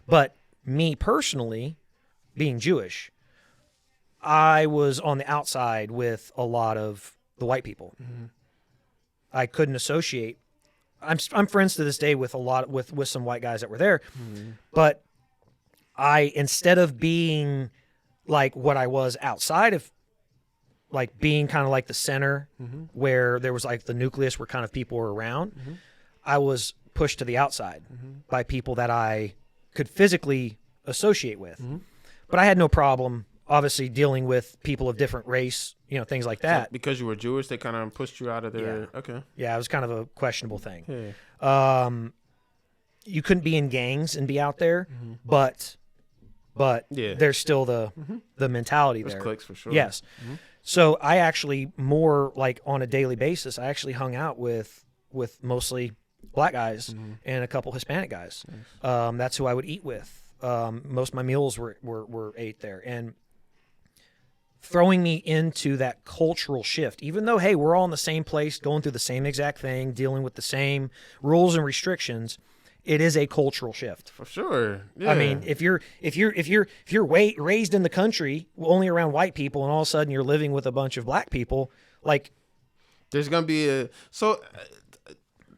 But me personally, being Jewish, I was on the outside with a lot of the white people. I couldn't associate. I'm friends to this day with with some white guys that were there, but instead of being like what I was outside of, like being kind of like the center where there was like the nucleus where kind of people were around, I was pushed to the outside by people that I could physically associate with. But I had no problem, obviously, dealing with people of different race, things like that. So because you were Jewish, they kind of pushed you out of there. Yeah. Okay. Yeah, it was kind of a questionable thing. Yeah. You couldn't be in gangs and be out there, but yeah, there's still the mentality there's there. cliques for sure. Yes. So I actually more like on a daily basis, I actually hung out with mostly black guys and a couple Hispanic guys. Nice. That's who I would eat with. Most of my meals were ate there, and throwing me into that cultural shift, even though, hey, we're all in the same place, going through the same exact thing, dealing with the same rules and restrictions, it is a cultural shift. For sure. Yeah. I mean, if you're raised in the country only around white people, and all of a sudden you're living with a bunch of black people, like there's going to be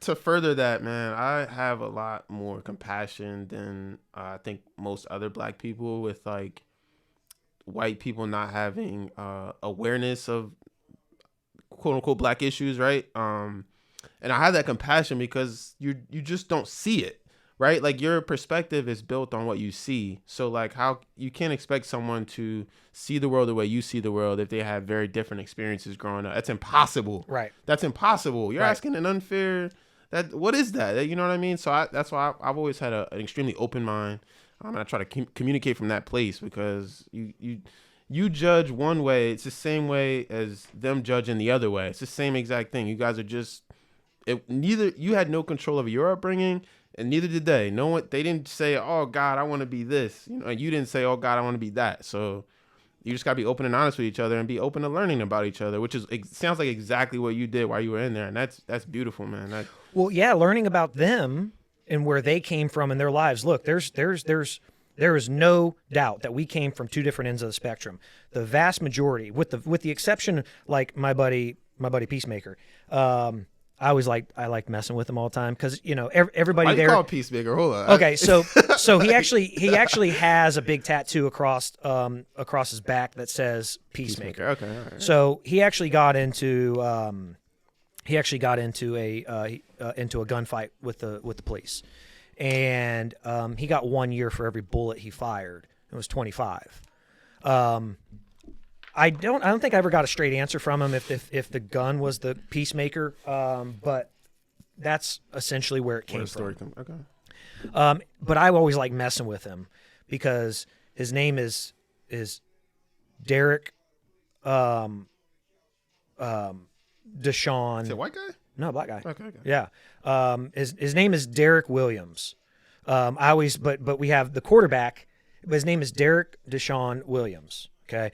to further that, man, I have a lot more compassion than I think most other black people, with like white people not having awareness of quote unquote black issues, right? And I have that compassion because you just don't see it, right? Like your perspective is built on what you see. So like how you can't expect someone to see the world the way you see the world if they have very different experiences growing up. That's impossible. Right. That's impossible. You're asking an unfair. What is that? You know what I mean? So that's why I've always had an extremely open mind. I try to communicate from that place, because you judge one way, it's the same way as them judging the other way. It's the same exact thing. You guys are just neither you had no control over your upbringing, and neither did they. No one, they didn't say, "Oh God, I want to be this," and you didn't say, "Oh God, I want to be that." So you just gotta be open and honest with each other, and be open to learning about each other, which sounds like exactly what you did while you were in there, and that's beautiful, man. Well, yeah, learning about them and where they came from in their lives. Look, there is no doubt that we came from two different ends of the spectrum. The vast majority, with the exception, like my buddy Peacemaker. I like messing with him all the time because everybody Why there. You call Peacemaker? Hold on. Okay, so he actually has a big tattoo across his back that says Peacemaker. Okay. All right. So he actually got into a gunfight with the police, and he got 1 year for every bullet he fired. It was 25. I don't think I ever got a straight answer from him if the gun was the Peacemaker, but that's essentially where it came from. Okay. But I always like messing with him because his name is Derek Deshaun. Is it a white guy? No, black guy. Okay. Yeah. His name is Derek Williams. But we have the quarterback. His name is Derek Deshaun Williams. Okay.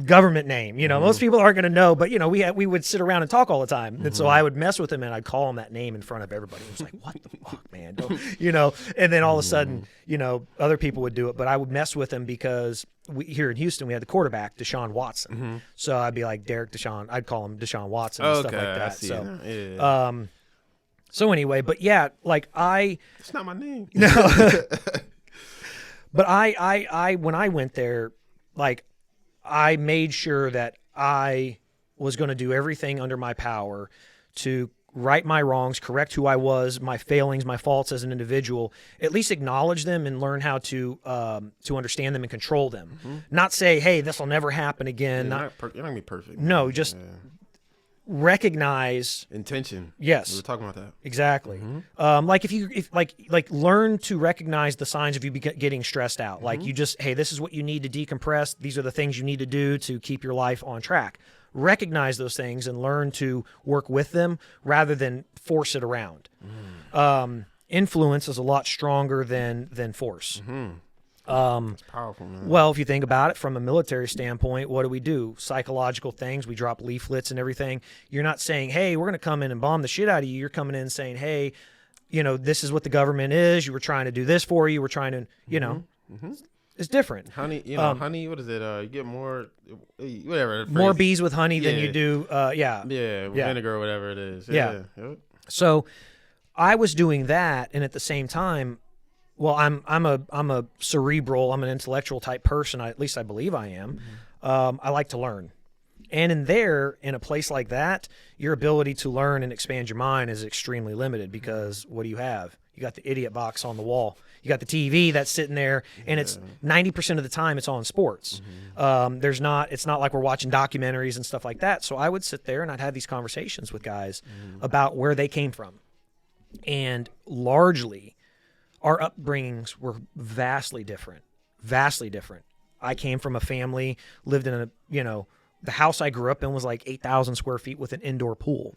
Government name, most people aren't going to know, but we would sit around and talk all the time, and so I would mess with him and I'd call him that name in front of everybody. It was like, what the fuck, man? And then all of a sudden, other people would do it, but I would mess with him because here in Houston we had the quarterback Deshaun Watson, so I'd be like Derek Deshaun. I'd call him Deshaun Watson and stuff like that. I see so, yeah. So anyway, but yeah, like it's not my name. No, but I when I went there, like. I made sure that I was going to do everything under my power to right my wrongs, correct who I was, my failings, my faults as an individual, at least acknowledge them and learn how to understand them and control them. Not say, hey, this will never happen again. You're not going to be perfect. No, just recognize intention. Yes. We were talking about that. Exactly. Like if learn to recognize the signs of you getting stressed out. Like you just, hey, this is what you need to decompress. These are the things you need to do to keep your life on track. Recognize those things and learn to work with them rather than force it around. Influence is a lot stronger than force. It's powerful, man. Well, if you think about it from a military standpoint, what do? Psychological things. We drop leaflets and everything. You're not saying, hey, we're going to come in and bomb the shit out of you. You're coming in saying, hey, this is what the government is. You were trying to do this for you. We're trying to, it's different. Honey, honey, what is it? You get more, whatever. More bees with honey than you do, vinegar or whatever it is. Yeah. So I was doing that, and at the same time, well, I'm a cerebral, I'm an intellectual type person. At least I believe I am. I like to learn. And in a place like that, your ability to learn and expand your mind is extremely limited because what do you have? You got the idiot box on the wall. You got the TV that's sitting there, and it's 90% of the time it's on sports. It's not like we're watching documentaries and stuff like that. So I would sit there and I'd have these conversations with guys about where they came from. And largely, our upbringings were vastly different. I came from a family, lived in the house I grew up in was like 8,000 square feet with an indoor pool.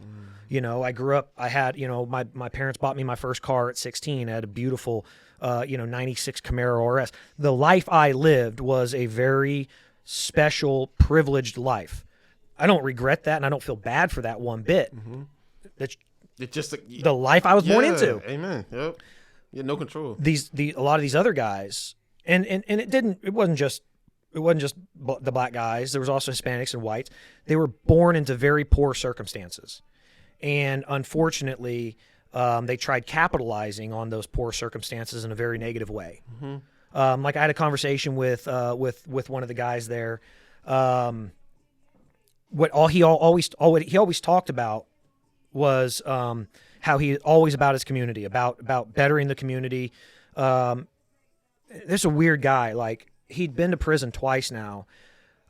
I grew up, I had, my parents bought me my first car at 16. I had a beautiful, 96 Camaro RS. The life I lived was a very special, privileged life. I don't regret that, and I don't feel bad for that one bit. It's just the life I was born into. Amen. Yep. You had no control. A lot of these other guys, and it wasn't just the black guys. There was also Hispanics and whites. They were born into very poor circumstances, and unfortunately, they tried capitalizing on those poor circumstances in a very negative way. Like I had a conversation with one of the guys there. What he always talked about was how he always about his community, about bettering the community. There's a weird guy, like he'd been to prison twice now,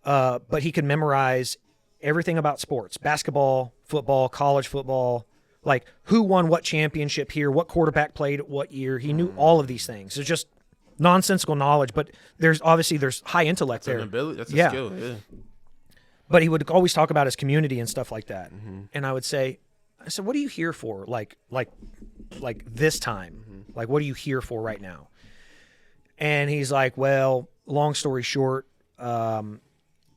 but he could memorize everything about sports, basketball, football, college football, like who won what championship here, what quarterback played at what year. He knew all of these things. It's just nonsensical knowledge, but there's high intellect there. That's a skill, yeah. But he would always talk about his community and stuff like that. And I would say, I said, what are you here for? Like this time, like, what are you here for right now? And he's like, well, long story short, I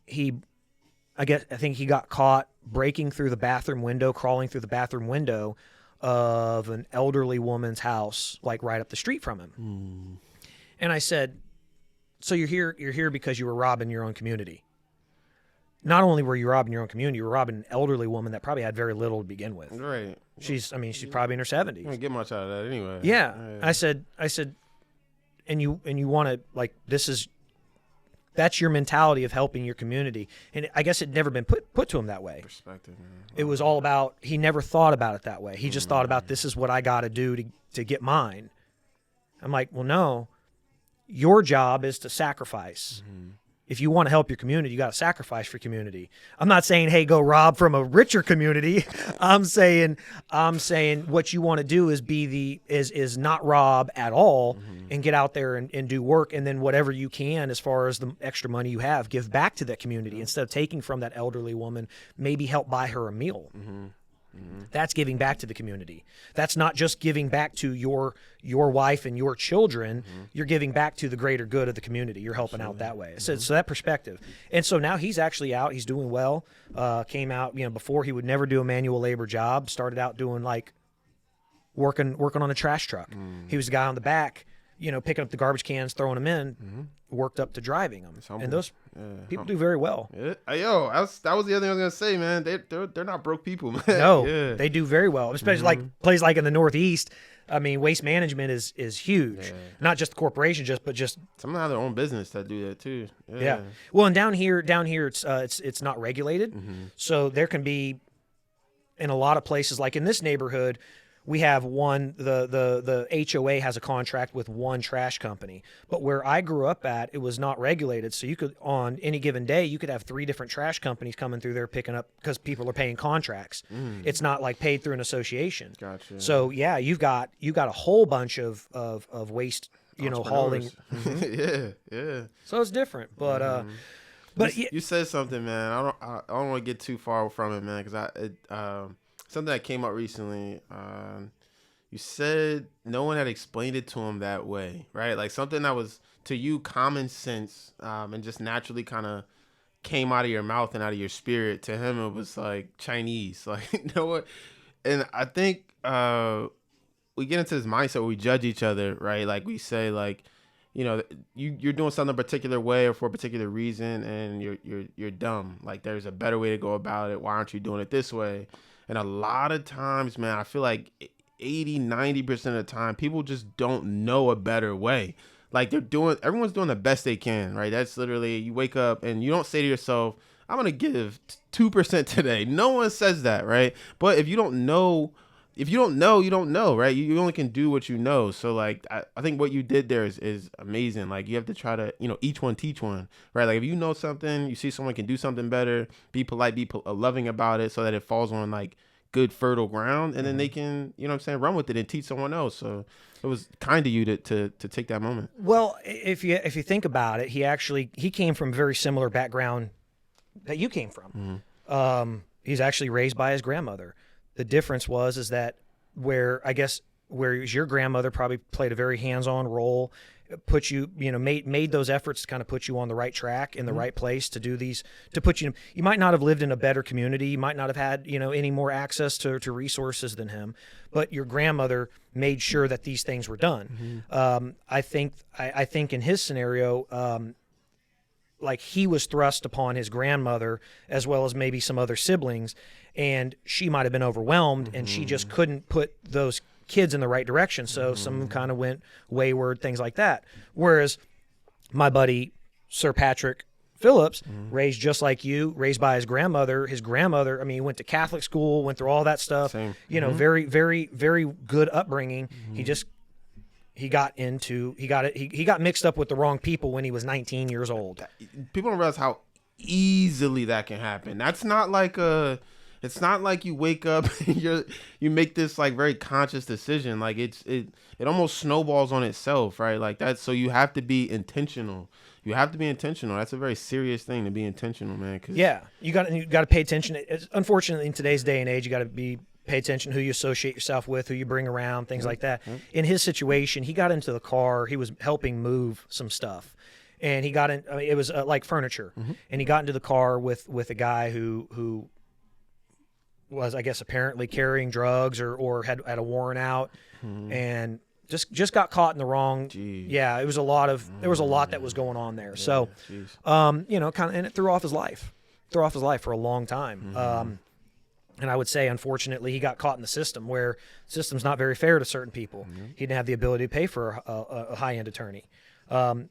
think he got caught breaking through the bathroom window, crawling through the bathroom window of an elderly woman's house, like right up the street from him. And I said, so you're here because you were robbing your own community. Not only were you robbing your own community, you were robbing an elderly woman that probably had very little to begin with. Right. She's probably in her 70s. You don't get much out of that anyway. Yeah. I said, and you want to, like, that's your mentality of helping your community. And I guess it never been put to him that way. Perspective, man. It was all about, he never thought about it that way. He just thought about, this is what I got to do to get mine. I'm like, well, no, your job is to sacrifice. If you want to help your community, you got to sacrifice for community. I'm not saying, hey, go rob from a richer community. I'm saying what you want to do is not rob at all and get out there and do work. And then whatever you can, as far as the extra money you have, give back to that community instead of taking from that elderly woman, maybe help buy her a meal. That's giving back to the community. That's not just giving back to your wife and your children. You're giving back to the greater good of the community. You're helping out that way. So that perspective. And so now he's actually out. He's doing well. Came out, before he would never do a manual labor job. Started out doing like working on a trash truck. He was the guy on the back, picking up the garbage cans, throwing them in. Worked up to driving them. And those people do very well. Yeah. Yo, that was the other thing I was gonna say, man. They're not broke people, man. No, they do very well, especially like places like in the Northeast. I mean, waste management is huge. Yeah. Not just the corporation, but just some of them have their own business that do that too. Yeah. Well, and down here, it's not regulated, so there can be, in a lot of places, like in this neighborhood, we have the HOA has a contract with one trash company. But where I grew up at, it was not regulated. So you could, on any given day, you could have 3 different trash companies coming through there picking up, because people are paying contracts. It's not like paid through an association. Gotcha. So yeah, you got a whole bunch of waste, hauling. Yeah. So it's different, but but you said something, man. I don't want to get too far from it, man, because something that came up recently, you said no one had explained it to him that way, right? Like something that was, to you, common sense, and just naturally kind of came out of your mouth and out of your spirit. To him, it was like Chinese. Like, you know what? And I think we get into this mindset where we judge each other, right? Like we say, like, you're doing something a particular way or for a particular reason, and you're dumb. Like, there's a better way to go about it. Why aren't you doing it this way? And a lot of times, man, I feel like 80-90% of the time, people just don't know a better way. Like, everyone's doing the best they can, right? That's literally, you wake up and you don't say to yourself, I'm going to give 2% today. No one says that, right? But if you don't know, you don't know, right? You only can do what you know. So, like, I think what you did there is amazing. Like, you have to try to, each one teach one, right? Like, if you know something, you see someone can do something better, be polite, be loving about it, so that it falls on, like, good, fertile ground, and then they can, run with it and teach someone else. So it was kind of you to take that moment. Well, if you think about it, he came from a very similar background that you came from. He's actually raised by his grandmother. The difference is that where your grandmother probably played a very hands-on role, put you, made those efforts to kind of put you on the right track in the right place to do these, to put you might not have lived in a better community. You might not have had, any more access to resources than him, but your grandmother made sure that these things were done. I think in his scenario, like, he was thrust upon his grandmother as well as maybe some other siblings, and she might have been overwhelmed, and she just couldn't put those kids in the right direction. So some of them kind of went wayward, things like that. Whereas my buddy, Sir Patrick Phillips, raised just like you, raised by his grandmother. His grandmother, he went to Catholic school, went through all that stuff. Same. Very, very, very good upbringing. He got mixed up with the wrong people when he was 19 years old. People don't realize how easily that can happen. That's not like it's not like you wake up and you make this, like, very conscious decision. Like, it almost snowballs on itself, right? Like, that's, so you have to be intentional. That's a very serious thing, to be intentional, man. Yeah, you got to pay attention. Unfortunately, in today's day and age, you got to pay attention who you associate yourself with, who you bring around, things like that. In his situation, he got into the car. He was helping move some stuff, and he got in. I mean, it was like furniture, and he got into the car with a guy who was, I guess, apparently carrying drugs or had a warrant out, and just got caught in the wrong. Yeah, it was there was a lot that was going on there. So, kind of, and it threw off his life for a long time. And I would say, unfortunately, he got caught in the system where the system's not very fair to certain people. He didn't have the ability to pay for a high-end attorney,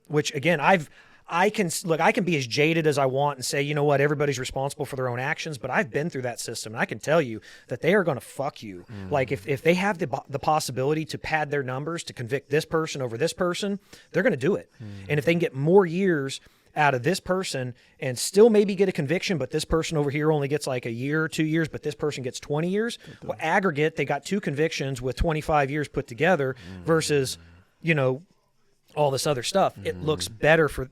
which, again, I can be as jaded as I want and say, you know what, everybody's responsible for their own actions, but I've been through that system, and I can tell you that they are going to fuck you. Like, if they have the possibility to pad their numbers to convict this person over this person, they're going to do it. And if they can get more years out of this person and still maybe get a conviction, but this person over here only gets like a year or 2 years, but this person gets 20 years, well, aggregate, they got 2 convictions with 25 years put together versus, all this other stuff. It looks better for...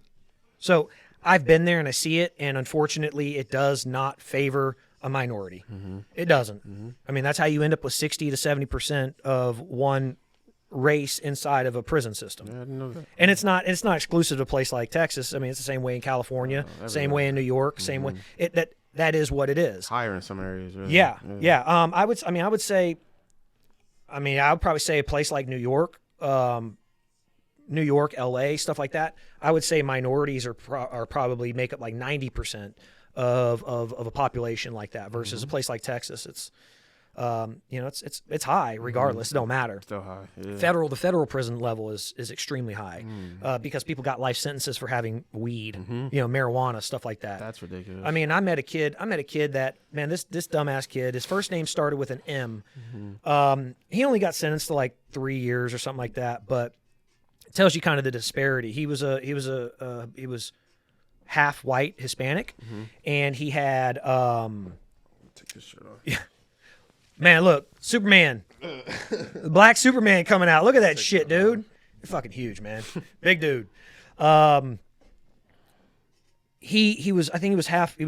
So I've been there and I see it, and unfortunately it does not favor a minority. It doesn't. I mean, that's how you end up with 60 to 70% of one race inside of a prison system. Yeah, I didn't know that. And it's not exclusive to a place like Texas. I mean, it's the same way in California, same way in New York, same way. That is what it is. Higher in some areas, really. Yeah. I would probably say a place like New York, LA, stuff like that. I would say minorities are probably make up like 90% of a population like that versus a place like Texas. It's it's high regardless. It don't matter. Still high. Yeah. The federal prison level is extremely high because people got life sentences for having weed, marijuana, stuff like that. That's ridiculous. I mean, I met a kid that, man, this dumbass kid, his first name started with an M. He only got sentenced to like 3 years or something like that, but it tells you kind of the disparity. He was half white Hispanic, and he had take this shirt off. Yeah. Man, look, Superman. Black Superman coming out. Look at that shit, dude. You're fucking huge, man. Big dude. He was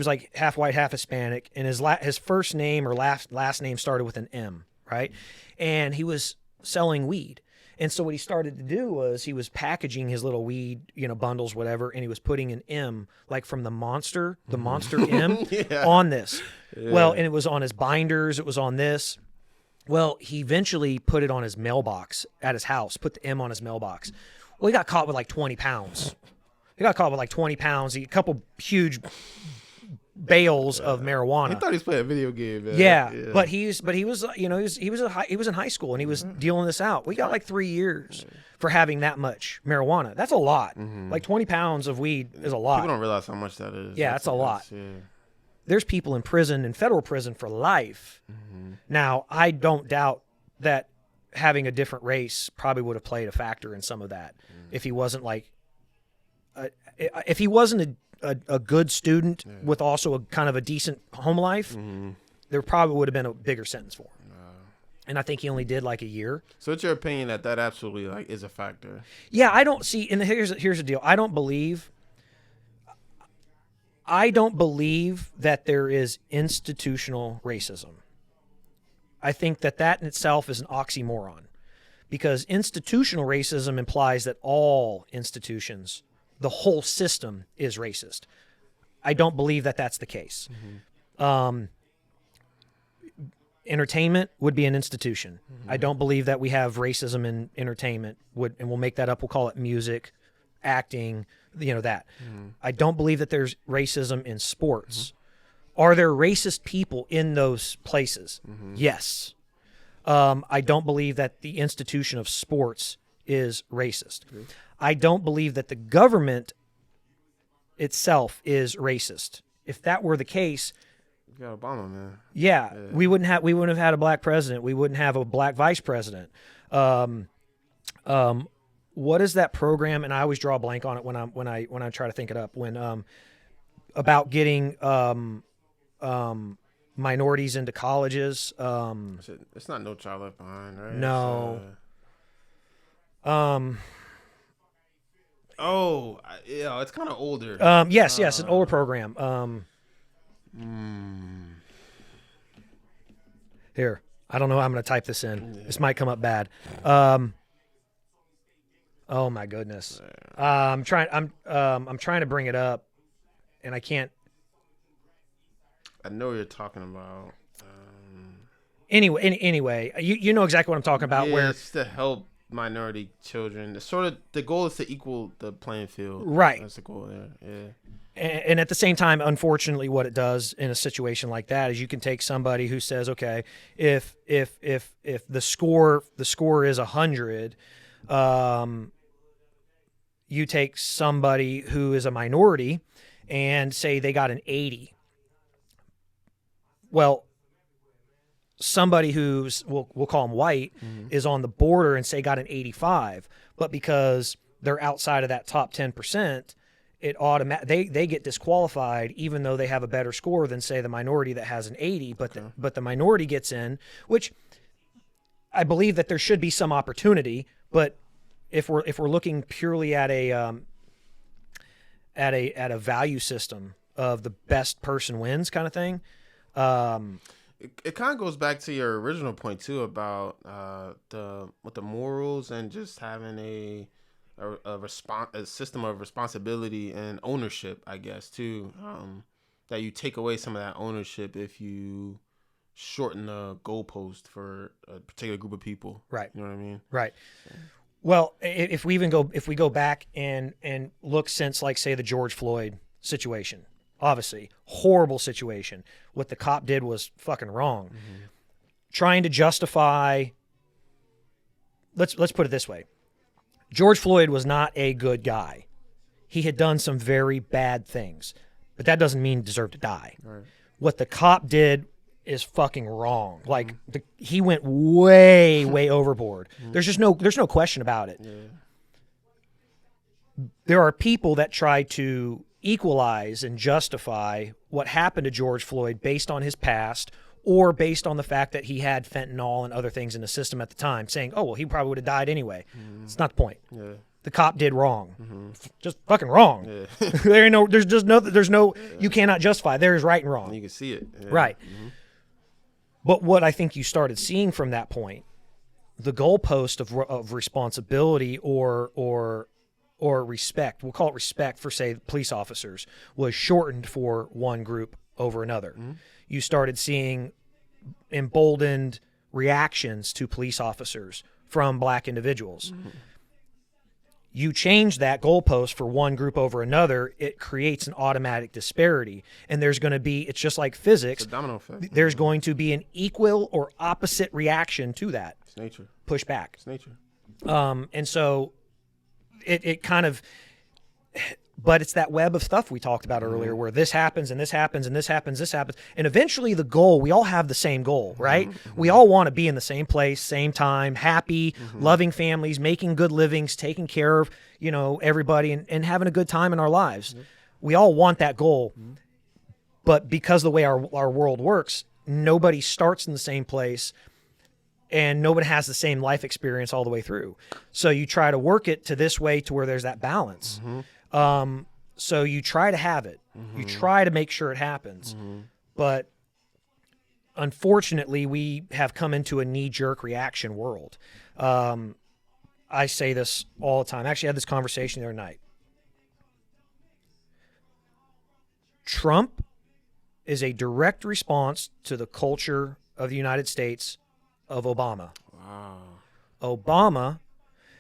like half white, half Hispanic, and his first name or last name started with an M, right? And he was selling weed. And so what he started to do was he was packaging his little weed, bundles, whatever, and he was putting an M, like from the Monster M, on this. Yeah. Well, and it was on his binders. It was on this. Well, he eventually put it on his mailbox at his house, put the M on his mailbox. Well, he got caught with like 20 pounds. A couple huge bales of marijuana. He thought he was playing a video game, man. Yeah. But he was he was in high school and he was dealing this out. We got like 3 years for having that much marijuana. That's a lot. Like 20 pounds of weed is a lot. People don't realize how much that is. Yeah, that's a lot. There's people in federal prison for life. Now, I don't doubt that having a different race probably would have played a factor in some of that. If he wasn't a good student with also a kind of a decent home life, there probably would have been a bigger sentence for him. And I think he only did like a year. So it's your opinion that absolutely is a factor? Yeah, I don't see, and here's the deal. I don't believe that there is institutional racism. I think that in itself is an oxymoron, because institutional racism implies that all institutions, the whole system, is racist. I don't believe that that's the case. Entertainment would be an institution. I don't believe that we have racism in entertainment. And we'll make that up. We'll call it music, acting, that. I don't believe that there's racism in sports. Are there racist people in those places? Yes. I don't believe that the institution of sports is racist. I don't believe that the government itself is racist. If that were the case, you got Obama, man. Yeah, we wouldn't have had a black president. We wouldn't have a black vice president. What is that program? And I always draw a blank on it when I try to think it up. When about getting minorities into colleges. It's not No Child Left Behind, right? No. It's kind of older. Yes, an older program. Here, I don't know how I'm going to type this in. Yeah. This might come up bad. Oh my goodness. I'm trying to bring it up, and I can't. I know what you're talking about. Anyway, you know exactly what I'm talking about. Yeah, where it's to help minority children. It's sort of the goal is to equal the playing field. Right. That's the goal there. Yeah. And at the same time, unfortunately, what it does in a situation like that is you can take somebody who says, okay, if the score is 100, you take somebody who is a minority and say they got an 80. Well, somebody who's we'll call them white is on the border and say got an 85, but because they're outside of that top 10%, they get disqualified even though they have a better score than say the minority that has an 80, but the minority gets in, which I believe that there should be some opportunity, but if we're looking purely at a value system of the best person wins kind of thing, it kind of goes back to your original point too about the morals and just having a system of responsibility and ownership, I guess too. That you take away some of that ownership if you shorten the goalpost for a particular group of people. Right. You know what I mean? Right. Well, if we go back and look since, like, say, the George Floyd situation, obviously horrible situation. What the cop did was fucking wrong. Trying to justify. Let's put it this way. George Floyd was not a good guy. He had done some very bad things, but that doesn't mean he deserved to die. Right. What the cop did is fucking wrong. Like he went way overboard. There's no question about it. Yeah. There are people that try to equalize and justify what happened to George Floyd based on his past or based on the fact that he had fentanyl and other things in the system at the time, saying, oh, well, he probably would have died anyway. It's not the point. Yeah. The cop did wrong. Just fucking wrong. Yeah. there's no, you cannot justify. There is right and wrong. You can see it. Yeah. Right. But what I think you started seeing from that point, the goalpost of responsibility or respect, we'll call it respect for, say, police officers, was shortened for one group over another. You started seeing emboldened reactions to police officers from black individuals. You change that goalpost for one group over another, it creates an automatic disparity. And there's going to be, it's just like physics. It's a domino effect. There's going to be an equal or opposite reaction to that. It's nature. Push back. It's nature. And so it kind of, but it's that web of stuff we talked about earlier where this happens and this happens and this happens, this happens. And eventually the goal, we all have the same goal, right? We all want to be in the same place, same time, happy, loving families, making good livings, taking care of, everybody and having a good time in our lives. We all want that goal. But because the way our world works, nobody starts in the same place and nobody has the same life experience all the way through. So you try to work it to this way to where there's that balance. So you try to have it. You try to make sure it happens. But unfortunately, we have come into a knee-jerk reaction world. I say this all the time. I actually had this conversation the other night. Trump is a direct response to the culture of the United States of Obama. Wow. Obama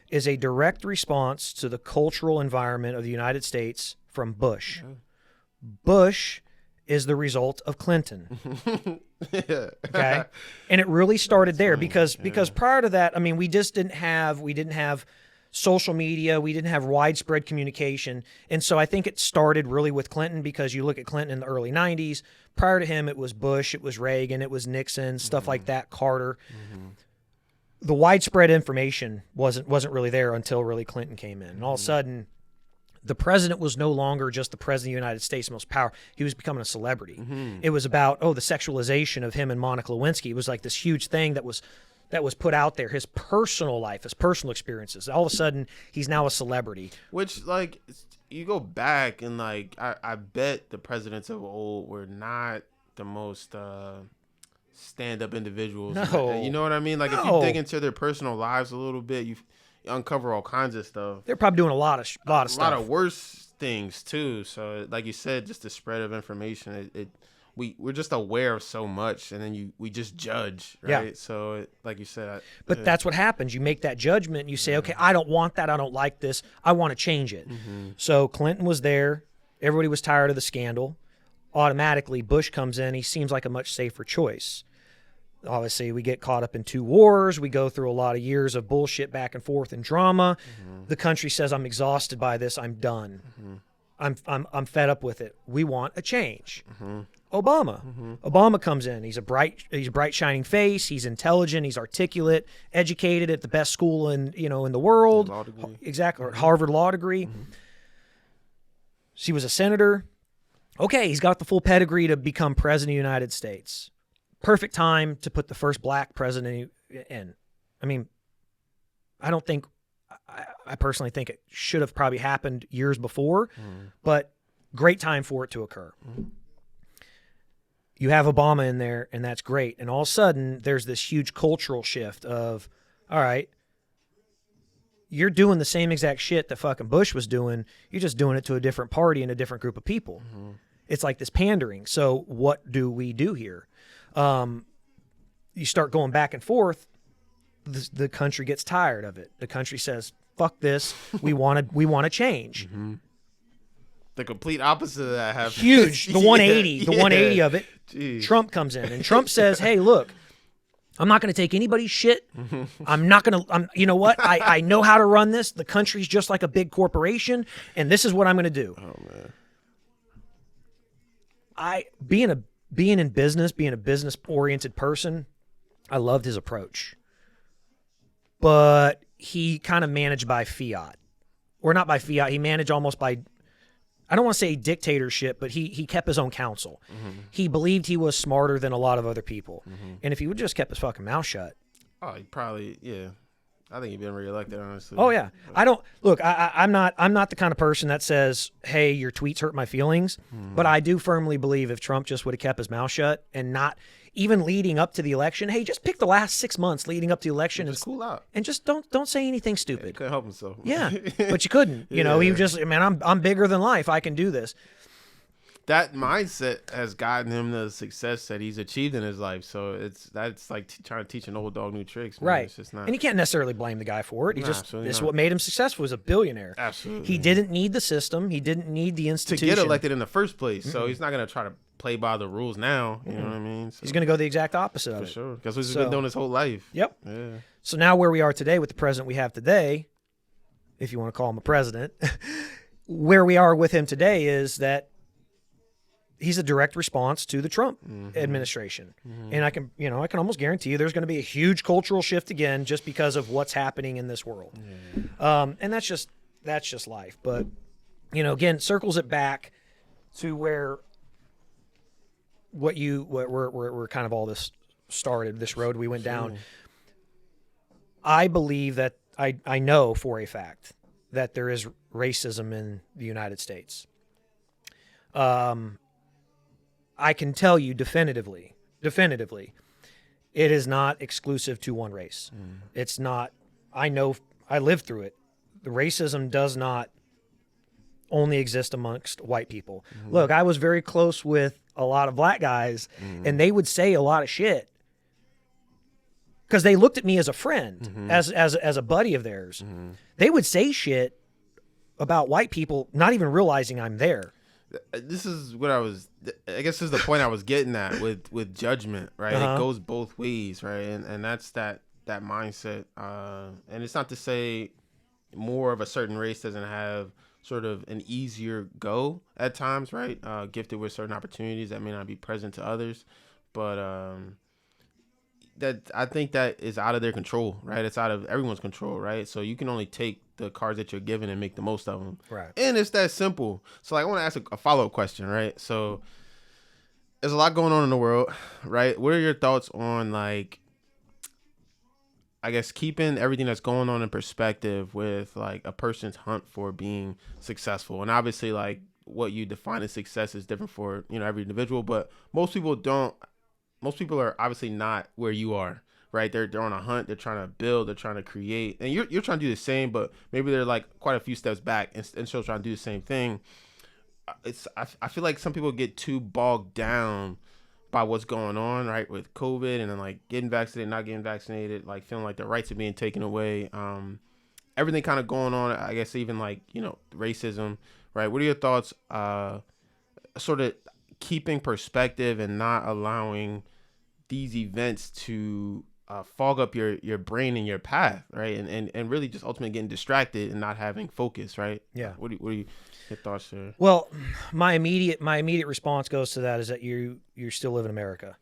is a direct response to the cultural environment of the United States from Bush. Bush is the result of Clinton. Okay? And it really started there because prior to that, I mean, we didn't have social media, we didn't have widespread communication. And so I think it started really with Clinton because you look at Clinton in the early 90s. Prior to him, it was Bush, it was Reagan, it was Nixon, stuff like that, Carter. The widespread information wasn't really there until really Clinton came in. And all of a sudden, the president was no longer just the president of the United States, most powerful. He was becoming a celebrity. It was about, the sexualization of him and Monica Lewinsky. It was like this huge thing that was put out there, his personal life, his personal experiences. All of a sudden, he's now a celebrity. Which, like, you go back and, like, I bet the presidents of old were not the most stand-up individuals. No. You know what I mean? Like if you dig into their personal lives a little bit, you uncover all kinds of stuff. They're probably doing a lot of stuff. A lot of worse things too. So like you said, just the spread of information, we're just aware of so much, and then we just judge, right? Yeah. So like you said, but that's what happens. You make that judgment and you say, okay, I don't want that. I don't like this. I want to change it. So Clinton was there. Everybody was tired of the scandal. Automatically, Bush comes in. He seems like a much safer choice. Obviously, we get caught up in 2 wars. We go through a lot of years of bullshit back and forth and drama. The country says, I'm exhausted by this. I'm done. I'm fed up with it. We want a change. Obama. Obama comes in. He's a bright shining face. He's intelligent. He's articulate, educated at the best school in the world. Law degree. Exactly. Harvard law degree. He was a senator. Okay, he's got the full pedigree to become president of the United States. Perfect time to put the first black president in. I mean, I personally think it should have probably happened years before, but great time for it to occur. You have Obama in there, and that's great. And all of a sudden, there's this huge cultural shift of, all right, you're doing the same exact shit that fucking Bush was doing. You're just doing it to a different party and a different group of people. It's like this pandering. So what do we do here? You start going back and forth. The country gets tired of it. The country says, fuck this. We want to change. The complete opposite of that happens. Huge. The 180. The 180 of it. Jeez. Trump comes in. And Trump says, hey, look, I'm not going to take anybody's shit. I'm not going to, you know what? I know how to run this. The country's just like a big corporation, and this is what I'm going to do. Oh, man. Being in business, being a business-oriented person, I loved his approach. But he kind of managed by fiat. Or not by fiat. He managed almost by, I don't want to say dictatorship, but he kept his own counsel. He believed he was smarter than a lot of other people. And if he would just kept his fucking mouth shut. Oh, he probably, yeah. I think he'd been reelected, honestly. Oh, yeah. I don't, look, I'm not the kind of person that says, hey, your tweets hurt my feelings. But I do firmly believe if Trump just would have kept his mouth shut and not, even leading up to the election, hey, just pick the last 6 months leading up to the election and cool out. And just don't say anything stupid. Yeah, he couldn't help himself. Yeah, but you couldn't. You know, he just, man, I'm bigger than life. I can do this. That mindset has gotten him the success that he's achieved in his life. So that's like trying to teach an old dog new tricks, man. Right? It's just not. And you can't necessarily blame the guy for it. This is what made him successful. He was a billionaire. Absolutely. He didn't need the system. He didn't need the institution to get elected in the first place. So he's not going to try to play by the rules now. You know what I mean? So, he's going to go the exact opposite of it. For sure. Because he's been doing his whole life. Yep. Yeah. So now where we are today with the president we have today, if you want to call him a president, where we are with him today is that he's a direct response to the Trump administration. And I can almost guarantee you there's going to be a huge cultural shift again just because of what's happening in this world. And that's just life. But, again, circles it back to where where kind of all this started, this road we went down. I believe that I know for a fact that there is racism in the United States. I can tell you definitively, it is not exclusive to one race. It's not, I know, I lived through it. The racism does not only exist amongst white people. Look, I was very close with a lot of black guys, and they would say a lot of shit because they looked at me as a friend, as a buddy of theirs. They would say shit about white people, not even realizing I'm there. This is what I guess this is the point I was getting at with judgment, right? It goes both ways, right? And that's that mindset. And it's not to say more of a certain race doesn't have sort of an easier go at times, right? Gifted with certain opportunities that may not be present to others. But that I think that is out of their control, right? It's out of everyone's control, right? So you can only take the cards that you're given and make the most of them. Right. And it's that simple. So like, I want to ask a follow-up question, right? So there's a lot going on in the world, right? What are your thoughts on, like, I guess keeping everything that's going on in perspective with like a person's hunt for being successful? And obviously like what you define as success is different for, every individual, but most people don't most people are obviously not where you are, right? They're on a hunt. They're trying to build. They're trying to create, and you're trying to do the same, but maybe they're like quite a few steps back and still trying to do the same thing. I feel like some people get too bogged down by what's going on, right, with COVID, and then like getting vaccinated, not getting vaccinated, like feeling like their rights are being taken away. Everything kind of going on. I guess even like racism, right? What are your thoughts? Sort of keeping perspective and not allowing these events to fog up your brain and your path, right? And really just ultimately getting distracted and not having focus, right? Yeah. What are your thoughts there? Well, my immediate response goes to that is that you still live in America.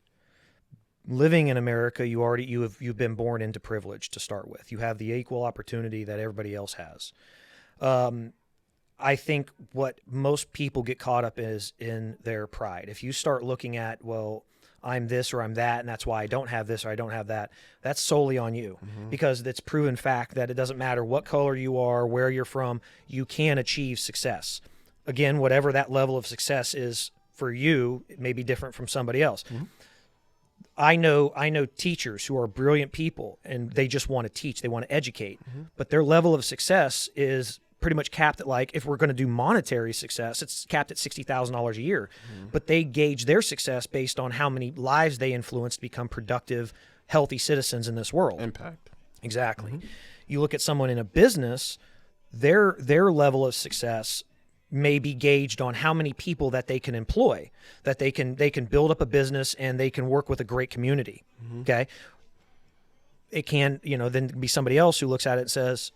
Living in America, you've been born into privilege to start with. You have the equal opportunity that everybody else has. I think what most people get caught up is in their pride. If you start looking at, well, I'm this or I'm that, and that's why I don't have this or I don't have that, that's solely on you, because it's proven fact that it doesn't matter what color you are, where you're from, you can achieve success. Again, whatever that level of success is for you, it may be different from somebody else. I know teachers who are brilliant people, and they just want to teach, they want to educate, but their level of success is pretty much capped at, like, if we're going to do monetary success, it's capped at $60,000 a year. But they gauge their success based on how many lives they influence to become productive, healthy citizens in this world. Impact. Exactly. You look at someone in a business, their level of success may be gauged on how many people that they can employ, that they can build up a business and they can work with a great community. Okay. It can, then be somebody else who looks at it and says,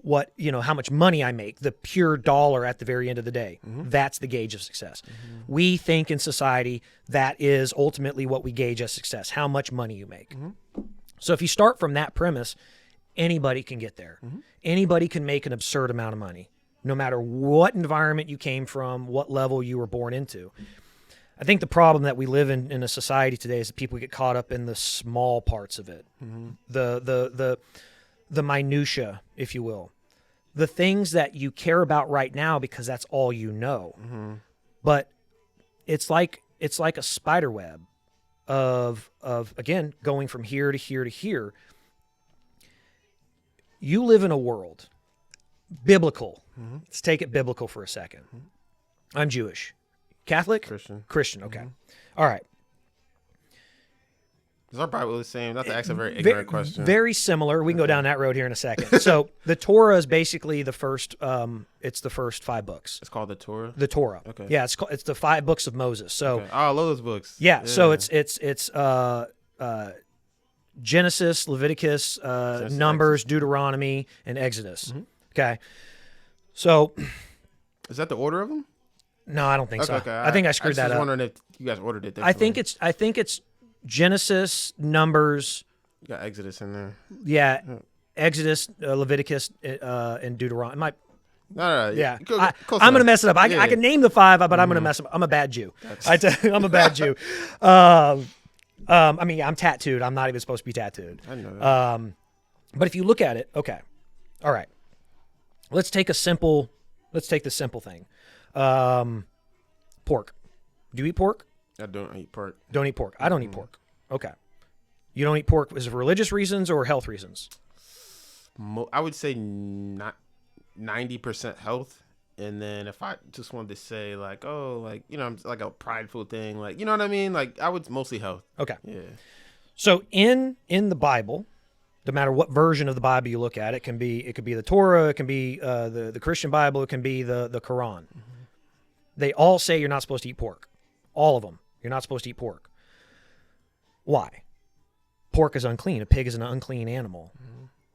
how much money I make, the pure dollar at the very end of the day. That's the gauge of success. We think in society that is ultimately what we gauge as success, how much money you make. So if you start from that premise, anybody can get there. Anybody can make an absurd amount of money, no matter what environment you came from, what level you were born into. I think the problem that we live in a society today is that people get caught up in the small parts of it, the minutia, if you will, the things that you care about right now because that's all you know. But it's like a spider web of again going from here to here to here. You live in a world biblical. Let's take it biblical for a second. I'm Jewish, Catholic, Christian. Okay, all right. Is our Bible the same? Not to ask a very ignorant question. Very similar. We can go down that road here in a second. So the Torah is basically the first. It's the first 5 books. It's called the Torah. The Torah. Okay. Yeah, it's the 5 books of Moses. So okay. Oh, I love those books. Yeah. So it's Genesis, Leviticus, Numbers, Deuteronomy, and Exodus. Okay. So is that the order of them? No, I don't think so. Okay. I think I screwed that up. I was wondering if you guys ordered it. I think it's Genesis, Numbers. You got Exodus in there. Yeah, Exodus, Leviticus, and Deuteronomy. No. Yeah, I'm gonna mess it up. I can name the 5, but I'm gonna mess them up. I'm a bad Jew. I'm a bad Jew. I mean, I'm tattooed. I'm not even supposed to be tattooed. I know that. But if you look at it, okay, all right. Let's take the simple thing. Pork. Do you eat pork? I don't eat pork. Don't eat pork. I don't eat pork. Okay. You don't eat pork. Is it for religious reasons or health reasons? I would say not 90% health. And then if I just wanted to say like, it's like a prideful thing, like, you know what I mean? Like I would mostly health. Okay. Yeah. So in the Bible, no matter what version of the Bible you look at, it could be the Torah, it can be the Christian Bible, it can be the Quran. They all say you're not supposed to eat pork. All of them. You're not supposed to eat pork. Why? Pork is unclean. A pig is an unclean animal.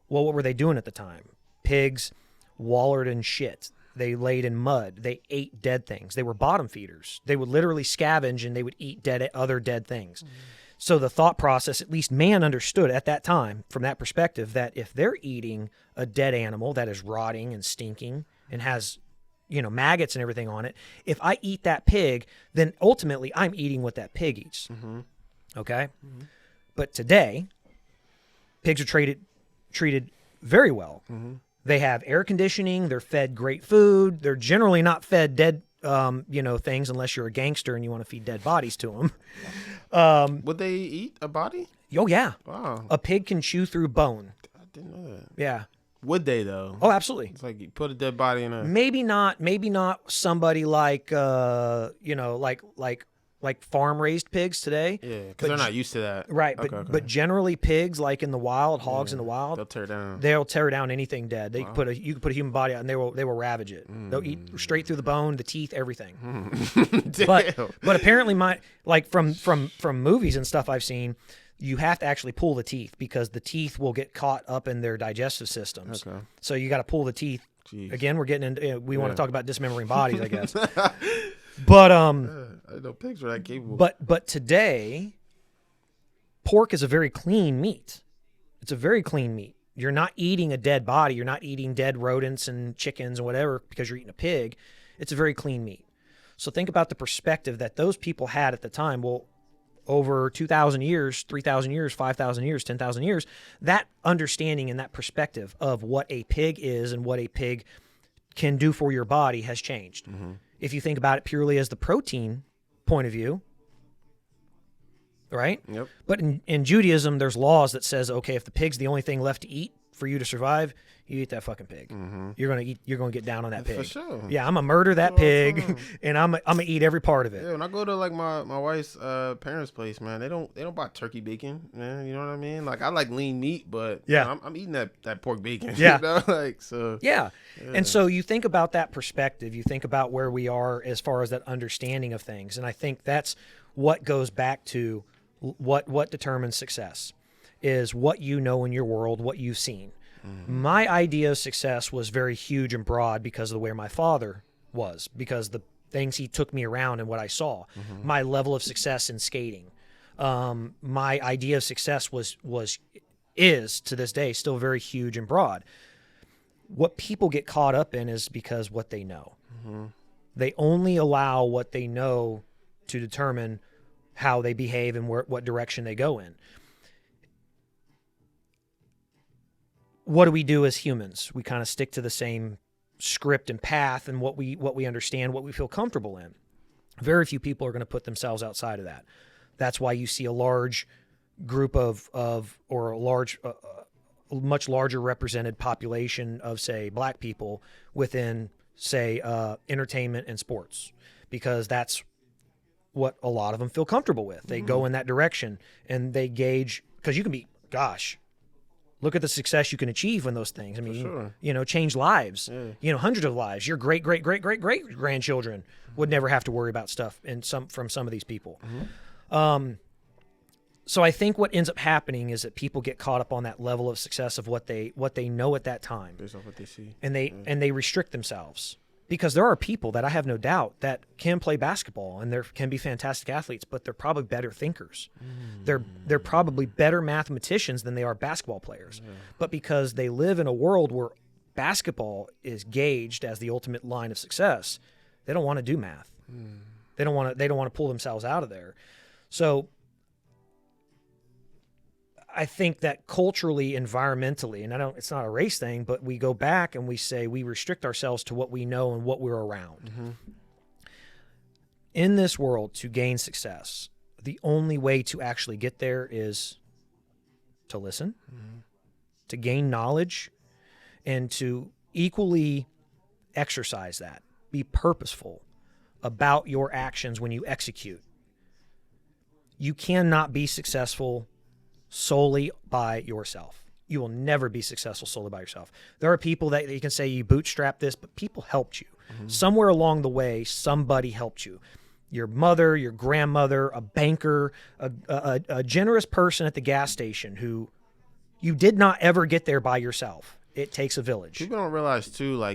Well, what were they doing at the time? Pigs wallered in shit. They laid in mud. They ate dead things. They were bottom feeders. They would literally scavenge and they would eat other dead things. So the thought process, at least man understood at that time, from that perspective, that if they're eating a dead animal that is rotting and stinking and has maggots and everything on it, if I eat that pig, then ultimately I'm eating what that pig eats. Okay? But today, pigs are treated very well. They have air conditioning. They're fed great food. They're generally not fed dead, things unless you're a gangster and you want to feed dead bodies to them. Would they eat a body? Oh yeah. Wow. A pig can chew through bone. I didn't know that. Yeah. Would they though? Oh, absolutely. It's like you put a dead body in a. Maybe not somebody like like farm raised pigs today. Yeah, because they're not used to that. Right, Okay, but generally pigs, like in the wild, hogs in the wild, they'll tear down anything dead. They you can put a human body out and they will ravage it. They'll eat straight through the bone, the teeth, everything. But apparently from movies and stuff I've seen, you have to actually pull the teeth because the teeth will get caught up in their digestive systems. Okay. So you got to pull the teeth. Jeez. Again, we're getting into we want to talk about dismembering bodies, I guess. But I know pigs are that capable. But today, pork is a very clean meat. It's a very clean meat. You're not eating a dead body. You're not eating dead rodents and chickens and whatever because you're eating a pig. It's a very clean meat. So think about the perspective that those people had at the time. Well, over 2,000 years, 3,000 years, 5,000 years, 10,000 years, that understanding and that perspective of what a pig is and what a pig can do for your body has changed. Mm-hmm. If you think about it purely as the protein point of view, right? Yep. But in Judaism, there's laws that says, okay, if the pig's the only thing left to eat for you to survive, you eat that fucking pig. Mm-hmm. You're gonna get down on that pig. For sure. Yeah, I'm gonna murder that pig, and I'm gonna eat every part of it. Yeah, when I go to like my wife's parents' place, man, they don't buy turkey bacon, man. You know what I mean? Like I like lean meat, but yeah, I'm eating that pork bacon. Yeah, you know? Like so. Yeah, and so you think about that perspective. You think about where we are as far as that understanding of things, and I think that's what goes back to what determines success is what you know in your world, what you've seen. My idea of success was very huge and broad because of the way my father was, because the things he took me around and what I saw. Mm-hmm. My level of success in skating. My idea of success is to this day still very huge and broad. What people get caught up in is because what they know. Mm-hmm. They only allow what they know to determine how they behave and what direction they go in. What do we do as humans? We kind of stick to the same script and path and what we understand, what we feel comfortable in. Very few people are going to put themselves outside of that. That's why you see a large group or a large, much larger represented population of, say, black people within, say, entertainment and sports, because that's what a lot of them feel comfortable with. They go in that direction and they gauge, because you can be, gosh, look at the success you can achieve in those things. I mean, change lives, hundreds of lives. Your great grandchildren would never have to worry about stuff from some of these people. Mm-hmm. So I think what ends up happening is that people get caught up on that level of success of what they know at that time. Based off what they see. And they restrict themselves. Because there are people that I have no doubt that can play basketball and there can be fantastic athletes, but they're probably better thinkers. They're probably better mathematicians than they are basketball players. Yeah. But because they live in a world where basketball is gauged as the ultimate line of success, they don't want to do math. They don't want to pull themselves out of there. So I think that culturally, environmentally, and it's not a race thing, but we go back and we say we restrict ourselves to what we know and what we're around. Mm-hmm. In this world, to gain success, the only way to actually get there is to listen, to gain knowledge, and to equally exercise that. Be purposeful about your actions when you execute. You cannot be successful solely by yourself. You will never be successful solely by yourself. There are people that you can say you bootstrap this, but people helped you. Mm-hmm. Somewhere along the way, somebody helped you. Your mother, your grandmother, a banker, a generous person at the gas station who you did not ever get there by yourself. It takes a village. People don't realize too,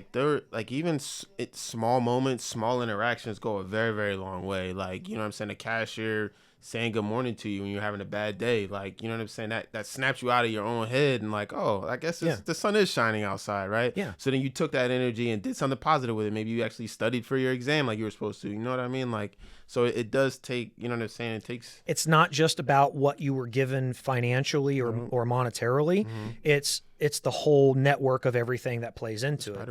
even small moments, small interactions go a very, very long way. Like, you know what I'm saying? A cashier saying good morning to you when you're having a bad day. Like, you know what I'm saying? That snaps you out of your own head and like, oh, I guess the sun is shining outside, right? Yeah. So then you took that energy and did something positive with it. Maybe you actually studied for your exam like you were supposed to. You know what I mean? Like, so it does take, you know what I'm saying? It's not just about what you were given financially or monetarily. Mm-hmm. It's the whole network of everything that plays into it.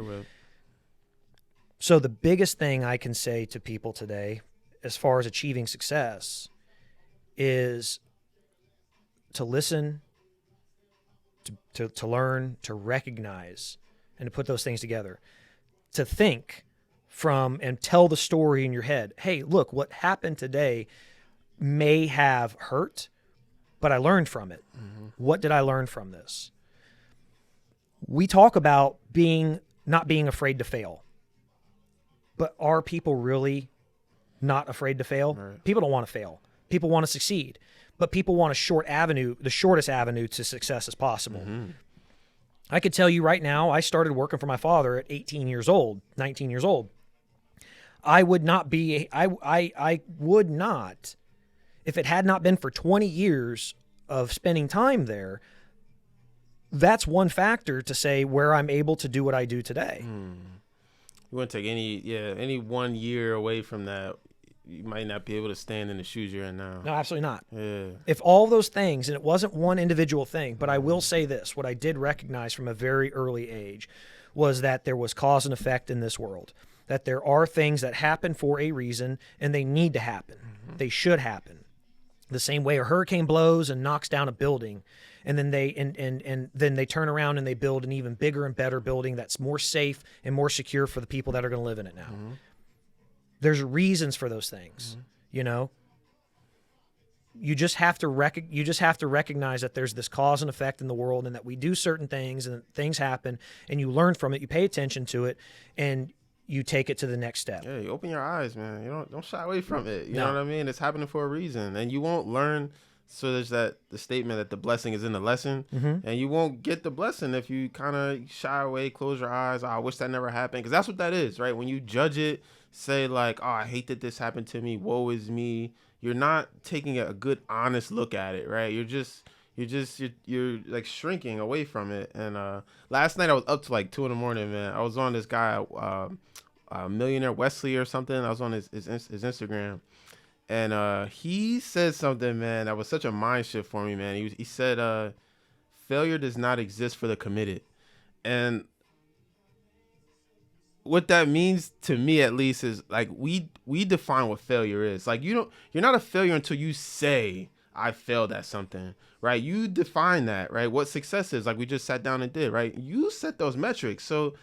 So the biggest thing I can say to people today, as far as achieving success, is to listen, to learn, to recognize, and to put those things together. To think from and tell the story in your head. Hey, look, what happened today may have hurt, but I learned from it. Mm-hmm. What did I learn from this? We talk about not being afraid to fail. But are people really not afraid to fail? Right. People don't want to fail. People want to succeed. But people want the shortest avenue to success as possible. Mm-hmm. I could tell you right now, I started working for my father at 19 years old. I would not, if it had not been for 20 years of spending time there, that's one factor to say where I'm able to do what I do today. You wouldn't take any 1 year away from that. You might not be able to stand in the shoes you're in now. No, absolutely not. Yeah. If all those things, and it wasn't one individual thing, but I will say this, what I did recognize from a very early age was that there was cause and effect in this world, that there are things that happen for a reason and they need to happen. Mm-hmm. They should happen. The same way a hurricane blows and knocks down a building, and then then they turn around and they build an even bigger and better building that's more safe and more secure for the people that are going to live in it now. Mm-hmm. There's reasons for those things, you know. You just have to recognize that there's this cause and effect in the world, and that we do certain things, and things happen, and you learn from it. You pay attention to it, and you take it to the next step. Yeah, you open your eyes, man. You don't shy away from it. You know what I mean? It's happening for a reason, and you won't learn. So there's the statement that the blessing is in the lesson, and you won't get the blessing if you kind of shy away, close your eyes. Oh, I wish that never happened, because that's what that is, right? When you judge it, say like, oh, I hate that this happened to me, woe is me. You're not taking a good, honest look at it, right? You're like shrinking away from it. And last night I was up to like 2 a.m, man. I was on this guy, Millionaire Wesley or something. I was on his Instagram. And he said something, man, that was such a mind shift for me, man. He said, failure does not exist for the committed. And what that means to me, at least, is like we define what failure is. Like you're not a failure until you say I failed at something, right? You define that, right? What success is, like we just sat down and did, right? You set those metrics. So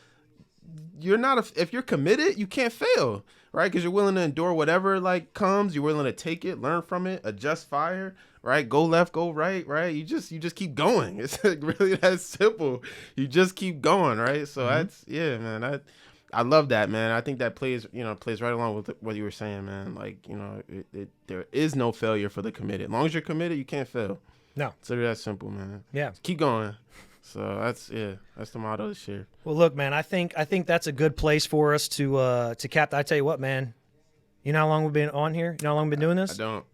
if you're committed, you can't fail, right? Because you're willing to endure whatever like comes. You're willing to take it, learn from it, adjust fire, right? Go left, go right, right? You just keep going. It's like really that simple. You just keep going, right? So that's man. I love that, man. I think that plays right along with what you were saying, man. Like, there is no failure for the committed. As long as you're committed, you can't fail. No. So that's simple, man. Yeah. Keep going. So that's the motto this year. Well, look, man, I think that's a good place for us to cap. I tell you what, man. You know how long we've been on here? You know how long we've been doing this? I don't.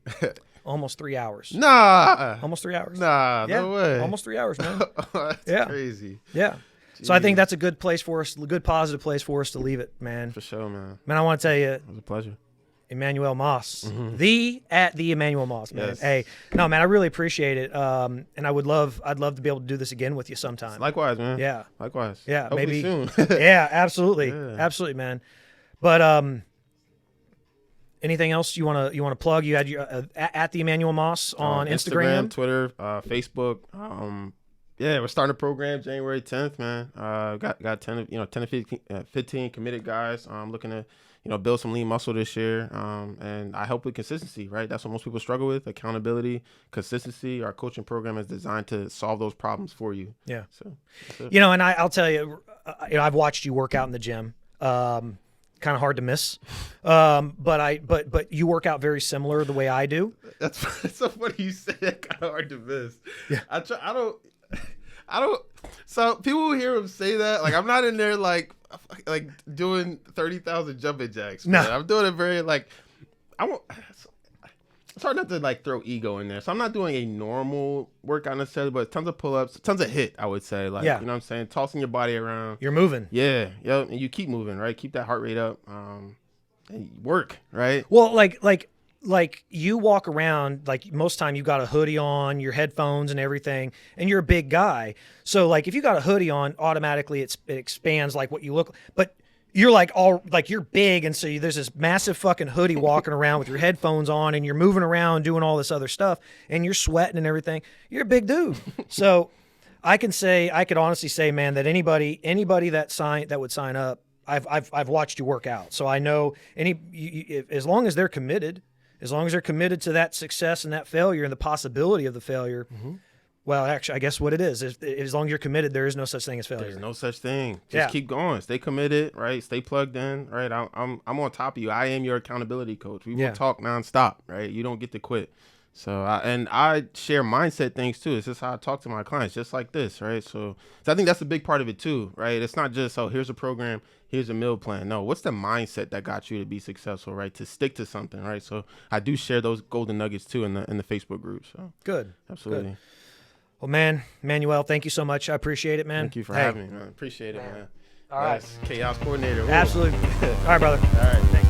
Almost 3 hours. Nah. Almost 3 hours. Nah, yeah. No way. Almost 3 hours, man. That's crazy. Yeah. Jeez. So I think that's a good place for us, a good positive place for us to leave it, man. For sure, man. Man, I want to tell you. It was a pleasure. Immanuel Moss. Mm-hmm. The Immanuel Moss, man. Yes. Hey, no, man, I really appreciate it. And I'd love to be able to do this again with you sometime. Likewise, man. Yeah. Likewise. Yeah. Hopefully maybe soon. Yeah, absolutely. Yeah. Absolutely, man. But anything else you want to plug? You had your at the Immanuel Moss on Instagram, Twitter, Facebook. Yeah, we're starting a program January 10th, man. Got 10 to 15 committed guys. I'm looking to, build some lean muscle this year. And I help with consistency, right? That's what most people struggle with: accountability, consistency. Our coaching program is designed to solve those problems for you. Yeah. So, and I'll tell you, I've watched you work out in the gym. Kind of hard to miss, but you work out very similar the way I do. That's so funny you say that. Kind of hard to miss. Yeah. I don't. So people hear him say that, like I'm not in there like doing 30,000 jumping jacks. Man. No, I'm doing it very like I won't. It's hard not to like throw ego in there. So I'm not doing a normal workout necessarily, but tons of pull-ups, tons of hit. I would say, like, you know what I'm saying, tossing your body around. You're moving. Yeah, and you keep moving, right? Keep that heart rate up. And work, right? Well, like you walk around, like most time you got a hoodie on, your headphones and everything, and you're a big guy. So like if you got a hoodie on, automatically it expands like what you look. But you're like you're big, and so there's this massive fucking hoodie walking around with your headphones on, and you're moving around doing all this other stuff, and you're sweating and everything. You're a big dude. So I could honestly say, man, that anybody that would sign up, I've watched you work out, so I know as long as they're committed to that success and that failure and the possibility of the failure. Mm-hmm. Well, actually, I guess what it is as long as you're committed, there is no such thing as failure. There's no such thing. Just keep going. Stay committed, right? Stay plugged in, right? I'm on top of you. I am your accountability coach. We will talk nonstop, right? You don't get to quit. So I share mindset things too. It's just how I talk to my clients, just like this, right? So I think that's a big part of it too, right? It's not just, here's a program, here's a meal plan. No, what's the mindset that got you to be successful, right? To stick to something, right? So I do share those golden nuggets too in the Facebook group. So good, absolutely. Good. Well, man, Immanuel, thank you so much. I appreciate it, man. Thank you for having me, man. Appreciate it, man. All right. Chaos coordinator. Ooh. Absolutely. All right, brother. All right. Thanks.